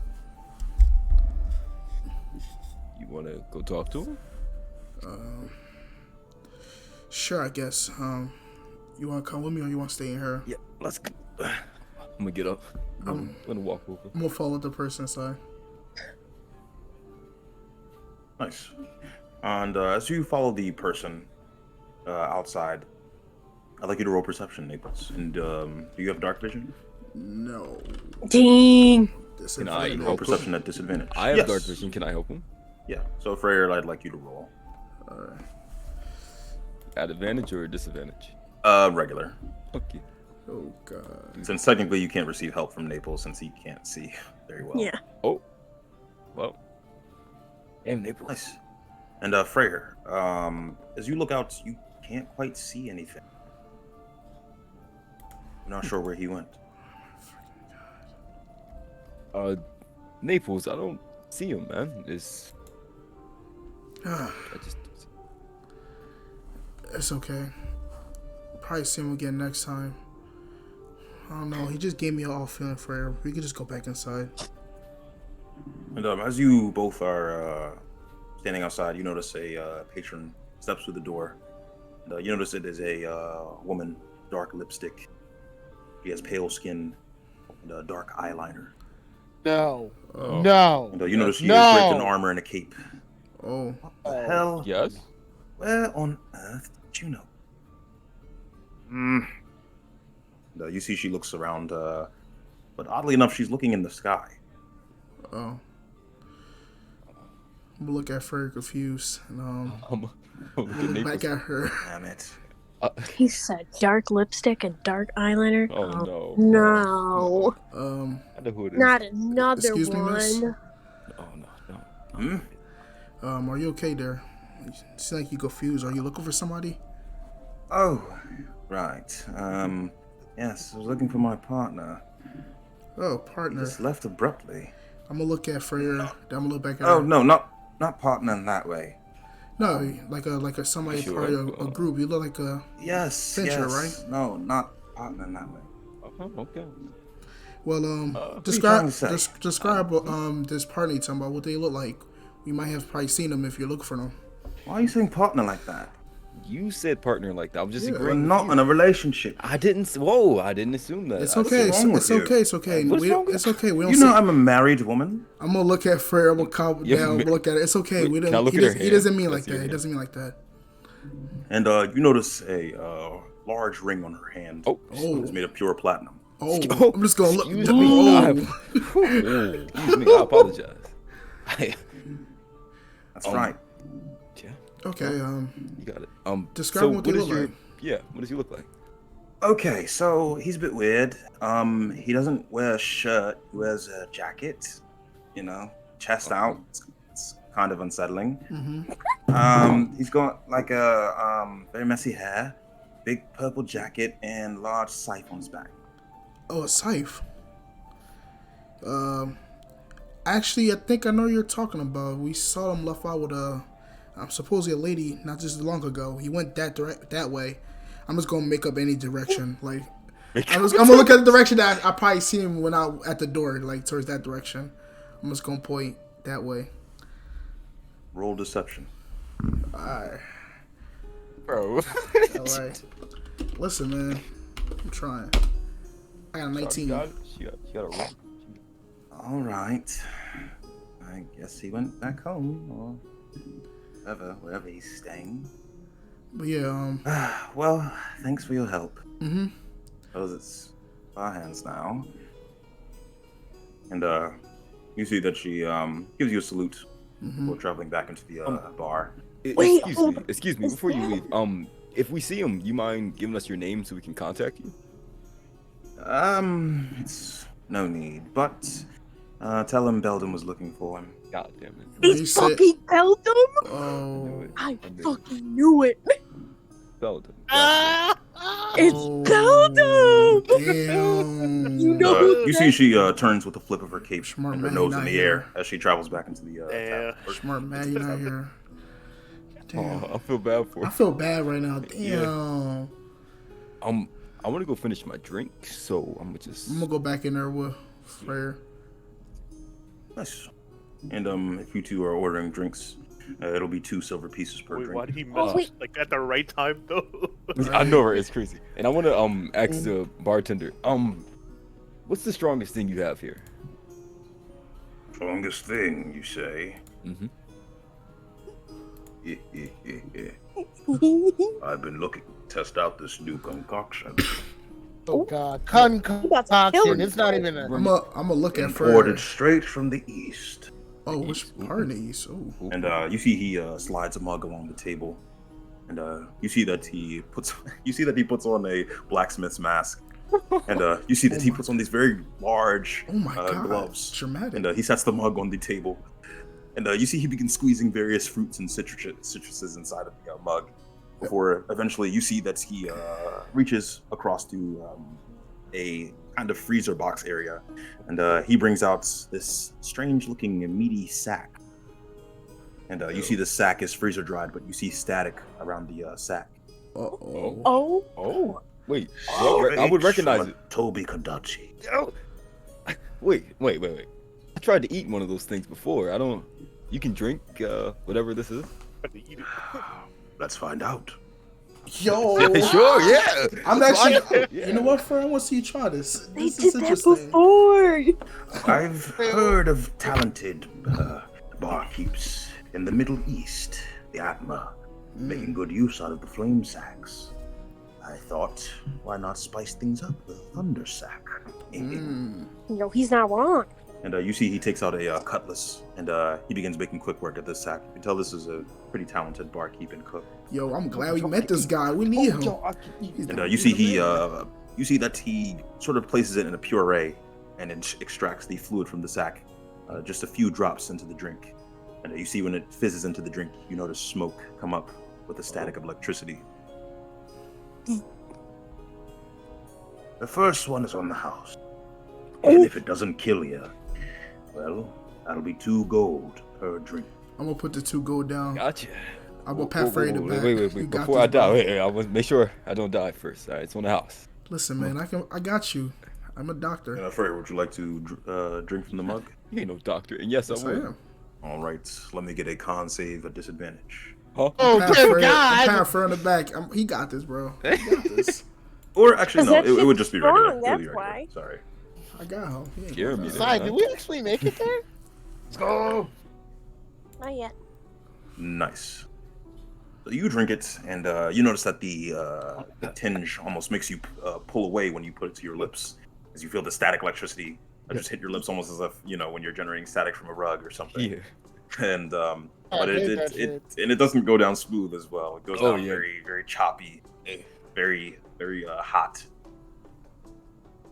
You want to go talk to him? Sure, I guess. You want to come with me or you want to stay in here? Yeah, let's go. I'm gonna get up. I'm gonna walk over. I'm gonna follow the person inside. Nice. And as you follow the person outside, I'd like you to roll perception, Naples. And do you have dark vision? No. Dang. Can I Roll help perception him? at disadvantage. I have Yes. dark vision. Can I help him? Yeah. So Freyr, I'd like you to roll. At advantage or disadvantage? Regular. Okay. Oh god. Since technically you can't receive help from Naples since he can't see very well. Yeah. Oh. Well. Damn, Naples. Nice. And Freyr, as you look out, you can't quite see anything. I'm not sure where he went. Naples, I don't see him, man. I just. It's okay. Probably see him again next time. I don't know. He just gave me an off feeling for it. We could just go back inside. And as you both are standing outside, you notice a patron steps through the door. And, you notice it is a woman, dark lipstick. She has pale skin and dark eyeliner. No. Oh. No. And you notice she No. is draped in armor and a cape. Oh. What the hell? Yes. Where on earth did you know? And, you see she looks around, but oddly enough, she's looking in the sky. Oh. I'm gonna look at Frere confused. And, I'm look at look Naples. back at her. Damn it. He said dark lipstick and dark eyeliner. Oh, no. No. I know who it is. Not another Excuse me, miss? one. Oh no. Hmm? Are you okay there? You seem like you're confused. Are you looking for somebody? Oh, right. Yes, I was looking for my partner. Oh, He partner. just left abruptly. I'm gonna look at Frere. Then I'm gonna look back at Oh, her. no, not partner in that way. No, like a somebody Sure. part of a group. You look like a Yes, Venture, yes. right? No, not partner in that way. Okay. well. What are you trying to say? Describe this partner you're talking about. What they look like. You might have probably seen them if you look for them. Why are you saying partner like that? You said partner like that. I'm just Yeah. We're agreeing. with not you. in a relationship. I didn't. Whoa! I didn't assume that. It's I okay. wrong with It's you? okay. It's okay. What's wrong with- It's okay. We don't. You know see- I'm a married woman. I'm gonna look at Fred. I'm gonna calm Yeah, down. ma- Look at it. It's okay. Wait, We can I don't. look He, at her does, he hand? doesn't mean Can I like see that. her He hand? doesn't mean like that. And you notice a large ring on her hand. Oh. It's made of pure platinum. Oh, Oh, I'm just gonna look. excuse me. Oh. Excuse me. I apologize. That's right. Yeah, Okay. you got it. Describe so what they is look your, like. Yeah, what does he look like? Okay, so he's a bit weird. He doesn't wear a shirt. He wears a jacket. You know, chest out. It's kind of unsettling. He's got like a very messy hair, big purple jacket, and large scythe on his back. Oh, a scythe. Actually, I think I know what you're talking about. We saw him left out with supposedly a lady not just long ago. He went that way. I'm just gonna make up any direction. Like, I'm gonna look at the direction that I probably see him when I at the door, like towards that direction. I'm just gonna point that way. Roll deception. Alright. Bro. Alright. Listen, man. I'm trying. I got a 19. She got a roll. All right. I guess he went back home or wherever he's staying. But yeah, Well, thanks for your help. Mm-hmm. Suppose it's our hands now. And you see that she gives you a salute before traveling back into the bar. Wait, Excuse me. is Before you that- leave, if we see him, you mind giving us your name so we can contact you? It's no need, but tell him Belden was looking for him. God damn it. He He said- fucking held him. Oh, I fucking knew it. Belden. It's Beldum. damn. You know who You see she turns with a flip of her cape Smart and her man, nose not in the here. air as she travels back into the tavern. Smart man, you're not here. Damn. I feel bad for I him. feel bad right now. Damn. I want to go finish my drink, so I'm gonna just. I'm gonna go back in there with Frere. Nice. And if you two are ordering drinks, it'll be 2 silver pieces per Wait, drink. why did he miss Oh, wait. like at the right time though? I know, right? It's crazy. And I want to ask the bartender. What's the strongest thing you have here? Strongest thing, you say? Mhm. I've been looking to test out this new concoction. Oh God, about to kill concoction. him. It's not even a. I'm gonna look at Frere. Imported straight from the east. Oh, which part of these? Oh, And you see he slides a mug along the table. And you see that he puts on a blacksmith's mask. And you see that he puts on these very large oh my God, gloves. dramatic. And he sets the mug on the table. And you see he begins squeezing various fruits and citruses inside of the mug. Before eventually you see that he reaches across to a kind of freezer box area. And he brings out this strange looking meaty sack. And you see the sack is freezer dried, but you see static around the sack. Uh-oh. Oh, Oh, wait. I would recognize it. Toby Kadachi. Oh. Wait. I tried to eat one of those things before. I don't. You can drink whatever this is. Had to eat it. Let's find out. Yo, Sure, yeah. I'm Let's actually. find out, yeah. You know what, Frere? I want to see you try this. they This did is that interesting. before. I've heard of talented barkeeps in the Middle East, the Atma, making good use out of the flame sacks. I thought, why not spice things up with a thunder sack? No, he's not wrong. And you see he takes out a cutlass, and he begins making quick work at this sack. You can tell this is a pretty talented barkeep and cook. Yo, I'm glad we met this guy. We need him. And you see you see that he sort of places it in a puree, and it extracts the fluid from the sack, just a few drops into the drink. And you see when it fizzes into the drink, you notice smoke come up with the static of electricity. The first one is on the house. And if it doesn't kill you, well, that'll be 2 gold per drink. I'm gonna put the 2 gold down. Gotcha. I will pat Frey in the back. Wait. You got Before I this, bro. die, wait, I want to make sure I don't die first. All right, it's on the house. Listen, man, I got you. I'm a doctor. Frey, would you like to drink from the mug? You ain't no doctor, and yes, Yes, I I will. am. All right, let me get a con save at disadvantage. Huh? Oh, Pat dear Frey, God! Pat Frey in the back. He got this, bro. He got this. Or actually, 'Cause no, that it would shit's just be strong, regular. It would that's be regular. why. Sorry. I got him. He ain't Scare gonna me, die. then. Side, did we actually make it there? Let's go. Not yet. Nice. So you drink it, and you notice that the tinge almost makes you pull away when you put it to your lips, as you feel the static electricity that just hit your lips, almost as if when you're generating static from a rug or something. Yeah. And but I hate that it doesn't go down smooth as well. It goes Oh, down yeah. very, very choppy, very, very hot.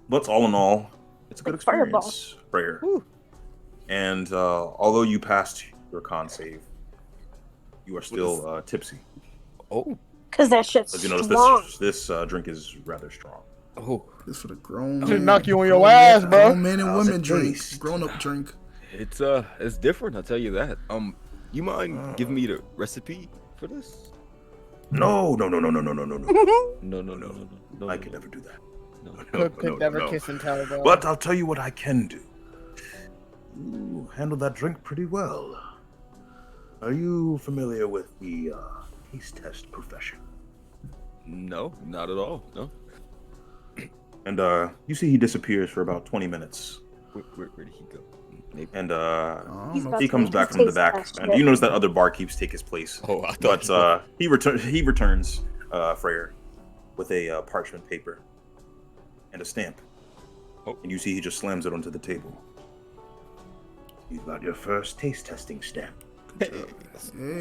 But all in all, it's a good Like Fireball. experience, Prayer. And although you passed your con save, you are still tipsy. Oh. Because that shit's As you notice, strong. this drink is rather strong. Oh. This for the grown. Should knock you on your ass, bro. Grown men and How's women it drink. taste? Grown up drink. It's different. I'll tell you that. You mind giving me the recipe for this? No. No. I could never do that. No. Could never kiss and tell, bro. But I'll tell you what I can do. You handle that drink pretty well. Are you familiar with the taste test profession? No, not at all. No. And you see he disappears for about 20 minutes. Where did he go? Maybe. And I don't He's know. about he to comes make back his from the taste back, test and shit. you notice that other barkeeps take his place. Oh, I thought. But he returns Freyr with a parchment paper and a stamp. Oh. And you see he just slams it onto the table. You got your first taste testing stamp. Hey.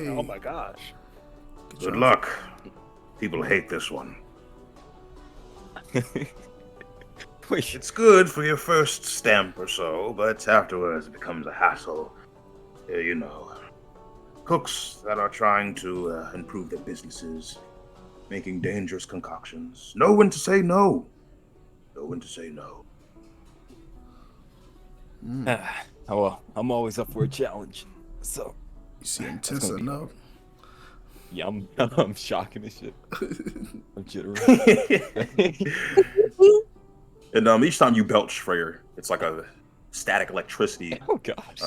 Oh my gosh. Good luck. People hate this one. Wait. It's good for your first stamp or so, but afterwards it becomes a hassle. You know, cooks that are trying to improve their businesses, making dangerous concoctions. Know when to say no. Know when to say no. Oh well, I'm always up for a challenge. So You see intense gonna be enough. yeah, I'm shocking this shit. I'm jittering. And each time you belch, Freyr, it's like a static electricity Oh gosh.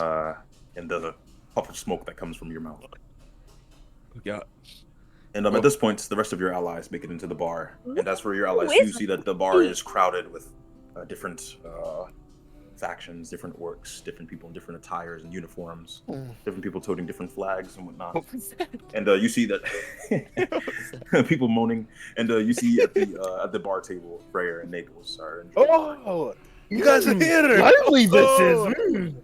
and the puff of smoke that comes from your mouth. Oh god. And at this point, the rest of your allies make it into the bar. And as for your allies, Who is you see that the bar is crowded with different factions, different orcs, different people in different attires and uniforms, different people toting different flags and whatnot. What was that? And you see that people moaning, and you see at the bar table, Freyr and Naples are enjoying wine. Oh, you guys are here. Lively this Oh. is.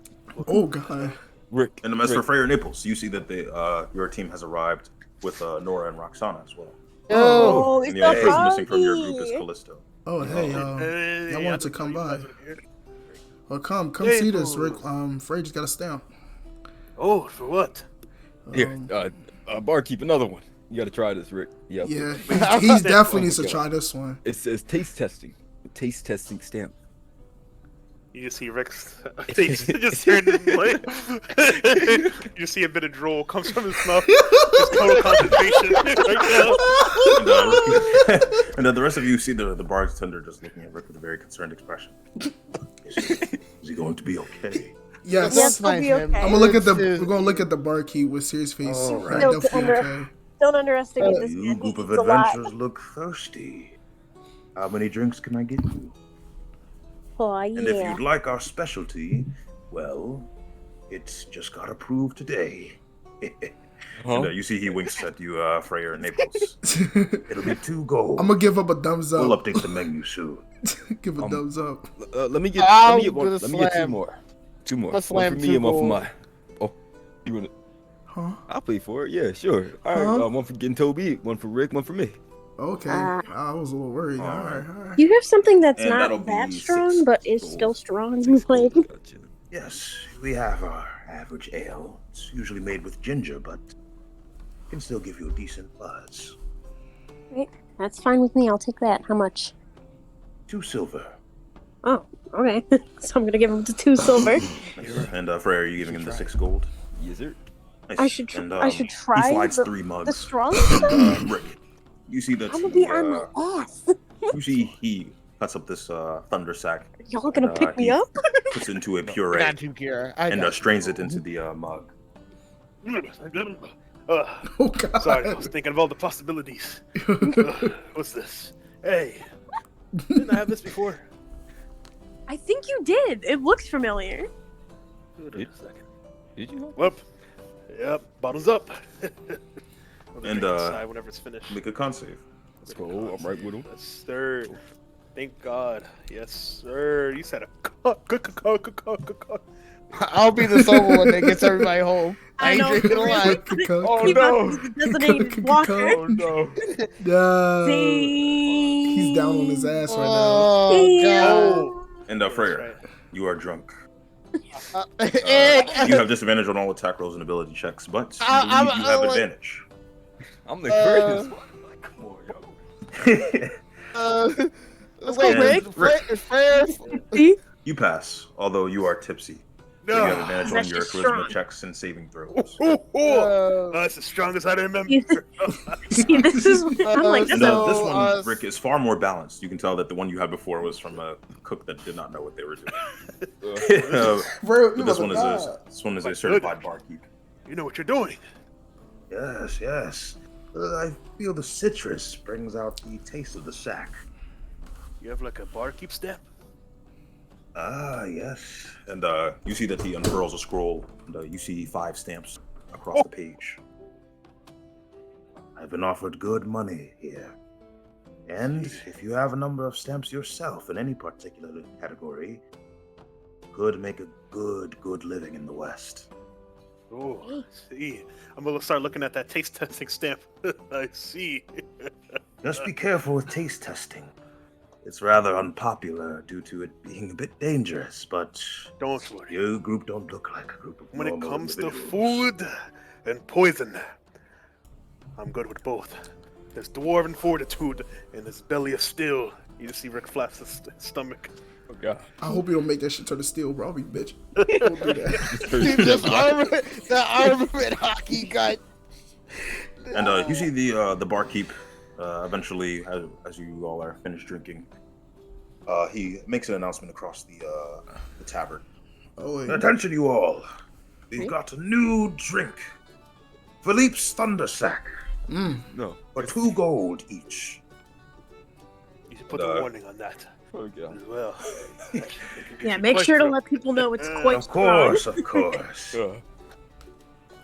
Oh god. Rick. And as for Rick. Freyr and Naples, you see that your team has arrived with Nora and Roxana as well. Oh, And the only person missing from your group is Callisto. Oh hey, Hey, y'all wanted I to come know you by. guys are here. Well, come Hey, see this, Rick. bro. Frey just got a stamp. Oh, for what? Here, barkeep, another one. You gotta try this, Rick. Yeah. Yeah, he definitely needs to try this one. It says taste testing. Taste testing stamp. You just see Rick's face just turn this way. You see a bit of drool comes from his mouth. Just total concentration right And the rest of you see the bartender just looking at Rick with a very concerned expression. Is he going to be okay? Yes. Yes, fine, he'll be man. okay. I'm gonna look at the. It's, We're gonna look at the barkeep with serious face. Oh, Right. right. Don't Definitely under- okay. Don't underestimate this You man. group He of eats a lot. adventurers look thirsty. How many drinks can I get you? Oh, And if yeah. you'd like our specialty, well, it's just got approved today. Huh? And you see he winks at you, Freyr and Naples. It'll be 2 gold. I'm gonna give up a thumbs up. We'll update the menu soon. Give a thumbs up. Let me get. I'll Let me get one. do the Let me get two slam. more. Two more. Let's One slam for me two and one for gold. my. Oh, you wanna? Huh? I'll pay for it. Yeah, sure. All right. Huh? One for getting Toby. One for Rick. One for me. Okay. I was a little worried. All right. All right. You have something that's And that'll not that be strong, 6 but is gold. still strong. 6 Like, gold. Gotcha. Yes, we have our average ale. It's usually made with ginger, but can still give you a decent buzz. that's fine with me. I'll take that. How much? 2 silver. Oh, okay. So I'm gonna give him the 2 silver. And Freyr, are you giving him the 6 gold? Yes, sir. I should try He slides the, 3 mugs. the strong And, stuff. Rick, you see that I'm gonna be on my ass. you see he cuts up this thunder sack. Y'all gonna pick me he up? Puts it into a I puree got you, Kira. and strains it into the mug. Oh God. Sorry, I was thinking of all the possibilities. What's this? Hey, didn't I have this before? I think you did. It looks familiar. Hold on a second. Did you? Whoop. Yep, bottles up. And, whenever it's finished. Make a con save. Let's go. I'm right with him. Yes, sir. Thank God. Yes, sir. You said a I'll be the solo one that gets everybody home. I ain't drinking a lot. Oh He no! must be the designated walker. Oh no! No. See? He's down on his ass right now. Oh, God. Oh! And That's Freyr, right. you are drunk. And You have disadvantage on all attack rolls and ability checks, but you I'm- believe you have I'm like- advantage. I'm the greatest. Come on, yo. let's go, And Rick. Freyr. See? You pass, although you are tipsy. So No. you have advantage on That's your just charisma strong. checks and saving throws. That's as strong as I remember. See, this is what I'm like. And This So, this one, uh, Rick, is far more balanced. You can tell that the one you had before was from a cook that did not know what they were doing. Bro, But this one is a certified barkeep. You know what you're doing. Yes, yes. I feel the citrus brings out the taste of the sack. You have like a barkeep step. Ah, yes. And you see that he unfurls a scroll, and you see 5 stamps across the page. I've been offered good money here. And if you have a number of stamps yourself in any particular category, could make a good living in the West. Oh, I see. I'm gonna start looking at that taste testing stamp. I see. Just be careful with taste testing. It's rather unpopular due to it being a bit dangerous, but Don't worry. your group don't look like a group of When it normal comes to individuals. food and poison, I'm good with both. There's dwarven fortitude and this belly of steel. You just see Rick flaps his stomach. Oh god. I hope you don't make that shit turn to steel, bro. I'll be bitch. Don't do that. The armament hockey gun. And you see the barkeep eventually, as you all are finished drinking, he makes an announcement across the tavern. Oh, wait. Attention, you all. We've got a new drink. Philippe's Thundersack. No. For 2 gold each. You should put a warning on that Oh god. as well. Yeah, make sure to let people know it's quite Of strong. course, of course.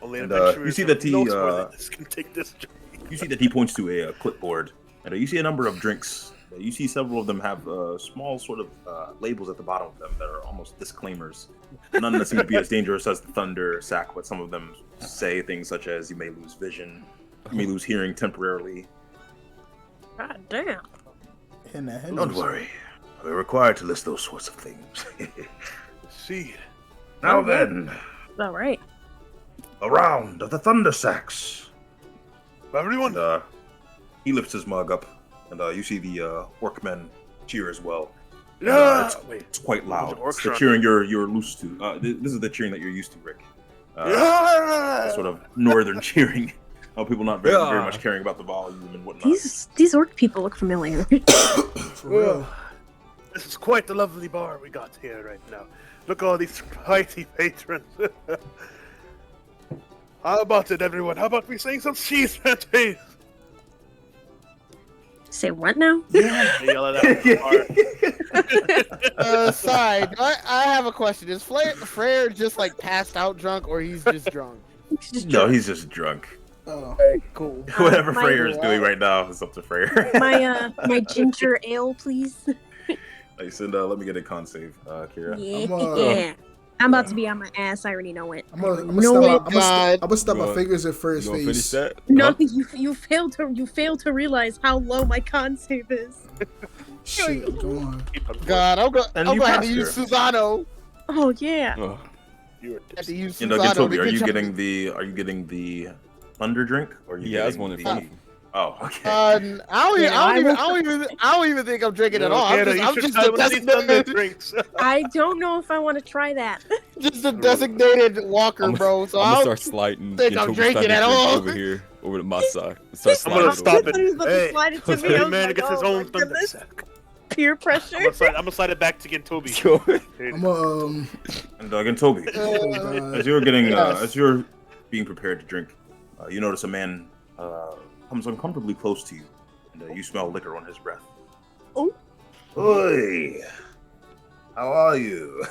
Only And, adventurers you see with that he, no smartness can take this drink. You see that he points to a clipboard, and you see a number of drinks. You see several of them have small sort of labels at the bottom of them that are almost disclaimers. None that seem to be as dangerous as the Thunder Sack, but some of them say things such as you may lose vision, you may lose hearing temporarily. God damn. And that Don't worry. We're required to list those sorts of things. See, Now then, All right. a round of the Thundersacks. everyone. And he lifts his mug up, and you see the orcmen cheer as well. Yeah. It's, Wait. it's quite loud. Bunch of orcs It's the around cheering you're used to. This is the cheering that you're used to, Rick. Yeah. Sort of northern cheering. People not very much caring about the volume and whatnot. These orc people look familiar. For real. This is quite the lovely bar we got here right now. Look at all these mighty patrons. How about it, everyone? How about we sing some cheese panties? Say what now? They yell it out at the bar. Side, I have a question. Is Freyr just like passed out drunk, or he's just drunk? No, he's just drunk. Oh. Cool. Whatever my- Freyr is doing right now is up to Freyr. My ginger ale, please. I said, let me get a con save, Kira. Yeah. I'm about to be on my ass. I already know it. I'm gonna No, stop my You fingers at You first gonna finish face. that? No, Huh? you failed to realize how low my con save is. Shit, go on. God, I'm And gonna you have to passed use her. Susano. Oh yeah. Oh, You were Have to use And Susano. Toby, to are get you y'all- getting the thunder drink, or are you he has getting one in the- front of him. Oh, okay. I don't even think I'm drinking at all. Hannah, I'm you just should a try these thunder designated, drinks. I don't know if I want to try that. just a designated walker, bro. So I'm I gonna don't start sliding. think get I'm Toby drinking starting to at drink all. over here, over to my side. Start I'm gonna sliding stop over. it. He was about to Hey, slide it to me. I Every was man like, gets his oh own my thunder goodness. sack. Peer pressure. I'm gonna slide it back to get Toby. Sure. And again, Toby, as you're getting, Yes. as you're being prepared to drink, you notice a man comes uncomfortably close to you, and you smell liquor on his breath. Oi! How are you?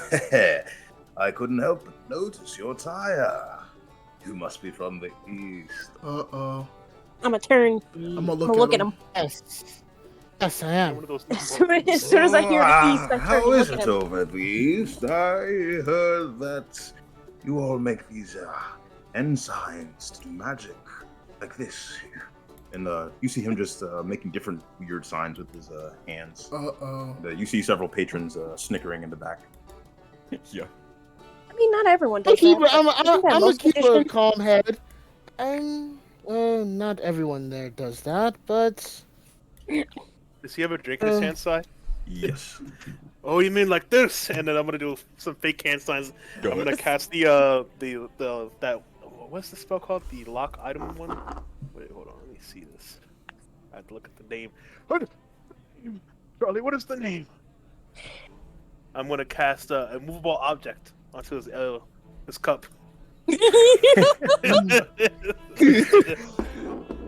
I couldn't help but notice your attire. You must be from the east. Uh-oh. I'm gonna turn. I'm gonna I'm look, gonna look at him. Yes, yes, I am. One of those As soon as I hear the east, I turn How to is look it at him. over at the east? I heard that you all make these ensigns to do magic like this. And you see him just making different weird signs with his hands. Uh-oh. And, you see several patrons snickering in the back. Yeah. I mean, not everyone I'm does that. gonna but most keep a magicians- calm head. And not everyone there does that, but Does he have a drink in his hand side? Yes. Oh, you mean like this? And then I'm gonna do some fake hand signs. Go I'm gonna ahead. cast that what's the spell called? The lock item one? Wait, hold on, let me see this. I have to look at the name. Charlie, what is the name? I'm gonna cast a movable object onto his cup.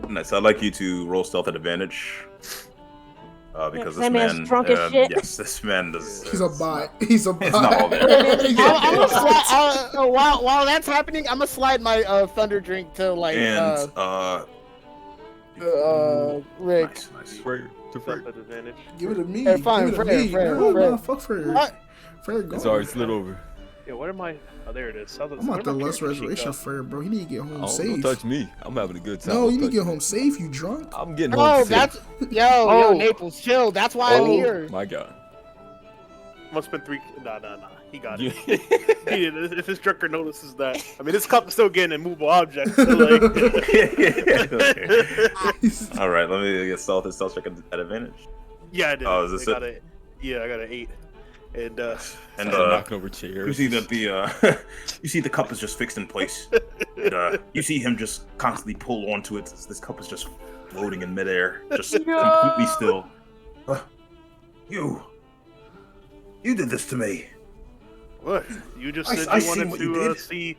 Nice. I'd like you to roll stealth at advantage. Because That this man's man, drunk as shit. yes, this man does. He's a bot. He's a bot. It's not all there. I'm gonna slide, while that's happening, I'm gonna slide my thunder drink to like And Rick. nice. Frere, to Frere. Stealth at advantage. Give it to me. Hey, fine, Give it to Frere, me. Frere, No, Frere. no, fuck Frere. What? Frere, go. It's already slid over. Yeah, where am I? Oh, there it is. I'm at the less reservation Frere, bro. He need to get home Oh, safe. don't touch me. I'm having a good time. No, Don't you need to touch get me. home safe. You drunk? I'm getting Oh, home safe. that's yo, Naples, chill. That's why I'm here. My God. Must have been 3. Nah. He got You- it. If his drinker notices that, I mean, this cup is still getting a movable object. So like... All right, let me get stealth check at advantage. Yeah, I did. Oh, is this I got it? I got an 8. And And knocking over chairs. you see that you see the cup is just fixed in place. And you see him just constantly pull onto it. This cup is just floating in midair, just completely still. You did this to me. what? You just I said you seen wanted what you to did. see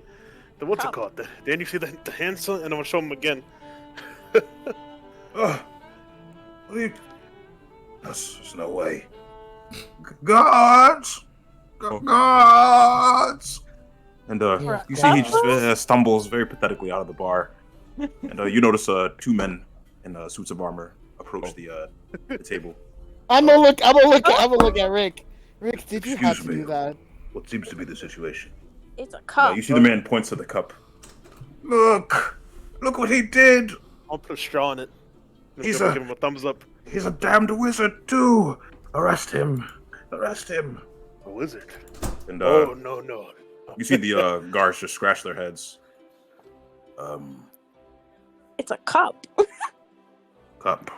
the what's it called? Then you see the hand sign, and I'm gonna show him again. What are you? There's no way. Guards! Guards! And you see he just stumbles very pathetically out of the bar. And you notice 2 men in suits of armor approach the table. I'm gonna look at Rick. Rick, did you have Excuse to me. do that? What seems to be the situation? It's a cup. You see the man points to the cup. Look what he did. I'll put a straw in it. He's Give him a thumbs up. He's a damned wizard too. Arrest him. Arrest him. A wizard. And Oh no. you see the guards just scratch their heads. It's a cup. Cup.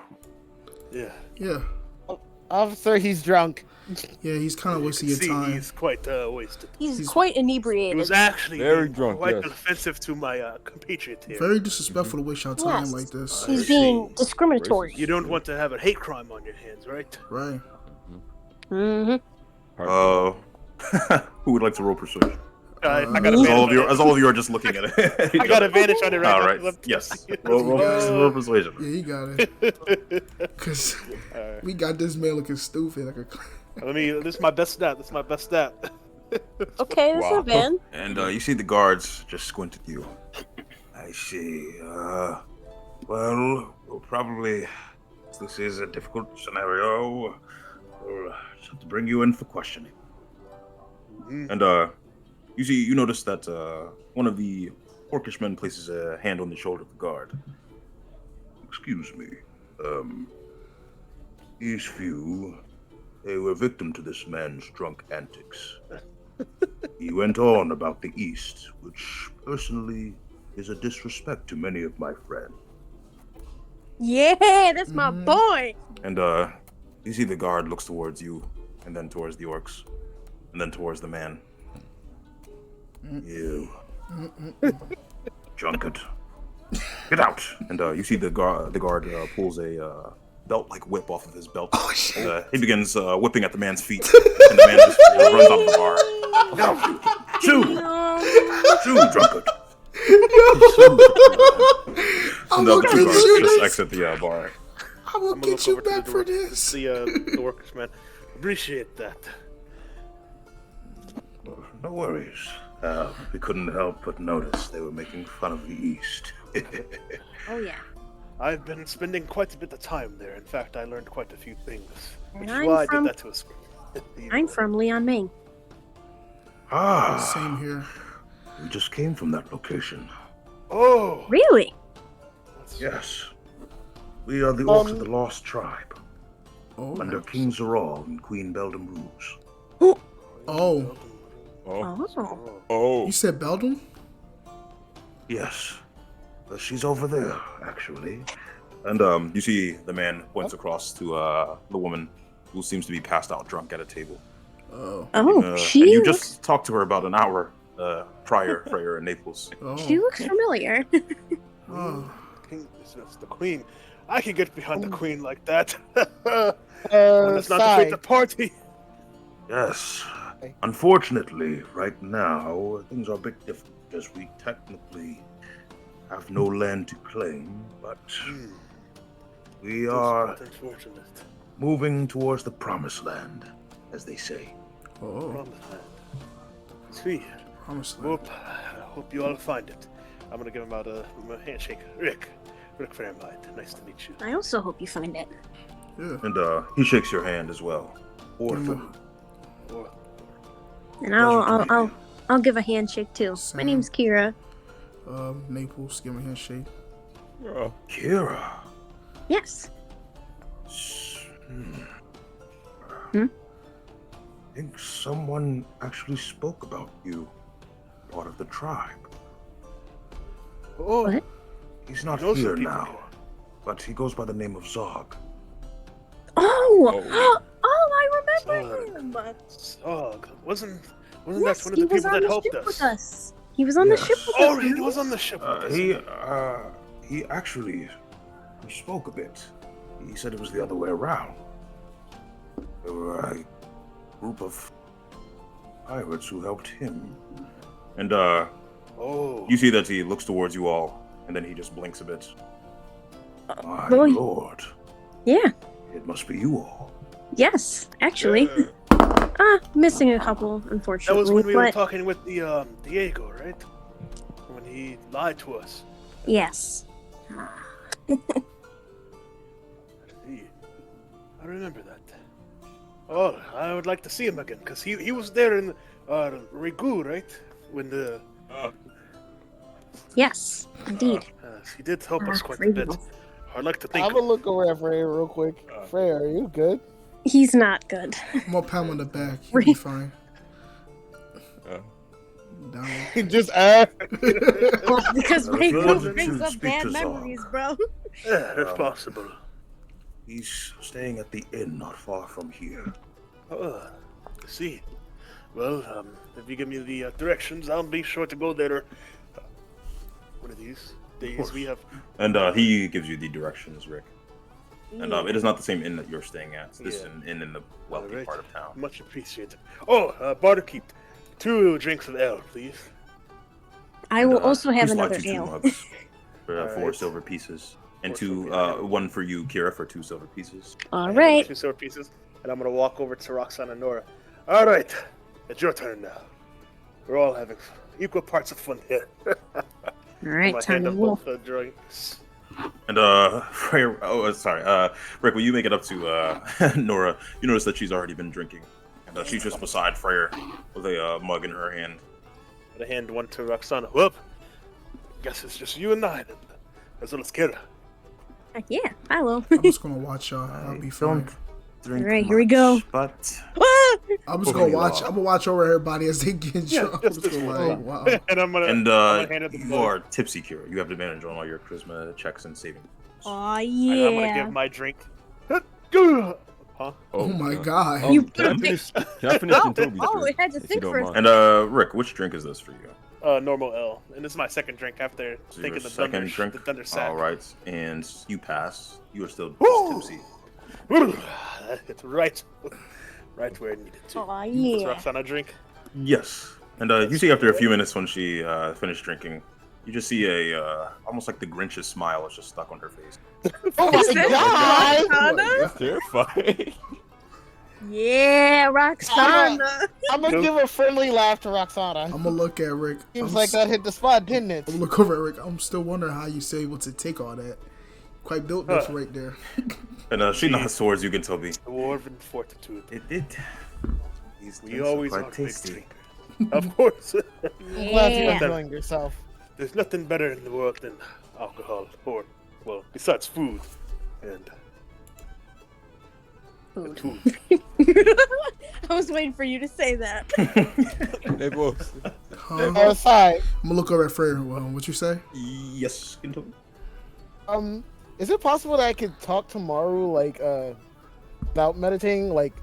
Yeah. Yeah. Officer, he's drunk. Yeah, he's kind of wasting your See, time. he's quite wasted. He's quite He inebriated. was actually Very drunk, quite yes. offensive to my compatriot here. Very disrespectful to waste your time Yes. like this. He's being discriminatory. You don't want to have a hate crime on your hands, right? Right. Mm-hmm. Who would like to roll persuasion? I got As advantage all of on you, it. as all of you are just looking at it. I got advantage on it right All now, right. 'cause I'm- Yes. Roll persuasion. Yeah, you got it. Cause Alright. we got this man looking stupid. Like a. This is my best stat. This is my best stat. Okay, that's not bad. And you see the guards just squint at you. I see. Well, probably this is a difficult scenario. We'll just have to bring you in for questioning. And you notice that one of the orcish men places a hand on the shoulder of the guard. Excuse me. These few, they were victim to this man's drunk antics. He went on about the East, which personally is a disrespect to many of my friends. Yeah, that's my Mhm. boy. And you see the guard looks towards you, and then towards the orcs, and then towards the man. You, drunkard, get out! And you see the guard pulls a belt-like whip off of his belt. Oh, shit. And, he begins whipping at the man's feet, and the man just runs out of the bar. Get out, you! Shoo, drunkard! I'm And gonna the two get guards you just this. exit the bar. I will I'm gonna get look you over to back the for door, this. the orcs, man. Appreciate that. No worries. We couldn't help but notice they were making fun of the East. Oh yeah. I've been spending quite a bit of time there. In fact, I learned quite a few things. And Which is I'm why I from- did that to us. I'm from Leon, Maine. Same here. We just came from that location. Oh! Really? Yes. We are the Orcs of the Lost Tribe, Oh. under King Zeral and Queen Beldam Rouge. Oh. Oh. Oh. Oh. You said Belgium? Yes. She's over there, actually. And you see the man points across to the woman who seems to be passed out drunk at a table. Oh. Oh, And she you looks, just talked to her about an hour prior, Freyr in Naples. Oh. she looks familiar. Oh. King, it's the queen. I can get behind the queen like that. Uh, Let's not defeat the Sai, party. Yes. Unfortunately, right now, things are a bit different because we technically have no land to claim, but we are That's unfortunate. moving towards the promised land, as they say. Oh. Promised land. Sweet. Promised land. Whoop. I hope you all find it. I'm gonna give him out a handshake. Rick Fairlight. Nice to meet you. I also hope you find it. Yeah. And he shakes your hand as well. Orphan. Or, And Pleasure to meet you. I'll give a handshake too. My Same. name's Kira. Naples, give me a handshake. Oh. Kira. Yes. Hmm. Hmm? I think someone actually spoke about you, part of the tribe. oh, What? He's not I know some here people now, here. but he goes by the name of Zog. Oh, I remember Zog. him. Zog. Wasn't Yes, that one of he the was people on that the helped ship with us? us. He was on the Yes. ship with Oh, us. he remember? was on the ship with us. He actually spoke a bit. He said it was the other way around. There were a group of pirates who helped him. And Oh. you see that he looks towards you all, and then he just blinks a bit. My boy. lord, Yeah. it must be you all. Yes, actually. Missing a couple, That unfortunately. was when we were but talking with the Diego, right? When he lied to us. yes. Gee, I remember that. Oh, I would like to see him again, because he was there in Rigu, right? When the Yes, indeed. he did help us quite a Rigu. bit. I'd like to think. I'm gonna look over at Frey real quick. Frey, are you good? He's not good. I'm gonna pat him on the back. He'll be fine. Down. Just Because If you wanted Rigu brings to up speak bad to Zog. memories, bro. Yeah, that's possible. He's staying at the inn not far from here. Oh, I see. Well, if you give me the directions, I'll be sure to go there. One of these days course. we have. And he gives you the directions, Rick. And it is not the same inn that you're staying at. This is an inn in the wealthy Alright. part of town. Much appreciated. Oh, barkeep, 2 drinks of ale, please. I will And, also have he slides another you 2 ale. mugs for 4 Alright. silver pieces. And 4 two, silver, one for you, Kira, for 2 silver pieces. All I have right. 2 silver pieces, and I'm gonna walk over to Roxanne and Nora. All right, it's your turn now. We're all having equal parts of fun here. All right, My time hand to up wolf. both drinks. And Freyr, sorry, Rick, when you make it up to Nora, you notice that she's already been drinking, and she's just beside Freyr with a mug in her hand. I hand one to Roxana. Whoop. Guess it's just you and I then. As well as Kira. Yeah, hello. I'm just gonna watch y'all. I'll be fine. Drink Alright, here we go. much, But I'm just Moving gonna watch. along. I'm gonna watch over everybody as they get Yeah, drunk. just I'm this just one. like, wow. And I'm gonna And hand it the you ball. are tipsy, Kira. You have advantage on all your charisma checks and saving. Aw, I'm gonna yeah. give my drink. Huh? Oh my god. You can I put a finish? Can I finish Oh, Toby's oh, drink, it had to if you think don't first. mind? And Rick, which drink is this for you? Normal L, and this is my second drink after So taking your the second drink. the thunder sack. All right, and you pass. You are still Woo! tipsy. It's right where it needed to. Aw, Does yeah. Roxana drink? Yes, and you see after a few minutes when she finished drinking, you just see a almost like the Grinch's smile is just stuck on her face. Oh Is my it god! Roxana? That's terrifying. Yeah, Roxana. I'm gonna give a friendly laugh to Roxana. I'm gonna look at Rick. Seems I'm like that hit the spot, didn't it? I'm gonna look over at Rick. I'm still wondering how you say able to take all that. Quite built this right there. And she nods towards you, Toby. Dwarven fortitude. It. These We drinks always are are quite big tasty. drinkers. Of course. I'm glad you're Yeah. enjoying yourself. There's nothing better in the world than alcohol, or, well, besides food and Food. food. I was waiting for you to say that. They both. Aside, I'm gonna look over at Frey. What you say? Yes, Toby. is it possible that I could talk to Maru, like, about meditating, like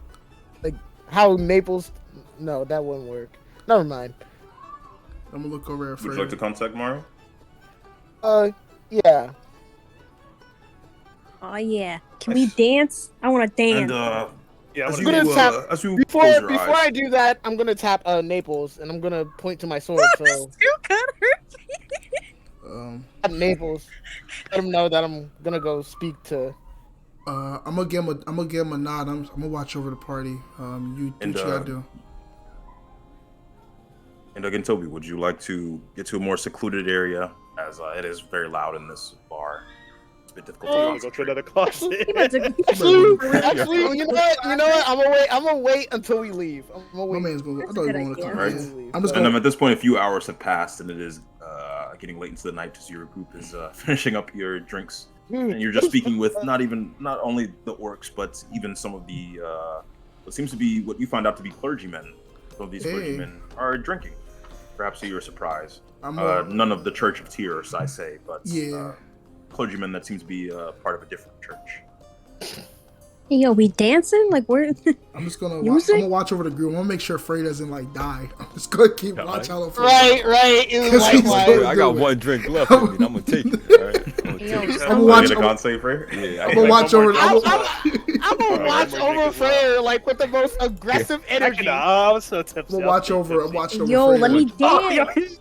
how Naples? No, that wouldn't work. Never mind. I'm gonna look over at Frey. Would you like to contact Mario? Yeah. Oh yeah. Can we dance? I want to dance. And Yeah, I as wanna you, gonna tap- as you Before close your before eyes, I do that, I'm gonna tap Naples, and I'm gonna point to my sword. So You cut her. at Naples, let him know that I'm gonna go speak to. I'm gonna give him a nod. I'm gonna watch over the party. You do And, what you gotta do. And again, Toby, would you like to get to a more secluded area, as it is very loud in this bar? It's a bit difficult to I'm gonna go to another closet. He about to- Actually, you know what? I'm gonna wait until we leave. I'm gonna My wait. man's going. I That's thought he a was good going to idea. come. Right. I'm just And going. at this point, a few hours have passed, and it is getting late into the night as your group is finishing up your drinks, and you're just speaking with not only the orcs, but even some of the what seems to be what you find out to be clergymen. Some of these Hey. clergymen are drinking. Perhaps to your surprise. I'm None of the Church of Tears, I say, but Yeah. clergymen that seem to be part of a different church. Hey, yo, we dancing? Like we're I'm just gonna. Music? I'm gonna watch over the group. I'm gonna make sure Frey doesn't like die. I'm just gonna keep Die? watch out for Right. Because he's Likewise. so- I got good. one drink left. I mean, I'm gonna take it. All right? I'm gonna Yo, take it. so- I'm Want watch. me to I'm con save for her? Yeah, gonna watch over. I'm I'm gonna watch One more drink over as well. Freyr like with the most aggressive energy. I was so tipsy. gonna watch over. I'm watching over. yo, Frey. let me Oh, yo, dance.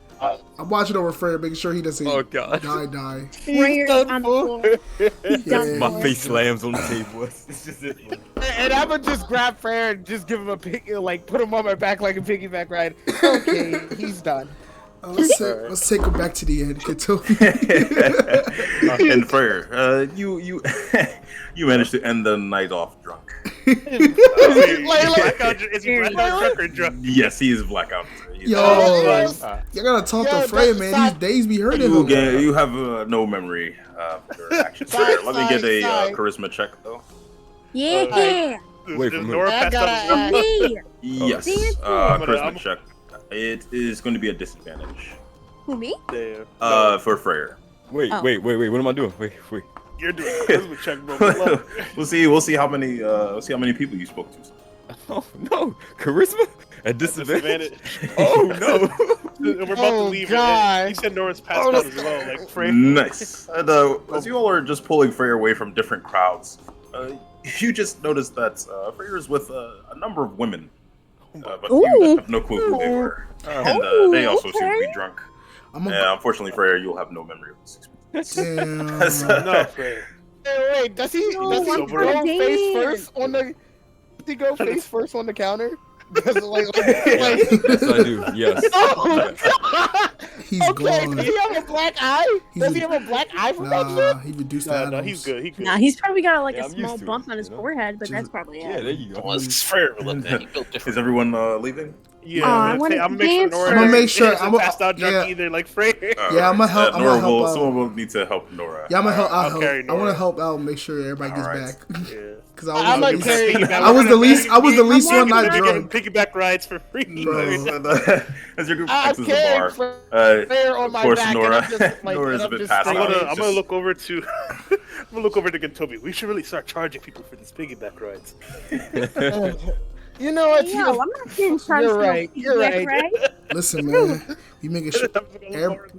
I'm watching over Frey, making sure he doesn't Oh, God. die. Prayer done on the for. floor. He's done Yeah. My for. face slams on the table. It's just it. And I'm gonna just grab Freyr and just give him a pick, like put him on my back like a piggyback ride. Okay, he's done. Let's take him back to the end. And Freyr, you you managed to end the night off drunk. Blackout, is he Very blackout drunk or drunk? Yes, he is blackout. He's Yo, you gotta talk Yo, to Frey, that's man. not- These days be hurting him. You have no memory of your actions. Freyr. Let me get a Sorry. charisma check, though. Yeah. Wait for Does me. Nora I pass gotta out ask. his Me. Yes, Dancing. charisma I'm- check. It is going to be a disadvantage Who, me? there? for Freyr. Wait. Oh. What am I doing? Wait. You're doing a charisma check, bro. We'll see how many people you spoke to. Oh no, charisma at Disadvantage. disadvantage. Oh no. We're about to Oh, leave. God. And he said Nora's passed out as well. Like Frey. Nice. And as you all are just pulling Freyr away from different crowds, you just noticed that Freyr is with a number of women, but you Ooh. have no clue who they were, and they also seem to be drunk. Unfortunately, Freyr, you'll have no memory of this experience. Damn. No, Frey. Wait, does he No, go I'm face dead. first on the? Does he go face first on the counter? Because Yes, I do. Yes. Oh, God. He's Okay, gone. does he have a black eye? He's Does a- he have a black eye for that Nah, shit? he reduced No, the he's good. He's good. Nah, he's probably got like Yeah, a I'm used small to it, bump on his you know? forehead, but Just- that's probably Yeah, it. there you go. Well, it's Freyr look that he built different. Is everyone leaving? Yeah, Oh, I I'm wanna gonna make sure dance. Nora. I'ma make sure- isn't I'ma- passed out drunk yeah. either, like Frey. Yeah, I'ma help- I'ma Nora help out. someone will need to help Nora. Yeah, I'm gonna help. I'll carry I want Nora. to help out. Make sure everybody gets Alright. back. Yeah. Because I'm I not was carrying the least. you. I was the least. I was the least I'm one not walking drunk. Piggyback rides for free. Bro. As your group I'm exits the carrying bar, Freyr on of my course back, Nora, and I'm just, like, Nora's and a I'm bit just passed I'm out. gonna look over to gonna look over to Gintobi. We should really start charging people for these piggyback rides. You know what? Yo, I'm not getting charged You're for right. no You're piggyback right. ride. Listen, man, we making sure. I'm just gonna look over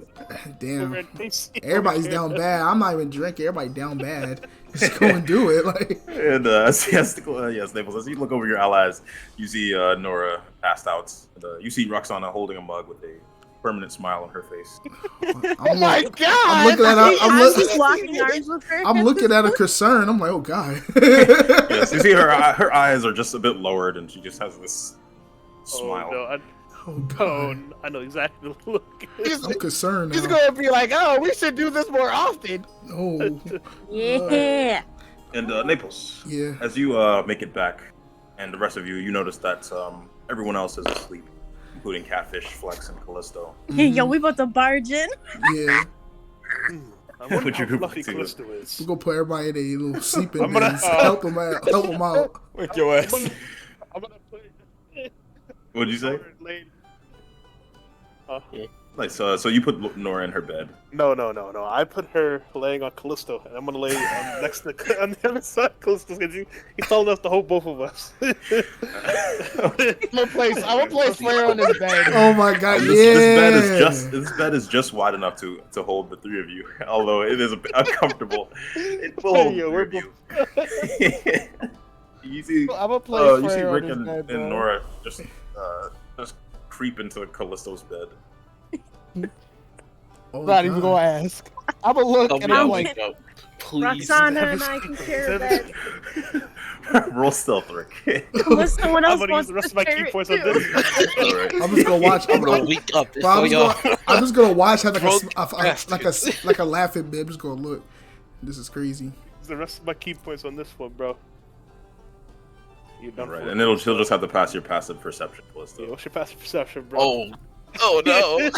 Damn, and face you everybody's over down there. bad. I'm not even drinking. Everybody down bad. Just go and do it. Like, And yes, Naples. As you look over your allies, you see Nora passed out. You see Roxana holding a mug with a permanent smile on her face. Oh my god! I'm looking at her. I'm just locking arms with her. I'm looking at her concern. I'm like, oh god. Yes, you see her eyes are just a bit lowered, and she just has this smile. Oh god. I know exactly the look. I'm concerned He's now. gonna be like, oh, we should do this more often. Oh. Yeah. And Naples, Yeah. as you make it back, and the rest of you notice that everyone else is asleep, including Catfish, Flex, and Callisto. Yo, we about to barge in. Yeah. I wonder Put how your group fluffy together. Callisto is. We're gonna put everybody in a little sleeping I'm gonna- bins. Help them out. Help them out. Wake your ass. I'm gonna put What'd you say? Nora laid- Nice. So you put Nora in her bed. No. I put her laying on Callisto, and I'm gonna lay next to on the other side of Callisto because he's tall enough to hold both of us. I'm gonna place Flare on his bed. Oh my god, This bed is just wide enough to hold the three of you. Although it is a bit uncomfortable. It will hold Yo, the we're three of you. You see, I'm gonna place you see Flare on Rick his and, bed, and bro. Nora just creep into Callisto's bed. Oh, Not even gonna ask. I'm gonna look Tell and me I'm I'm like, like, please. Roxana and I can share a bed. Roll stealth, Rick. Unless someone I'm else gonna use wants the rest to of my share key it points on too. this. Alright. I'm just gonna watch. I'm gonna wake up. Bro, I'm, I'm just gonna watch have like Broke like a laughing bit. I'm just gonna look. This is crazy. Use the rest of my key points on this one, bro. You done Right, for. and she'll just have to pass your passive perception, Callisto. Yeah, what's your passive perception, bro? Oh no!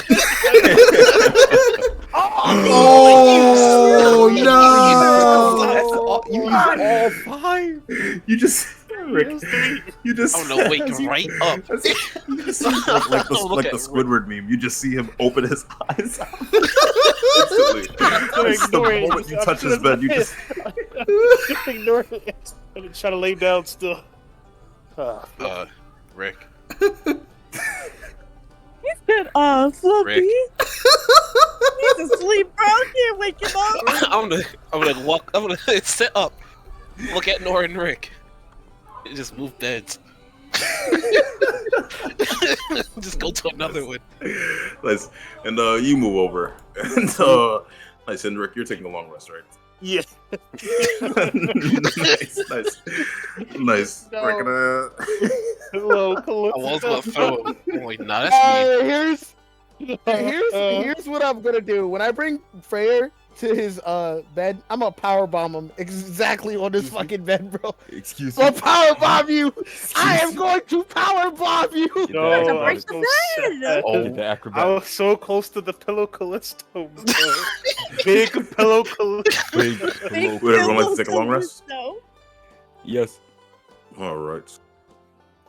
Oh no! You use all five. You just, Rick, you just. I'm gonna wake right up. You just see, like the Look at Squidward meme. You just see him open his eyes instantly. It's the moment you touch his bed, you just. Ignore it. I'm just trying to lay down still. Rick. He said, Fluffy. Rick. He's asleep, bro. I can't wake him up. I'm gonna sit up. Look at Nora and Rick. Just move beds. Just go to another one. Nice. And you move over. And nice. And Rick, you're taking a long rest, right? Yeah. Nice. No. Rick, Hello, I was gonna throw him. Oh, wait, nah, that's me. here's what I'm gonna do. When I bring Freyr to his bed, I'm gonna power bomb him exactly on this fucking bed, bro. Excuse I'm me. gonna power bomb you. I am going to power bomb you. No, I to I break was the so bed. sad. Oh, the I acrobat. was so close to the pillow Callisto, bro. Big pillow Callisto. Big Big pillow. Would everyone like to pillow take a long rest? Callisto. Yes. All right.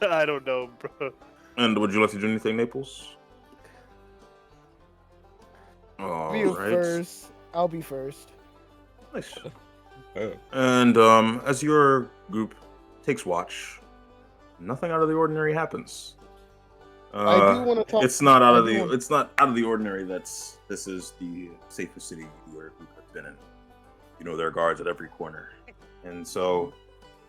I don't know, bro. And would you like to do anything, Naples? All You right. first. I'll be first. Nice. Uh, And as your group takes watch, nothing out of the ordinary happens. I do want to talk. It's not out of I do the. want- It's not out of the ordinary. This is the safest city your group has been in. You know there are guards at every corner, and so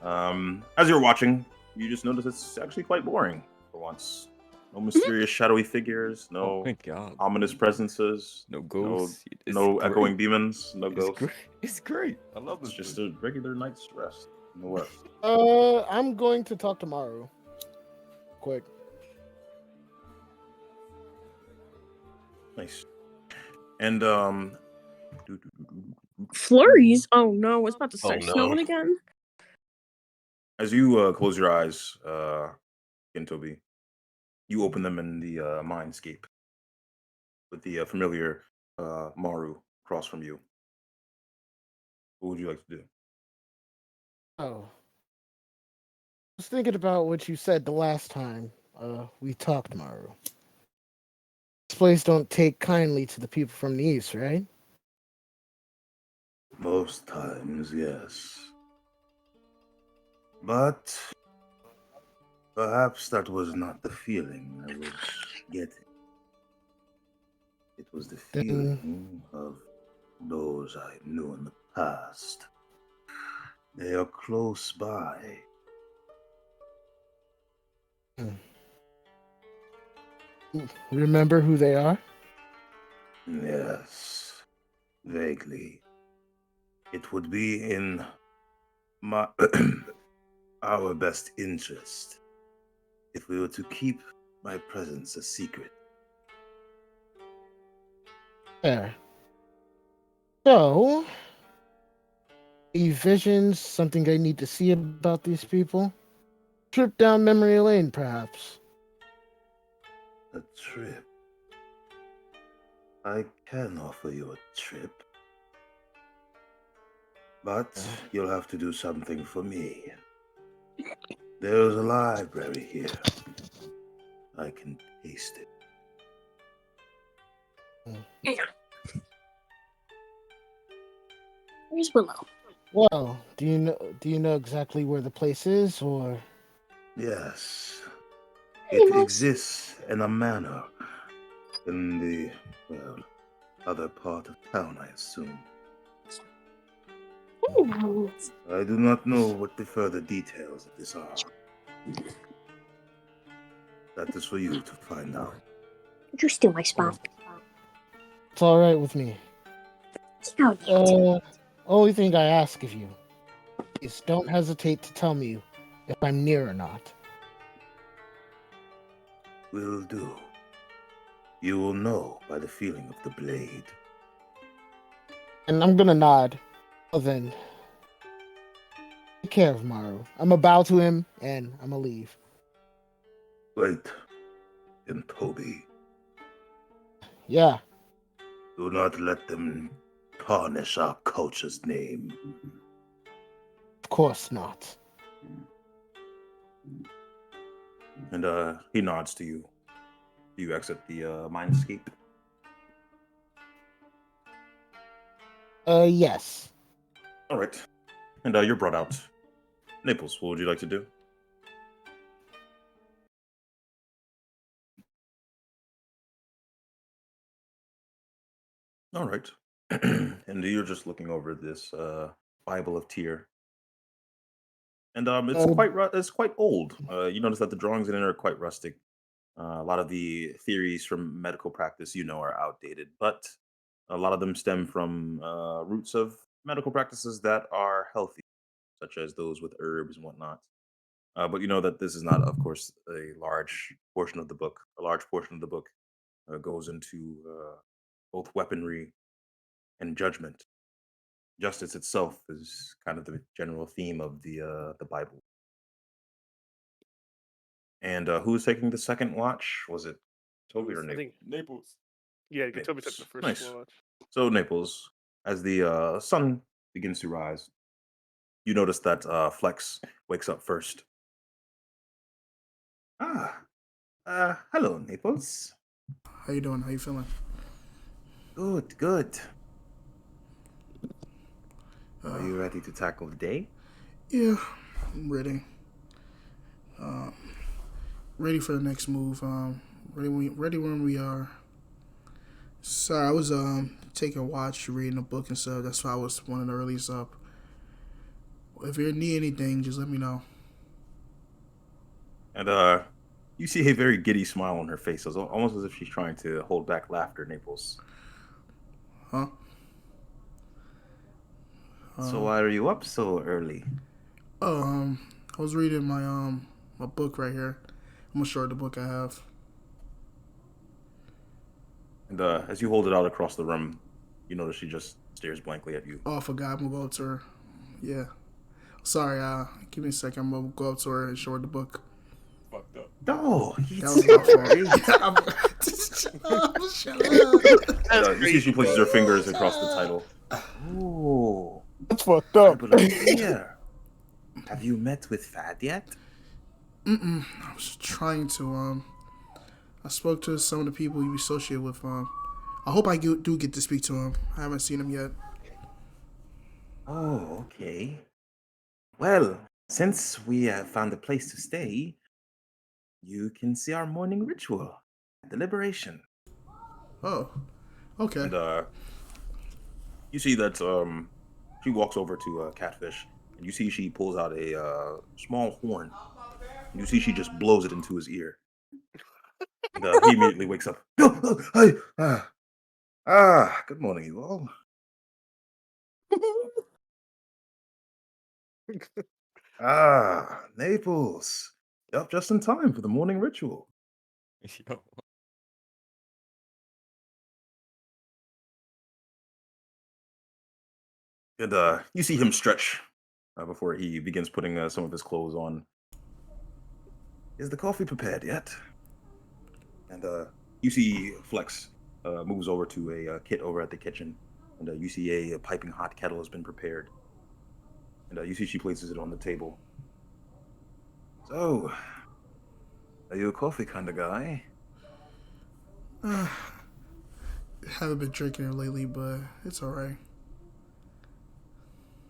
as you're watching, you just notice it's actually quite boring for once. No mysterious shadowy figures. oh, No thank God. ominous presences. No ghosts. It's No great. echoing demons. No It's ghosts. great. It's great. I love It's this. just a regular night's rest in the west. I'm going to talk tomorrow. Quick. Nice. And Flurries? Oh no, it's about to start Oh, no. snowing again. as you close your eyes, Toby, you open them in the mindscape with the familiar Maru across from you. What would you like to do? Oh. I was thinking about what you said the last time we talked, Maru. This place don't take kindly to the people from the east, right? Most times, yes. But perhaps that was not the feeling I was getting. It was the Then, feeling of those I knew in the past. They are close by. remember who they are? Yes, vaguely. It would be in my our best interest if we were to keep my presence a secret. There. So, any visions, something I need to see about these people? Trip down memory lane, perhaps. A trip. I can offer you a trip, but you'll have to do something for me. There's a library here. I can taste it. Where's Willow? Well, do you know exactly where the place is, or Yes, Pretty it much. exists in a manor in the, well, other part of town, I assume. Ooh. I do not know what the further details of this are. That is for you to find out. Did you steal my spot? it's all right with me? How dare you? Only thing I ask of you is don't hesitate to tell me if I'm near or not. Will do. You will know by the feeling of the blade. And I'm gonna nod. Well then, take care of Maru. I'm gonna bow to him and I'm gonna leave. Wait, and Toby, Yeah, do not let them tarnish our culture's name. of course not. And he nods to you. You exit the mindscape. Yes. All right. And you're brought out. Naples, what would you like to do? All right. And you're just looking over this Bible of Tyr. And it's it's quite old. You notice that the drawings in it are quite rustic. A lot of the theories from medical practice, are outdated, but a lot of them stem from roots of medical practices that are healthy, such as those with herbs and whatnot. But you know that this is not, of course, a large portion of the book. A large portion of the book goes into both weaponry and judgment. Justice itself is kind of the general theme of the Bible. And who's taking the second watch? Was it Toby or I Naples? think Naples. yeah, Toby took the first Nice. watch. So Naples, as the sun begins to rise, you notice that Flex wakes up first. Ah, hello, Naples. How you doing? How you feeling? Good, good. Are you ready to tackle the day? Yeah, I'm ready. Ready for the next move. Ready when we are. Sorry, I was taking a watch, reading a book and stuff. That's why I was one of the earliest up. If you need anything, just let me know. And you see a very giddy smile on her face, almost as if she's trying to hold back laughter, Naples. Huh? So why are you up so early? Oh, I was reading my book right here. I'm gonna show her the book I have. And as you hold it out across the room, you notice she just stares blankly at you. Oh, I forgot. I'm gonna go up to her. Yeah. Sorry. Give me a second. I'm gonna go up to her and show her the book. Fucked up. No, That was my fault. Shut up. You see she places her fingers across the title. Oh, That's fucked up. Bible of Fear. Have you met with Fad yet? I was trying to. I spoke to some of the people you associate with. I hope I do get to speak to him. I haven't seen him yet. Oh, okay. Well, since we have found a place to stay, you can see our morning ritual at the Liberation. Oh, okay. And you see that she walks over to Catfish, and you see she pulls out a small horn. And you see she just blows it into his ear. And he immediately wakes up. Hey, good morning, you all. Naples. You're up just in time for the morning ritual. Yo. And you see him stretch before he begins putting some of his clothes on. Is the coffee prepared yet? And you see Flex moves over to a kit over at the kitchen. And you see a piping hot kettle has been prepared. And you see she places it on the table. So, are you a coffee kind of guy? Haven't been drinking it lately, but it's alright.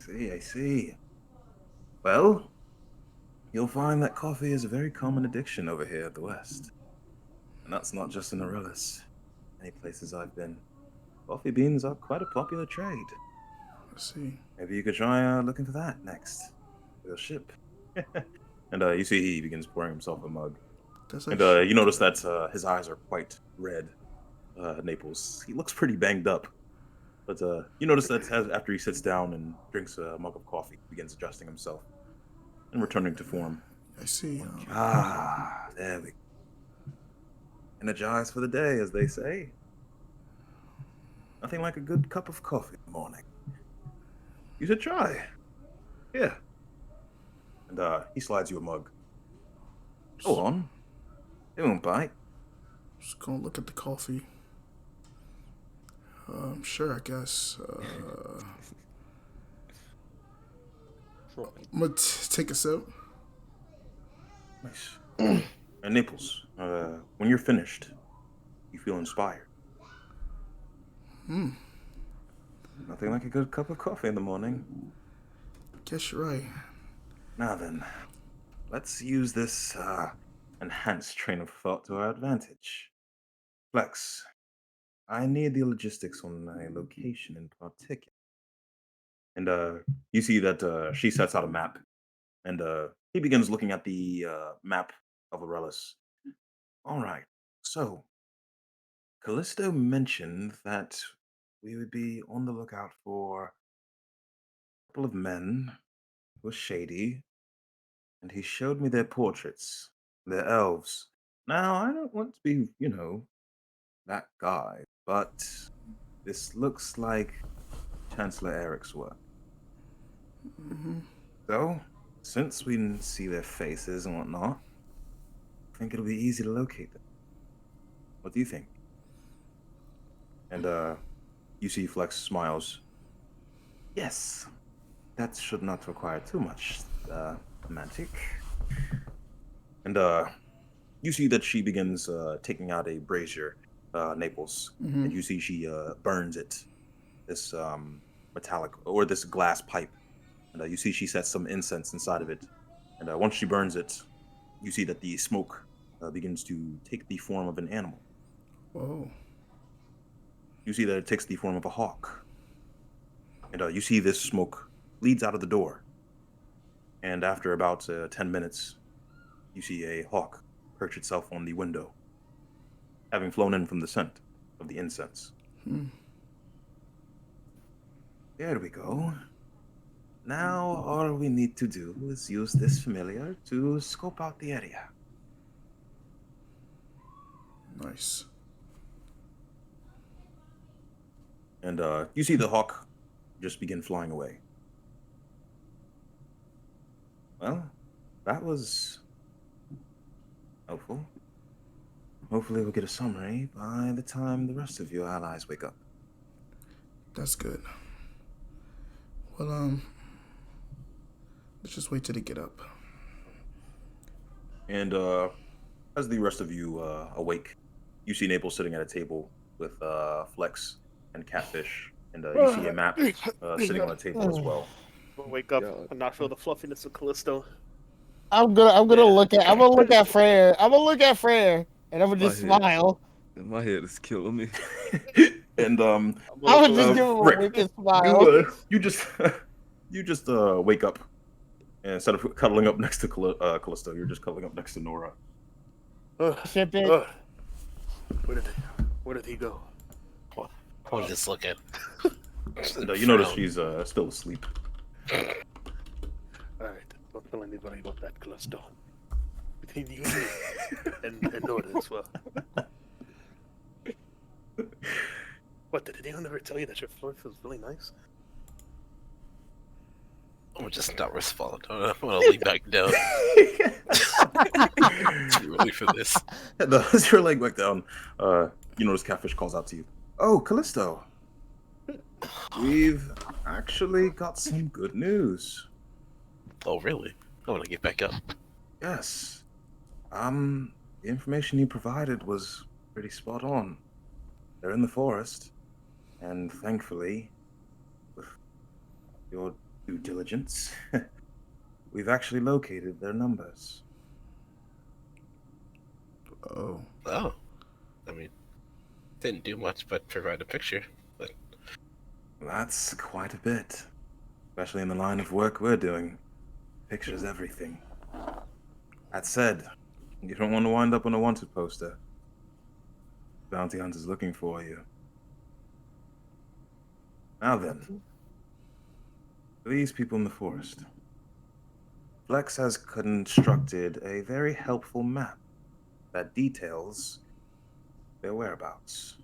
I see. Well, you'll find that coffee is a very common addiction over here at the West. And that's not just in Aurelius. Many places I've been, coffee beans are quite a popular trade. I see. Maybe you could try looking for that next. For your ship. And you see he begins pouring himself a mug. That's And like you notice that his eyes are quite red. Naples. He looks pretty banged up. But you notice that after he sits down and drinks a mug of coffee, he begins adjusting himself and returning to form. I see. There we go. Energized for the day, as they say. Nothing like a good cup of coffee in the morning. You should try. Here. And he slides you a mug. Go on. It won't bite. Just gonna look at the coffee. Sure, I guess. I'm gonna take a sip. Nice. And Naples, when you're finished, you feel inspired. Nothing like a good cup of coffee in the morning. Guess you're right. Now then, let's use this enhanced train of thought to our advantage. Flex, I need the logistics on a location in particular. And you see that she sets out a map, and he begins looking at the map of Aurelius. All right, so Callisto mentioned that we would be on the lookout for a couple of men who were shady, and he showed me their portraits. They're elves. Now, I don't want to be, that guy, but this looks like Chancellor Eric's work. So, since we didn't see their faces and whatnot, I think it'll be easy to locate them. What do you think? And you see Flex smiles. Yes, that should not require too much magic. And you see that she begins taking out a brazier, Naples. And you see she burns it, this metallic, or this glass pipe. And you see she sets some incense inside of it. And once she burns it, you see that the smoke begins to take the form of an animal. Whoa. You see that it takes the form of a hawk. And you see this smoke leads out of the door. And after about 10 minutes, you see a hawk perch itself on the window, having flown in from the scent of the incense. There we go. Now, all we need to do is use this familiar to scope out the area. Nice. And you see the hawk just begin flying away. Well, that was helpful. Hopefully we'll get a summary by the time the rest of your allies wake up. That's good. Well, let's just wait till they get up. And as the rest of you awake, you see Naples sitting at a table with Flex and Catfish And you see a map sitting on a table as well. I'll wake up God. and not feel the fluffiness of Callisto. I'm gonna look at Frere. I'm gonna look at Frere, and I'm gonna just My head. smile. My head is killing me. And I'm gonna just give him a Rick, wicked smile. you just wake up, and instead of cuddling up next to Callisto, you're just cuddling up next to Nora. Ship it. Where did he go? I'll just look at. And you notice she's still asleep. Alright, don't tell anybody about that, Callisto. Between you and me, and Nora as well. What, did anyone ever tell you that your floor feels really nice? I'm just not respond. I'm gonna lay back down. Too early for this. As you're laying back down, you notice Catfish calls out to you. Oh, Callisto. We've actually got some good news. Oh, really? I want to get back up. Yes. The information you provided was pretty spot on. They're in the forest, and thankfully, with your due diligence, we've actually located their numbers. Oh. Oh, I mean, didn't do much but provide a picture. But That's quite a bit, especially in the line of work we're doing. Pictures everything. That said, you don't want to wind up on a wanted poster. Bounty hunter's looking for you. Now then, for these people in the forest, Flex has constructed a very helpful map that details their whereabouts.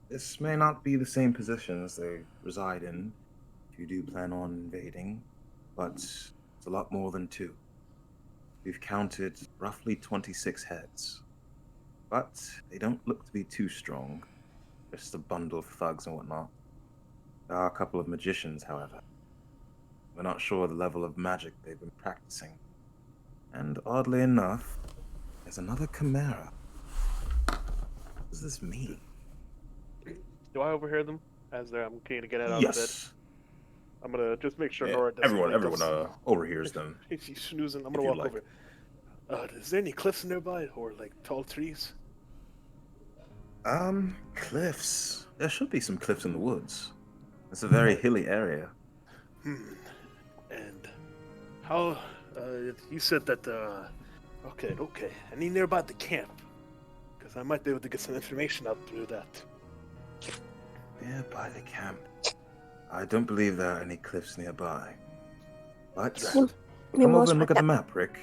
This may not be the same positions they reside in if you do plan on invading, but it's a lot more than 2. We've counted roughly 26 heads, but they don't look to be too strong. Just a bundle of thugs and whatnot. There are a couple of magicians, however. We're not sure the level of magic they've been practicing. And oddly enough, there's another chimera. What does this mean? Do I overhear them as I'm going to get out of bed? Yes. I'm gonna just make sure Nora doesn't. Everyone overhears them. If she's snoozing, I'm gonna If walk you'd over. Is there any cliffs nearby or like tall trees? Cliffs. There should be some cliffs in the woods. It's a very hilly area. And how? You said that. Okay. Any nearby the camp? Because I might be able to get some information out through that. Yeah, by the camp. I don't believe there are any cliffs nearby. But come over and look at the map, Rick.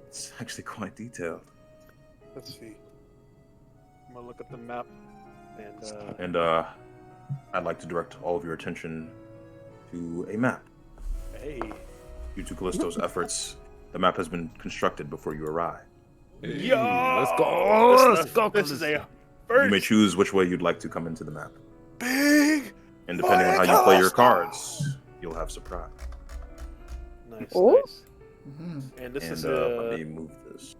It's actually quite detailed. Let's see. I'm gonna look at the map and. And I'd like to direct all of your attention to a map. Hey. Due to Callisto's efforts, the map has been constructed before you arrive. Hey, Yo! let's go. Let's go. This is a first. You may choose which way you'd like to come into the map. Big. And depending on how you play your cards, you'll have surprise. Nice. Oh. Nice. Mm-hmm. And this And is let me move this.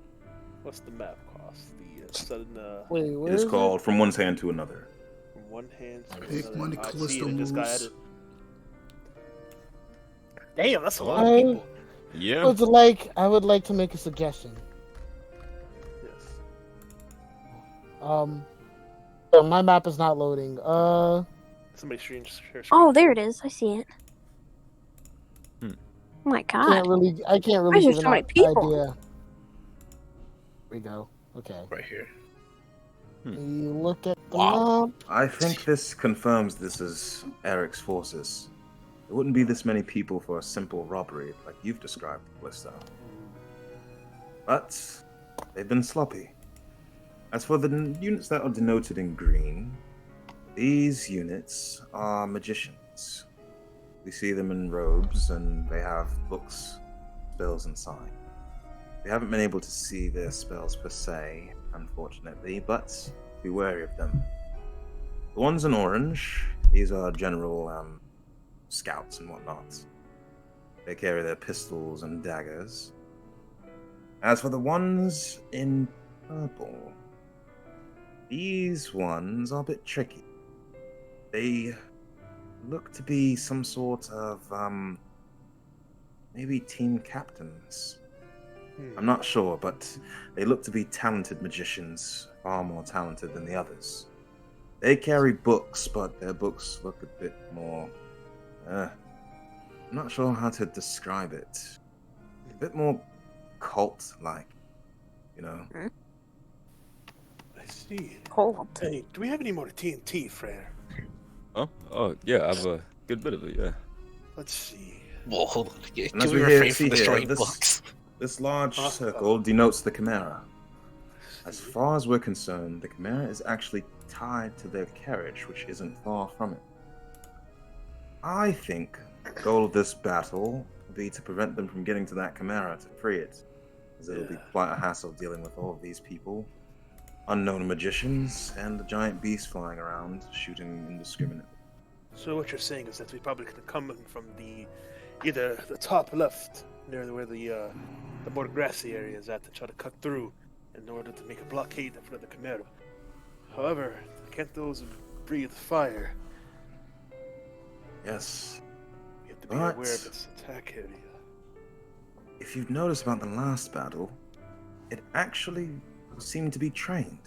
What's the map cost? The sudden. Wait, where It is is called From One's Hand to Another. From one hand to Big another. money, I see Callisto it, it just got moves. added. Damn, that's a lot of I- people. Yeah. I would like to make a suggestion. Yes. So my map is not loading. Somebody share screen. Oh, there it is. I see it. Hmm. Oh my I god. can't really Why give is there an so many people? idea. Here we go. Okay. Right here. You look at the Wow. map. I think this confirms this is Eric's forces. There wouldn't be this many people for a simple robbery like you've described, Callisto. But they've been sloppy. As for the units that are denoted in green, these units are magicians. We see them in robes and they have books, spells inside. We haven't been able to see their spells per se, unfortunately, but be wary of them. The ones in orange, these are general scouts and whatnot. They carry their pistols and daggers. As for the ones in purple, these ones are a bit tricky. They look to be some sort of, maybe team captains. I'm not sure, but they look to be talented magicians, far more talented than the others. They carry books, but their books look a bit more, I'm not sure how to describe it. A bit more cult-like, you know? I see. Cold. Hey, do we have any more TNT, Frere? Huh? Oh, yeah, I have a good bit of it, yeah. Let's see. Whoa, hold on. And Can as we we hear, refrain from see here, destroying this, books? this large Uh, circle denotes the Chimera. As far as we're concerned, the Chimera is actually tied to their carriage, which isn't far from it. I think the goal of this battle will be to prevent them from getting to that Chimera to free it, as it'll be Yeah. quite a hassle dealing with all of these people, unknown magicians, and the giant beast flying around, shooting indiscriminately. So what you're saying is that we probably could come in from either the top left, near where the more grassy area is at, to try to cut through in order to make a blockade in front of the Chimera. However, can't those breathe fire? Yes. We have to be But aware of its attack area. if you've noticed about the last battle, it actually seemed to be trained.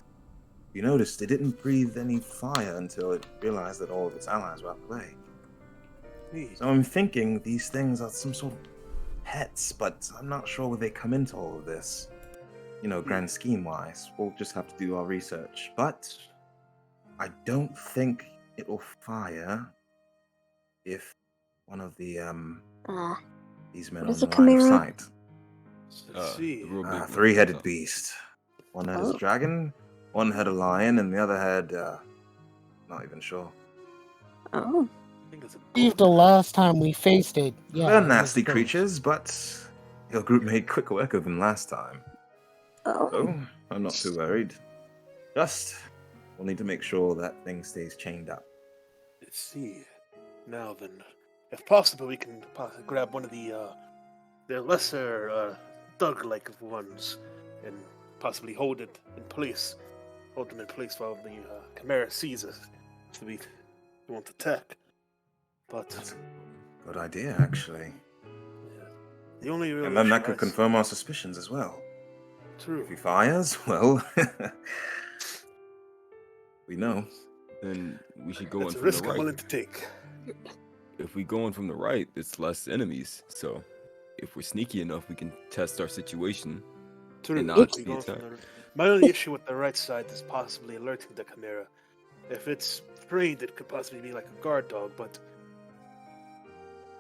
You noticed it didn't breathe any fire until it realized that all of its allies were out of the way. Neat. So I'm thinking these things are some sort of pets, but I'm not sure where they come into all of this. You know, grand scheme wise, we'll just have to do our research. But I don't think it will fire if one of the these men What are is in a the line of chimera? sight. Let's see. The real big one. Three-headed beast. One head is a Oh. dragon, one head a lion, and the other head, not even sure. Oh. I think it's a believe the golden- last time we faced it, yeah, They're it was nasty close. creatures, but your group made quick work of them last time. Oh. So, I'm not too worried. Just, we'll need to make sure that thing stays chained up. Let's see. Now then, if possible, we can grab one of the lesser dog-like ones and possibly hold it in place. Hold them in place while the Chimera sees us. So we won't attack. But That's a good idea, actually. yeah, the only real And then that issue could I confirm our suspicions as well. see- True. If he fires, well, we know. Then we should go That's in a from risk the I'm willing right. to take. If we go in from the right, it's less enemies. So if we're sneaky enough, we can test our situation. True. And not We be go from attacked. my only issue with the right side is possibly alerting the Chimera. If it's trained, it could possibly be like a guard dog, but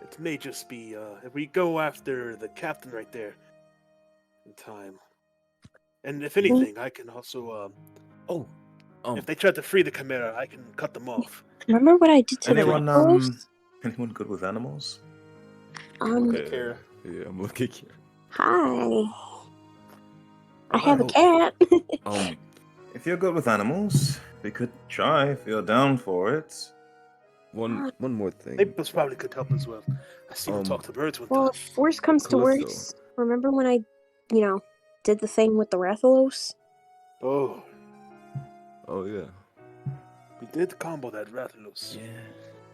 it may just be if we go after the captain right there in time. And if anything, I can also Oh, if they try to free the Chimera, I can cut them off. Remember what I did to Anyone, the Rathalos? anyone good with animals? Take care. Yeah, I'm looking here. Hi. I have a Oh. cat. If you're good with animals, we could try if you're down for it. One more thing. Hippos probably could help as well. I see them talk to birds one Well, time. if worse comes to Callisto. worse, remember when I, did the thing with the Rathalos? Oh, Oh yeah. we did combo that Rathalos. Yeah.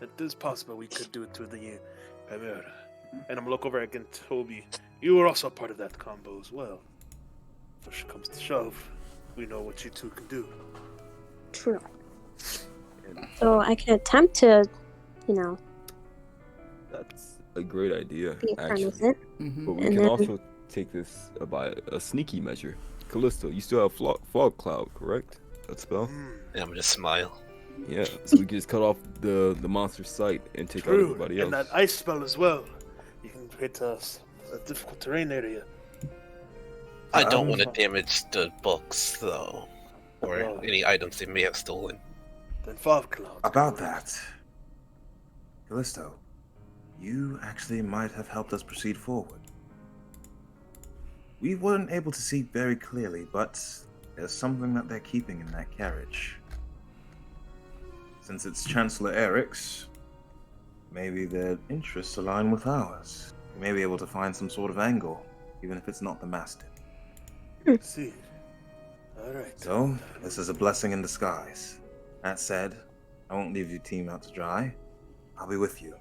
It is possible we could do it to the Chimera. And I'm gonna look over again, Toby. You were also part of that combo as well. If push comes to shove, we know what you two can do. True. So I can attempt to, That's a great idea, be a friend actually. with it. Mm-hmm. But we And can then- also take this by a sneaky measure. Callisto, you still have fog cloud, correct? That spell? Yeah, I'm gonna smile. Yeah. So we can just cut off the monster's sight and take out True, everybody else. and that ice spell as well. You can hit a difficult terrain area. I don't want to damage the books, though, or Well, any items they may have stolen. Then fog cloud. About that, Callisto, you actually might have helped us proceed forward. We weren't able to see very clearly, but there's something that they're keeping in that carriage. Since it's Chancellor Eric's, maybe their interests align with ours. We may be able to find some sort of angle, even if it's not the Mastiff. See. Alright. So, this is a blessing in disguise. That said, I won't leave your team out to dry. I'll be with you.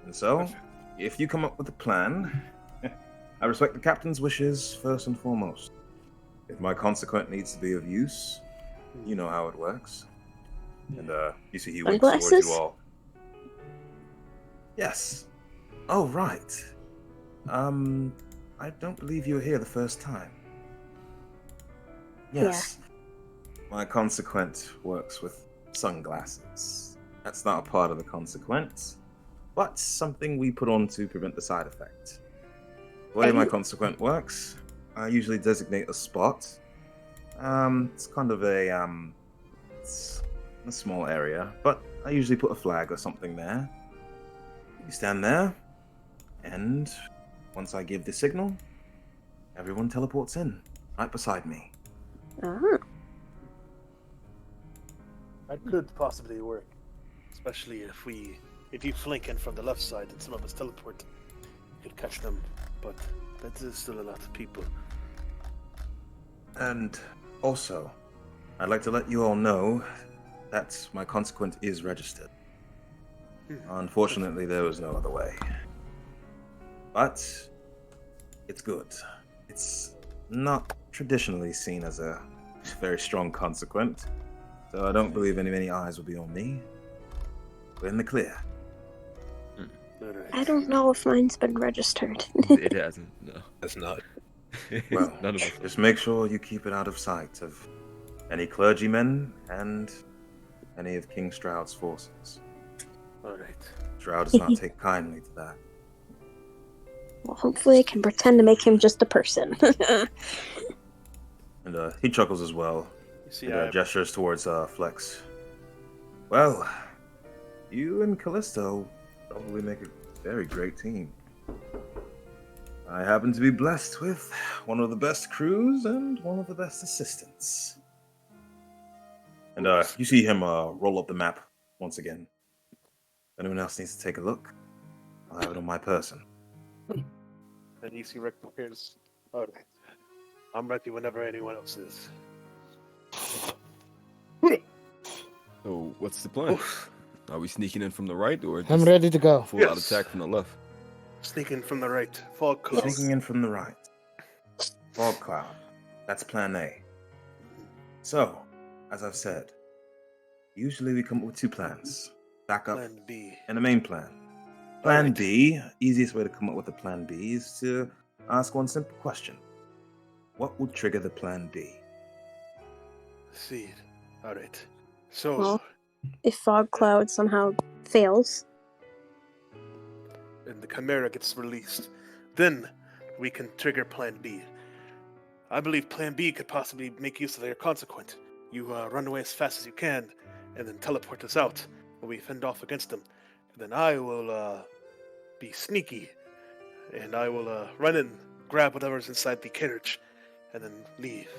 And so, Perfect. if you come up with a plan, I respect the captain's wishes first and foremost. If my consequent needs to be of use, you know how it works. And you see he winks towards Sunglasses? you all. Yes. Oh, right. I don't believe you were here the first time. Yes. My consequent works with sunglasses. That's not a part of the consequence, but something we put on to prevent the side effect. The way my consequent works, I usually designate a spot. It's kind of it's a small area, but I usually put a flag or something there. You stand there, and once I give the signal, everyone teleports in, right beside me. Ah. That could possibly work, especially if you flank in from the left side and some of us teleport, you could catch them. But that is still a lot of people. And also, I'd like to let you all know that my consequent is registered. Unfortunately, there was no other way. But it's good. It's not traditionally seen as a very strong consequent, so I don't believe many eyes will be on me. We're in the clear. Alright. I don't know if mine's been registered. It hasn't. No. That's not. Well, None of us. just make sure you keep it out of sight of any clergymen and any of King Stroud's forces. Alright. Stroud does not take kindly to that. Well, hopefully I can pretend to make him just a person. And he chuckles as well. You see, And gestures towards Flex. Well, you and Callisto probably make a very great team. I happen to be blessed with one of the best crews and one of the best assistants. And you see him roll up the map once again. If anyone else needs to take a look, I'll have it on my person. and you see Rick appears. Alright. I'm ready whenever anyone else is. So what's the plan? Are we sneaking in from the right or just I'm ready to go. full out Yes. attack from the left? Sneaking from the right. Fog close. Sneaking in from the right. Fog cloud. That's plan A. So, as I've said, usually we come up with two plans. Backup Plan B. and a main plan. Plan Alright. B, easiest way to come up with a plan B is to ask one simple question. What would trigger the plan B? See. Alright. So, Well, if Fog Cloud somehow fails, and the Chimera gets released, then we can trigger Plan B. I believe Plan B could possibly make use of your consequent. You run away as fast as you can, and then teleport us out, when we fend off against them. And then I will be sneaky, and I will run in, grab whatever's inside the carriage, and then leave.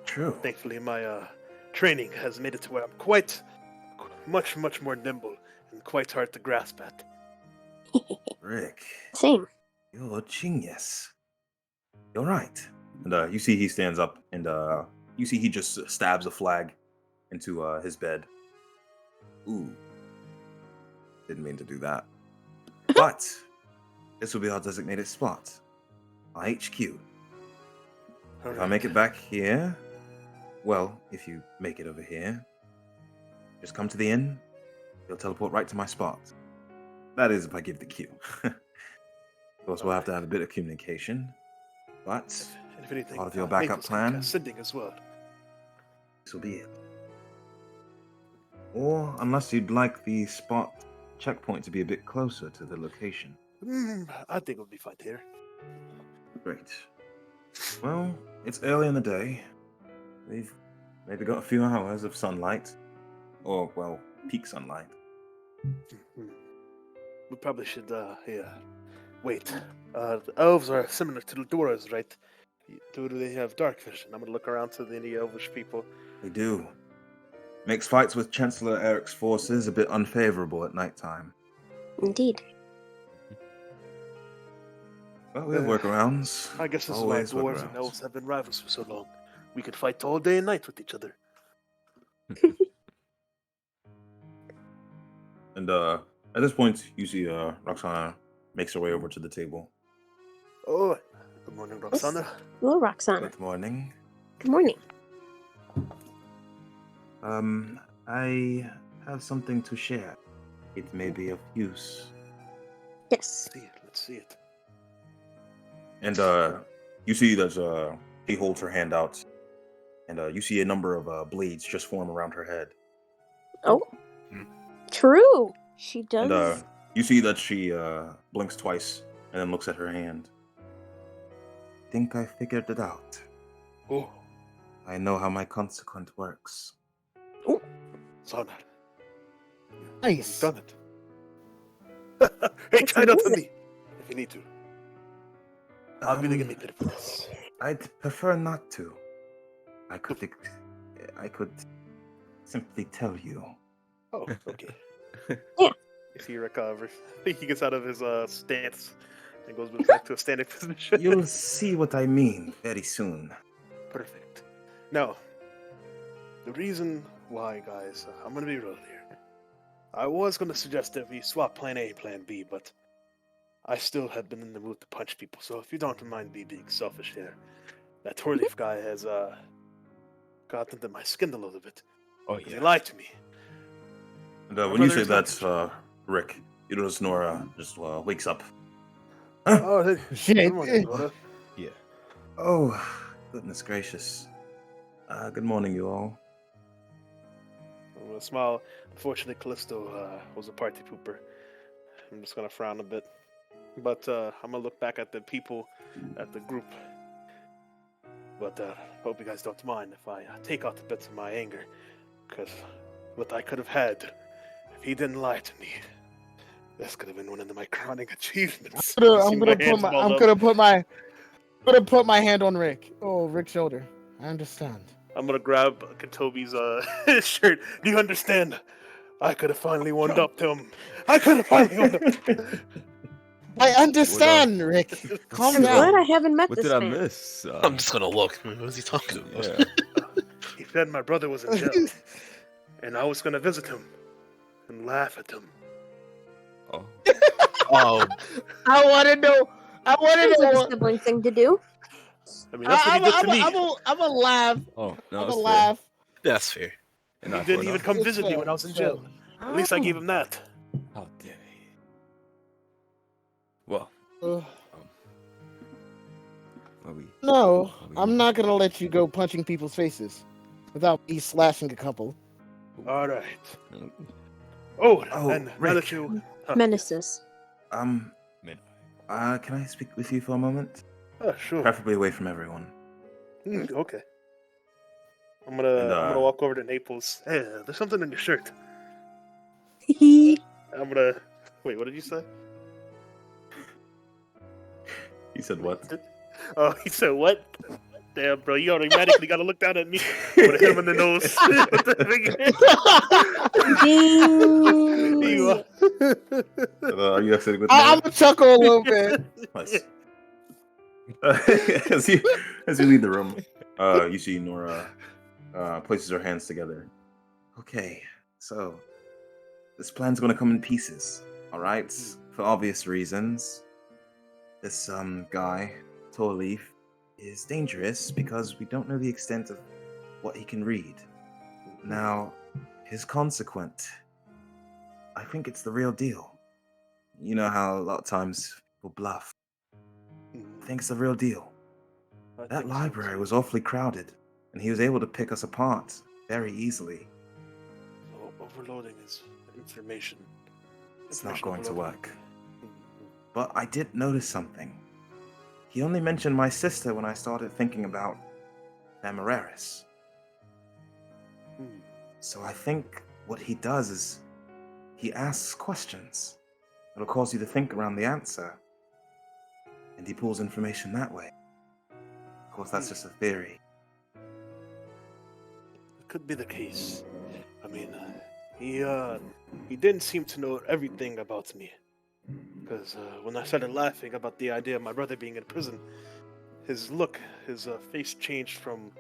True. Thankfully, my training has made it to where I'm quite, much more nimble and quite hard to grasp at. Rick, same. you're a genius. You're right. And you see he stands up, and you see he just stabs a flag into his bed. Ooh. Didn't mean to do that. But this will be our designated spot. Our HQ. If I make it back here, well, if you make it over here, just come to the inn. You'll teleport right to my spot. That is if I give the cue. Of course, we'll have to have a bit of communication. But And if anything, part of your backup Maples can plan, cast sending as well. this will be it. Or unless you'd like the spot checkpoint to be a bit closer to the location. I think it'll be fine here. Great. Well, it's early in the day. We've maybe got a few hours of sunlight. Or, well, peak sunlight. We probably should, wait. The elves are similar to the Doras, right? Do they have dark vision? I'm gonna look around to any elvish people. They do. Makes fights with Chancellor Eric's forces a bit unfavorable at nighttime. Indeed. Well, we have workarounds. I guess this Always is why dwarves and workarounds. elves have been rivals for so long. We could fight all day and night with each other. And at this point, you see Roxana makes her way over to the table. Oh, good morning, Roxana. Hello, Roxana. Good morning. Good morning. I have something to share. It may be of use. Yes. Let's see it. And you see that he holds her hand out, and you see a number of blades just form around her head. Oh, true. She does. And you see that she blinks twice and then looks at her hand. Think I figured it out. Oh, I know how my consequent works. saw that. Nice. Done it. Hey, try not to me if you need to. I'll be the guinea pig for this. I'd prefer not to. I could simply tell you. Oh, okay. Yeah. You see Rick he gets out of his stance and goes back to a standing position. You'll see what I mean very soon. Perfect. Now, the reason why, guys, I'm gonna be real here. I was gonna suggest that we swap Plan A and Plan B, but I still have been in the mood to punch people. So if you don't mind me being selfish here, that Torleaf guy has got into my skin a little bit. Oh He lied to me. And My when you say brother is that's Rick, you notice Nora just wakes up. Oh, hey, Shit. good morning, brother. Oh, goodness gracious. Good morning, you all. I'm gonna smile. Unfortunately, Callisto was a party pooper. I'm just gonna frown a bit. But I'm gonna look back at the people, at the group. But hope you guys don't mind if I take out the bits of my anger. Because what I could have had if he didn't lie to me, this could have been one of my crowning achievements. I'm gonna put my hand on Rick. Oh, Rick's shoulder. I understand. I'm gonna grab Katobi's shirt. Do you understand? I could have finally won up to him. I could have finally won up to him. I understand, Rick. Calm I'm glad I down. haven't met What this did I man. miss? I'm just gonna look. What was he talking about? Yeah. He said my brother was in jail, and I was gonna visit him and laugh at him. Oh. Oh, I want to know. Sounds like a sibling thing to do. I mean, that's what he did to me. I'm gonna laugh. Oh, no, I'm it's gonna fair. laugh. that's fair. And He I didn't thought, even come It's visit me fair, when I was in it's jail. At least I gave him that. How dare he? Well, Ugh. are we? No, I'm not gonna let you go punching people's faces without me slashing a couple. All right. Oh, Oh, and now Rick. that you... Menaces. Can I speak with you for a moment? sure. Preferably away from everyone. Okay. I'm gonna And, walk over to Naples. Hey, there's something in your shirt. Hee. I'm gonna... Wait, what did you say? He said what? Oh, he said what? Damn, bro, you automatically gotta look down at me. Put him in the nose. With the finger. Ding. You are. Are you excited with I'm Nora? gonna chuckle a little bit. Nice. as you leave the room, you see Nora places her hands together. Okay, so this plan's gonna come in pieces, alright? For obvious reasons. This guy, Torleaf, is dangerous because we don't know the extent of what he can read. Now, his consequent, I think it's the real deal. You know how a lot of times people bluff. I think it's the real deal. That library was awfully crowded, and he was able to pick us apart very easily. So overloading his information. It's not Information going to overloading. work. But I did notice something. He only mentioned my sister when I started thinking about Amararis. So I think what he does is he asks questions that'll cause you to think around the answer, and he pulls information that way. Of course, that's just a theory. It could be the case. I mean, he didn't seem to know everything about me. Because when I started laughing about the idea of my brother being in prison, his face changed from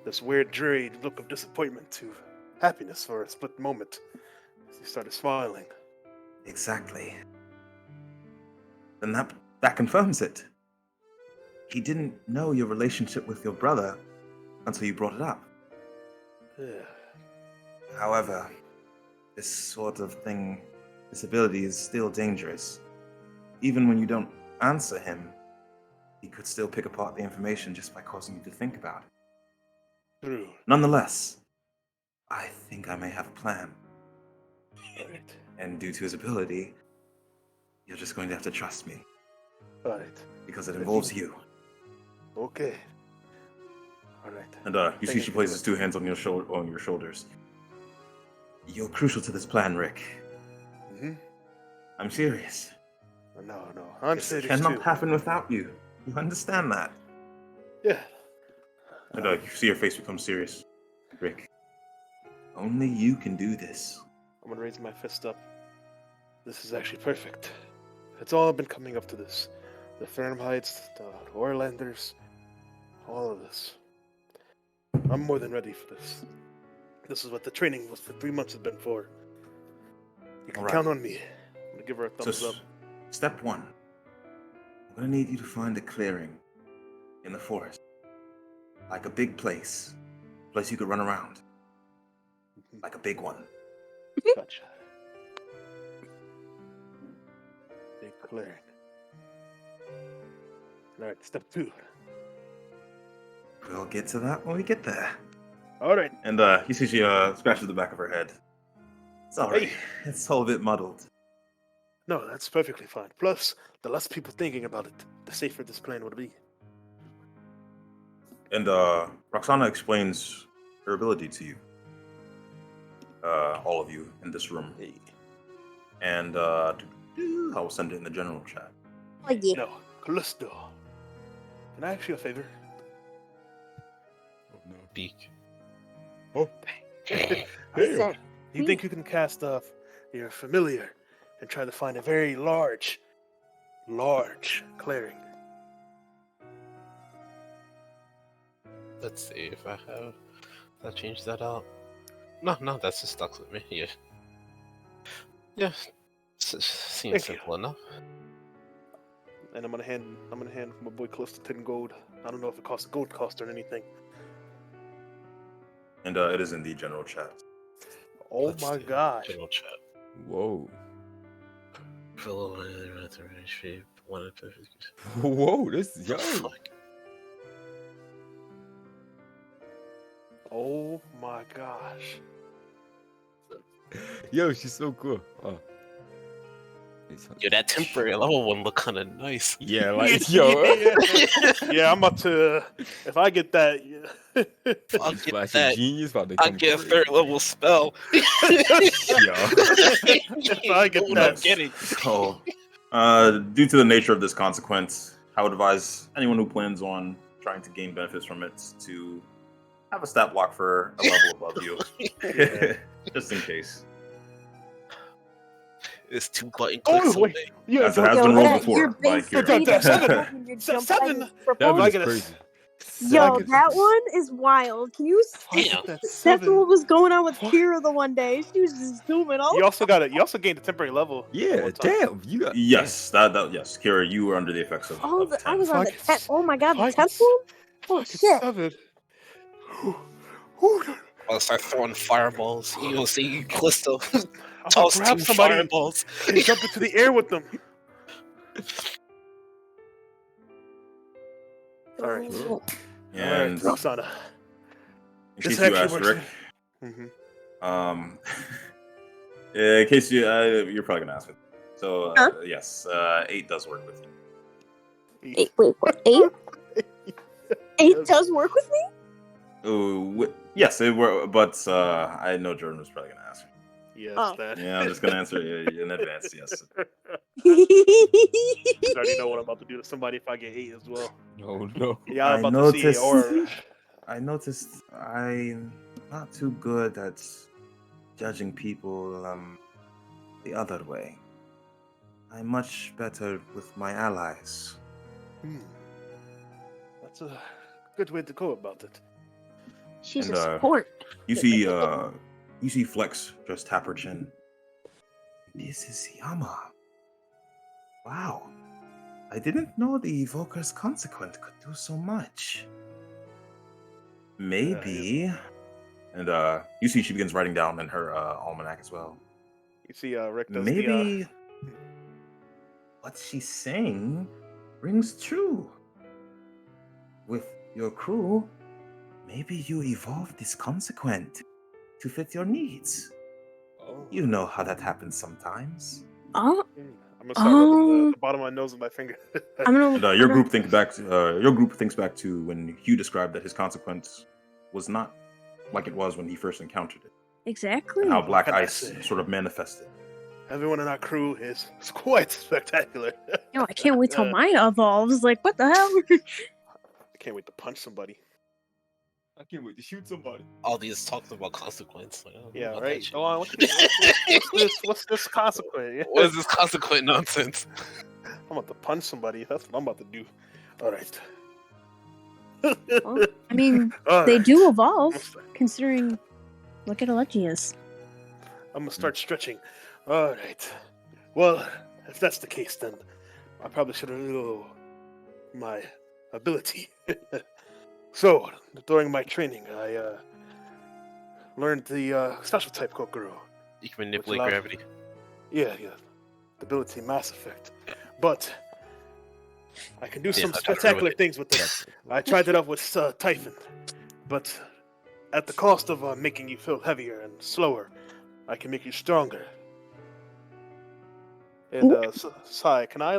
this weird, dreary look of disappointment to happiness for a split moment. He started smiling. Exactly. Then that confirms it. He didn't know your relationship with your brother until you brought it up. However, this sort of thing, this ability is still dangerous. Even when you don't answer him, he could still pick apart the information just by causing you to think about it. True. Nonetheless, I think I may have a plan. Alright. And due to his ability, you're just going to have to trust me. Alright. Because it involves you. Okay. Alright. And you see she places 2 hands on your shoulders. You're crucial to this plan, Rick. Mm-hmm. I'm serious. No. I'm This serious cannot too. happen without you. You understand that? Yeah. And you see her face become serious. Rick, only you can do this. I'm gonna raise my fist up. This is actually perfect. It's all been coming up to this. The Fahrenheits, the Orlanders, all of this. I'm more than ready for this. This is what the training was for 3 months has been for. You can Alright. count on me. I'm gonna give her a thumbs up. Step 1. I'm gonna need you to find a clearing in the forest. Like a big place. A place you could run around. Like a big one. Gotcha. Big clearing. Alright, step 2. We'll get to that when we get there. Alright. And you see she scratches the back of her head. It's alright. Hey. It's all a bit muddled. No, that's perfectly fine. Plus, the less people thinking about it, the safer this plan would be. And Roxana explains her ability to you. All of you in this room. And I will send it in the general chat. Oh, yeah. No, Callisto. Can I ask you a favor? Oh, no. Beak. Hey, What's that? you think you can cast off your familiar and try to find a very large clearing? Let's see if I have. I'll change that out. No, that's just stuck with me. Yeah. Yeah. Seems Thank you. simple enough. And I'm gonna hand my boy close to 10 gold. I don't know if it costs a gold cost or anything. And it is in the general chat. Oh Let's my do gosh. General chat. Whoa. Fellow shape. Whoa, this yo. Fuck. Oh my gosh. Yo, she's so cool. Oh. Yo, that temporary level one look kind of nice. Yeah, like yo. Yeah, I'm about to. If I get that, yeah. I'll get Splash that. of genius about to I'll come get a through. third level spell. Yo. If I get What that, I'm getting. So, due to the nature of this consequence, I would advise anyone who plans on trying to gain benefits from it to have a stat block for a level above you. Just in case. It's 2 button Oh, clicks wait. away. Yeah, As it has been rolled before. Your big Like your- speed of Seven. when you jump Seven. right That propose- was get a- crazy. Yo, Second- that one is wild. Can you? Damn. That's what was going on with Fuck. Kira the one day. She was just zooming all. You also got it. You also gained a temporary level. Yeah, one time. damn. You got Yes, that yes, Kira, you were under the effects of. Oh, of I was on the Fuck. 10. Oh my god, the Fuck. 10th one. Oh Fucking shit. 7. I'll start throwing fireballs. You'll see Callisto I'm toss gonna grab 2 somebody fireballs. and jump into the air with them. All right. Oh. And Roxana. in This case you actually asked, works. Rick, in case you're probably gonna ask it. So Huh? yes, 8 does work with you. Wait, what? 8? 8 does work with me? Yes, it worked, but I know Jordan was probably gonna ask. Yes, Oh. that. Yeah, I'm just gonna answer in advance. Yes. You already know what I'm about to do to somebody if I get 8 as well. no. Yeah, I'm I about to see it. noticed- Or I noticed I'm not too good at judging people the other way. I'm much better with my allies. that's a good way to go about it. She's And, a support. You see Flex just tap her chin. This is Yama. Wow. I didn't know the Evoker's Consequent could do so much. Maybe. And you see she begins writing down in her almanac as well. You see, Rick does Maybe what she's saying rings true. With your crew, maybe you evolved this Consequent to fit your needs. Oh. You know how that happens sometimes. Oh, I'm gonna start rubbing the bottom of my nose with my finger. I'm gonna. And your group thinks back. Your group thinks back to when Hugh described that his consequence was not like it was when he first encountered it, Exactly. and how black Can I ice say? sort of manifested. Everyone in our crew is quite spectacular. Yo, I can't wait till mine evolves. Like, what the hell? I can't wait to punch somebody. I can't wait to shoot somebody. All these talks about consequence. Like, I don't know Yeah, about right. that shit. Go on. What's this consequence? What is this consequent nonsense? I'm about to punch somebody. That's what I'm about to do. All right. Well, I mean, All they right. do evolve, considering. Look at Elegius. I'm gonna start stretching. All right. Well, if that's the case, then I probably should know my ability. So, during my training, I learned the special type Kokoro. You can manipulate allows- gravity. Yeah. The ability Mass Effect. But I can do some I got spectacular through it. things with it. I tried it out with Typhon, but at the cost of making you feel heavier and slower, I can make you stronger. And Sai, can I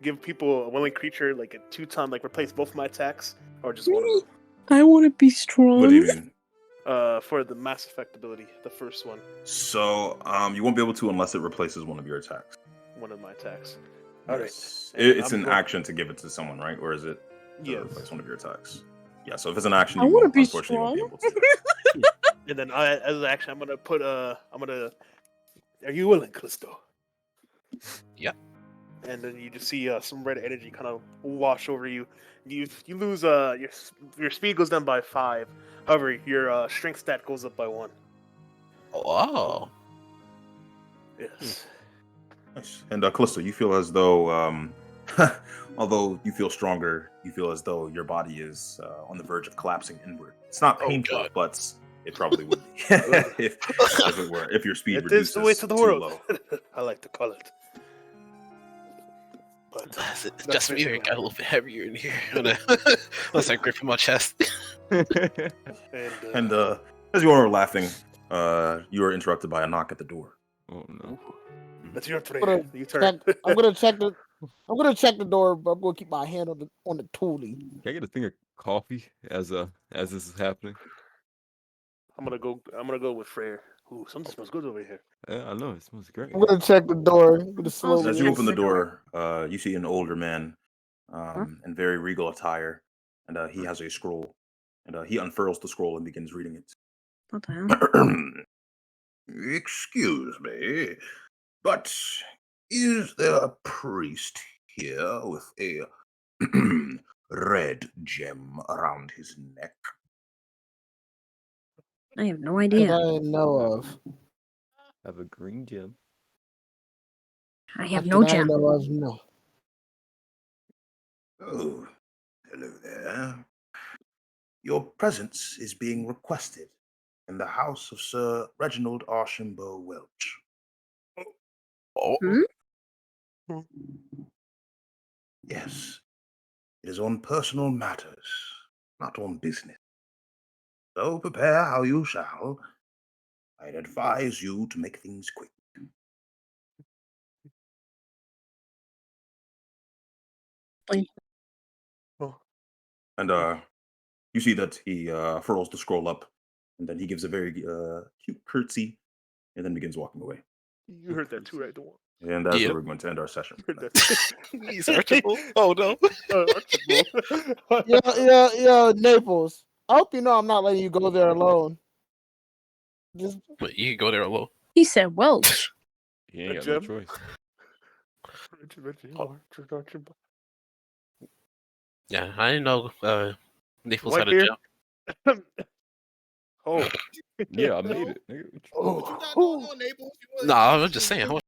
give people a willing creature like a 2-ton, replace both my attacks, or just one of them? I want to be strong. What do you mean? For the Mass Effect ability, the first one, So you won't be able to unless it replaces one of your attacks. one of my attacks. All right. Yes. And It's I'm an going- action to give it to someone, right? Or is it to Yes. replace one of your attacks? Yeah. So if it's an action, I you wanna won't, be unfortunately won't be able to. And then as an action, I'm gonna put Are you willing, Callisto? Yeah. And then you just see some red energy kind of wash over you. You lose your speed goes down by 5. However, your strength stat goes up by 1. Oh. Yes. Nice. And Callisto, you feel as though, although you feel stronger, you feel as though your body is on the verge of collapsing inward. It's not Oh, painful, God. but it probably would be if your speed It reduces is the way to the too world. low. I like to call it. But It's that's just me, or basically it got a little bit heavier in here. Once I grip my chest. And as you all are laughing, you are interrupted by a knock at the door. Oh no. that's your turn. gonna You turn. I'm gonna check the door, but I'm gonna keep my hand on the toolie. Can I get a thing of coffee as this is happening? I'm gonna go with Freyr. Ooh, something smells good over here. Yeah, I know it smells great. I'm gonna check the door. I'm gonna slowly. As you Yes. open the door, you see an older man in very regal attire, and he has a scroll. And he unfurls the scroll and begins reading it. What the hell? Excuse me, but is there a priest here with a red gem around his neck? I have no that idea. I know of. I have a green gem. I have That no I gem. know of, no. Oh, hello there. Your presence is being requested in the house of Sir Reginald Archambault Welch. Oh. Hmm? Yes, it is on personal matters, not on business. So prepare how you shall. I'd advise you to make things quick. And you see that he furls the scroll up, and then he gives a very cute curtsy, and then begins walking away. You heard that too, right? The one. And that's Yep. where we're going to end our session. You heard that. He's Archibald. Oh no. Archibald. Yeah, Naples. I hope you know I'm not letting you go there alone. Just But you can go there alone. He said Welch. He ain't A got no gem? choice. Archibald. Yeah, I didn't know Naples White had a beard? gem. Oh, Yeah, I made it. Nigga. What you got going on, neighbor? No, I was just saying.